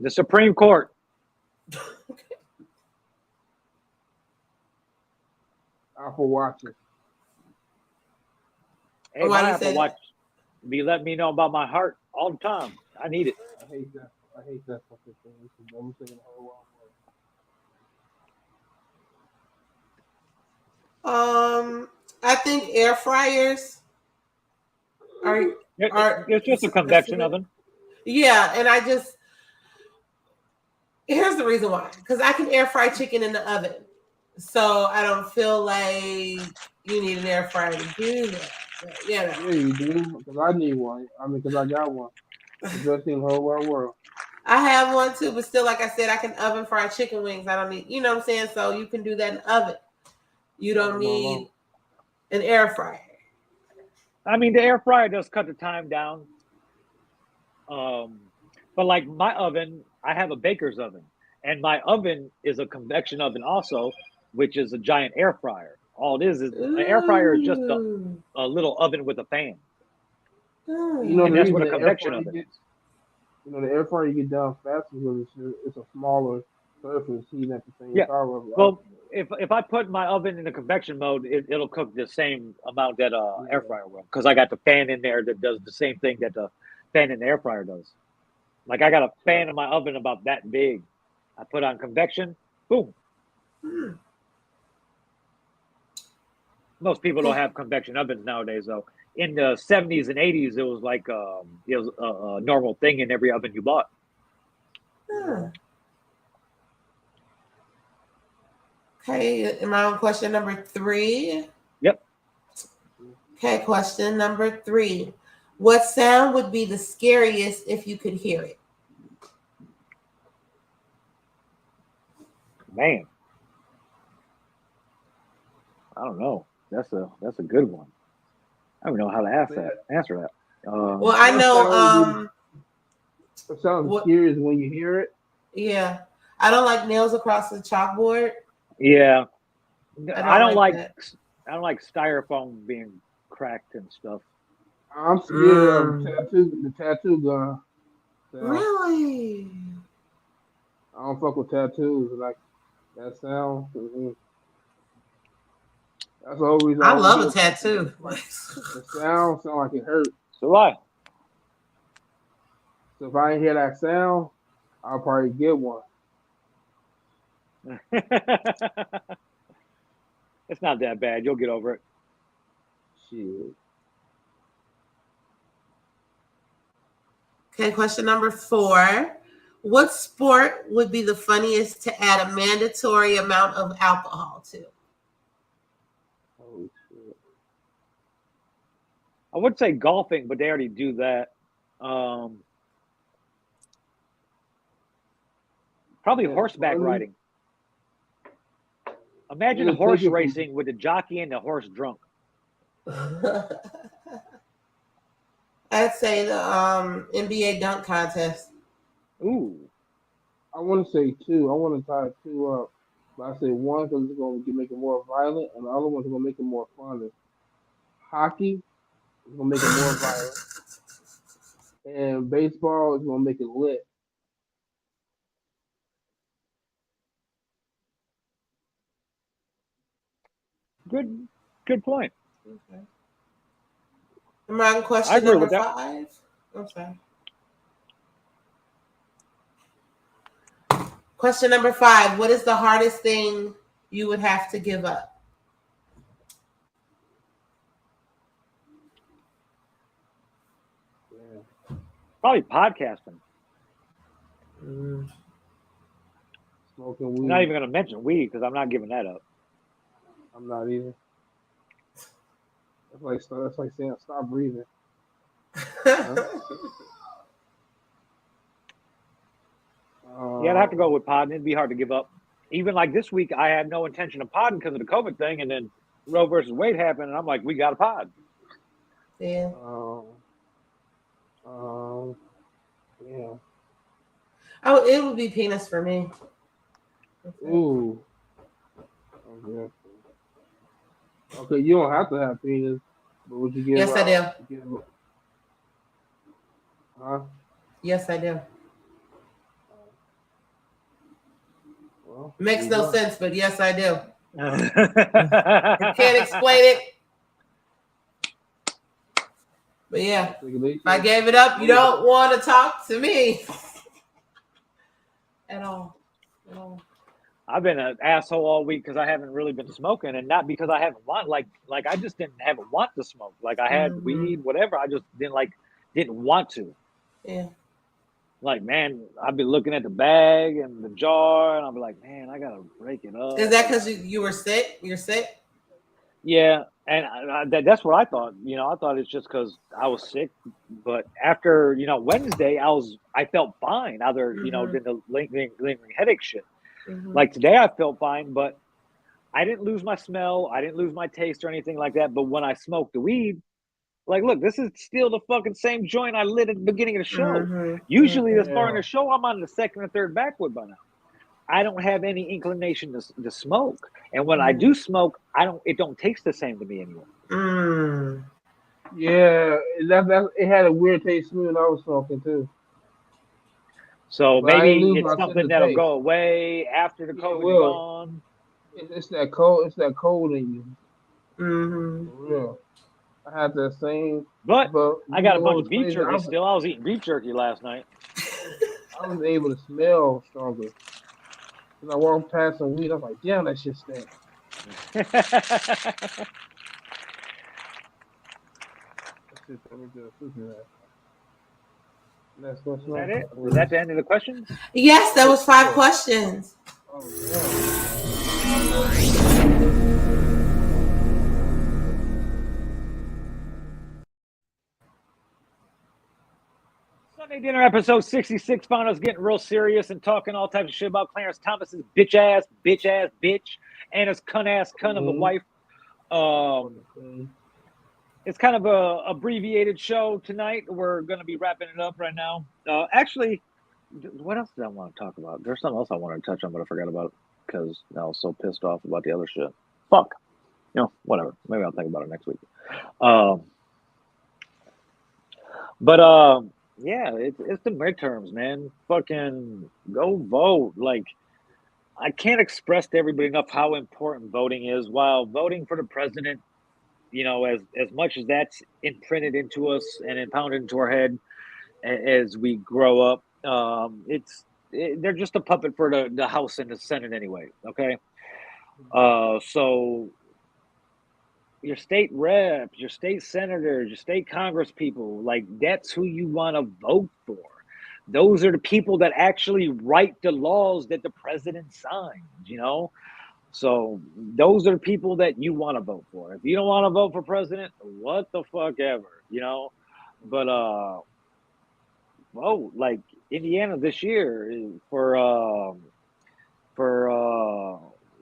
The Supreme Court. Okay. Apple Watches. Hey, my Apple Watch be letting me know about my heart all the time. I need it. I hate that fucking thing. It's the dumbest thing in the whole world. I think air fryers are It's just a convection oven. Yeah, and here's the reason why. Because I can air fry chicken in the oven. So I don't feel like you need an air fryer to do that. But, Yeah, you do. Because I need one. I mean, because I got one. The best thing in the whole wide world. I have one too, but still, like I said, I can oven fry chicken wings. I don't need, you know what I'm saying? So you can do that in the oven. You don't need an air fryer. I mean, the air fryer does cut the time down. But like my oven, I have a baker's oven, and my oven is a convection oven also, which is a giant air fryer. All it is an air fryer is just a little oven with a fan. You know, and the that's reason what a the convection oven is. You know, the air fryer you get down faster because it's a smaller surface heating at the same time. Well, if I put my oven in the convection mode, it'll cook the same amount that air fryer will, because I got the fan in there that does the same thing that the fan in the air fryer does. Like I got a fan in my oven about that big. I put on convection, boom. Most people don't have convection ovens nowadays, though. In the 70s and 80s, it was like it was a normal thing in every oven you bought. Okay, am I on question number 3? Yep. Okay, question number 3. What sound would be the scariest if you could hear it? Man, I don't know. That's a good one. I don't know how to answer that. Well, I know. It sounds scary when you hear it. Yeah, I don't like nails across the chalkboard. Yeah, I don't like that. I don't like styrofoam being cracked and stuff. I'm scared of the tattoo gun. So Really? I don't fuck with tattoos. Like that sound. That's the whole reason I love a tattoo. The sound like it hurt. So why? So if I ain't hear that sound, I'll probably get one. It's not that bad. You'll get over it. Shit. Okay, question number 4. What sport would be the funniest to add a mandatory amount of alcohol to? Oh, shit. I would say golfing, but they already do that. Probably horseback riding. Imagine horse racing with the jockey and the horse drunk. I'd say the NBA dunk contest. Ooh. I want to say 2. I want to tie 2 up. But I say 1 because it's going to make it more violent, and the other one's going to make it more fun. Hockey is going to make it more violent, and baseball is going to make it lit. Good point. Okay. Am I on question number 5? I'm sorry. Question number 5. What is the hardest thing you would have to give up? Yeah. Probably podcasting. Smoking weed. I'm not even going to mention weed because I'm not giving that up. I'm not either. That's like saying stop breathing. Yeah, I'd have to go with podding. It'd be hard to give up. Even like this week, I had no intention of podding because of the COVID thing, and then Roe versus Wade happened, and I'm like, we got a pod. Yeah. Yeah. Oh, it would be penis for me. Ooh. Okay, you don't have to have penis, but would you give? Yes, I do. Huh? Yes, I do. Well, makes no sense, but yes, I do. I can't explain it. But yeah, if I gave it up, you don't want to talk to me at all. I've been an asshole all week because I haven't really been smoking, and not because I haven't want like I just didn't have a want to smoke. Like I had weed, whatever. I just didn't like. didn't want to. Yeah. Like, man, I'd be looking at the bag and the jar, and I'd be like, man, I gotta break it up. Is that because you were sick? You're sick? Yeah, and that's what I thought. I thought it's just because I was sick. But after Wednesday, I felt fine. Other than the lingering headache shit. Mm-hmm. Like today, I felt fine, but I didn't lose my smell. I didn't lose my taste or anything like that. But when I smoked the weed, like, look, this is still the fucking same joint I lit at the beginning of the show. Mm-hmm. Usually, this far in the show, I'm on the second or third backwood by now. I don't have any inclination to smoke, and when I do smoke, it don't taste the same to me anymore. Mm. Yeah, that it had a weird taste to me when I was smoking too. So But I didn't maybe lose it's my sense something of that'll taste. go away after the Yeah, it COVID is will. gone. It's that cold. It's that cold in you. Mm-hmm. For real. I had that same. But I got a what bunch was of beef crazy? jerky still. I was eating beef jerky last night. I was able to smell stronger. When I walked past some weed, I was like, damn, that shit stank. Let me do a Next question. Is that it? Was that the end of the questions? Yes, that was 5 questions. Oh, damn. Sunday Dinner episode 66 found us getting real serious and talking all types of shit about Clarence Thomas's bitch, and his cunt of a wife. It's kind of a abbreviated show tonight. We're going to be wrapping it up right now. Actually, what else did I want to talk about? There's something else I wanted to touch on, but I forgot about it because I was so pissed off about the other shit. Fuck. Whatever. Maybe I'll think about it next week. Yeah, it's the midterms, man. Fucking go vote. Like, I can't express to everybody enough how important voting is. While voting for the president, as much as that's imprinted into us and impounded into our head as we grow up, they're just a puppet for the House and the Senate anyway. Okay, so your state reps, your state senators, your state congress people, like, that's who you want to vote for. Those are the people that actually write the laws that the president signs, So those are the people that you want to vote for. If you don't want to vote for president, what the fuck ever, But vote. Like Indiana this year for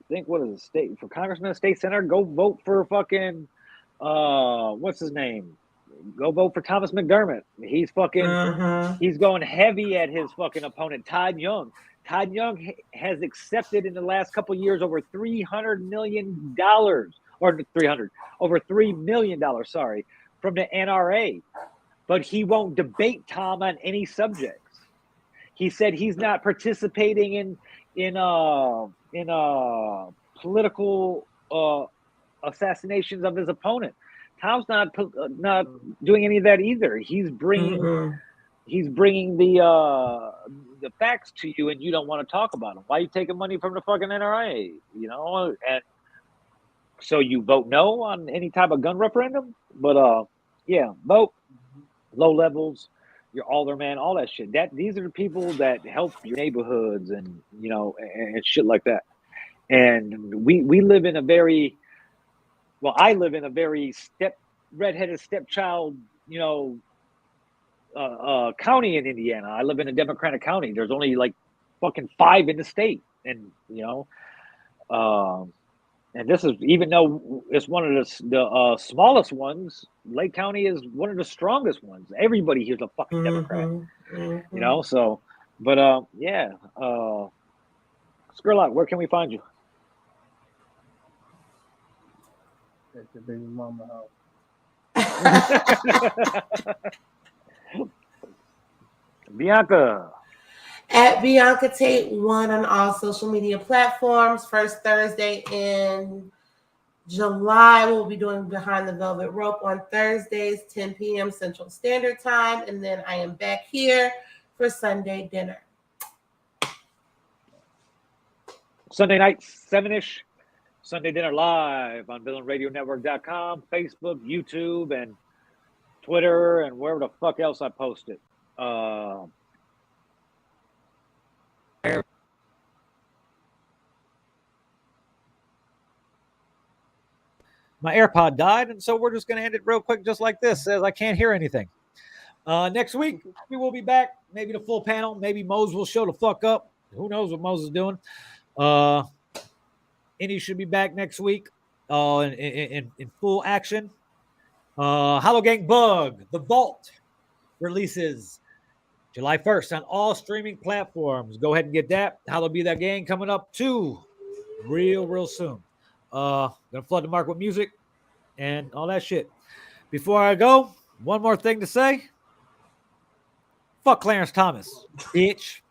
I think, what is it, state for congressman, state senator, go vote for fucking what's his name? Go vote for Thomas McDermott. He's fucking he's going heavy at his fucking opponent, Todd Young. Todd Young has accepted in the last couple of years over $300 million, over $3 million, sorry, from the NRA. But he won't debate Tom on any subjects. He said he's not participating in political assassinations of his opponent. Tom's not doing any of that either. He's bringing the facts to you, and you don't want to talk about them. Why are you taking money from the fucking NRA? And so you vote no on any type of gun referendum. But yeah, vote. Low levels, your alderman, all that shit. These are the people that help your neighborhoods and and shit like that. And we live in a very, well, I live in a very redheaded stepchild, county in Indiana. I live in a Democratic county. There's only like fucking 5 in the state, and and this is, even though it's one of the smallest ones, Lake County is one of the strongest ones. Everybody here's a fucking Democrat, So, but yeah, Skurlock, where can we find you? At your baby mama house. Bianca. At Bianca Tate 1 on all social media platforms. First Thursday in July, we'll be doing Behind the Velvet Rope on Thursdays, 10 p.m. Central Standard Time. And then I am back here for Sunday dinner. Sunday night, 7-ish. Sunday dinner live on BillingRadioNetwork.com, Facebook, YouTube, and Twitter and wherever the fuck else I posted. My AirPod died, and so we're just going to end it real quick, just like this, as I can't hear anything. Next week, we will be back. Maybe the full panel. Maybe Mose will show the fuck up. Who knows what Mose is doing? Indy should be back next week in full action. Hollow Gang Bug, The Vault, releases July 1st on all streaming platforms. Go ahead and get that. Hollow Be That Gang coming up too real soon. Gonna flood the market with music and all that shit. Before I go, one more thing to say. Fuck Clarence Thomas, bitch.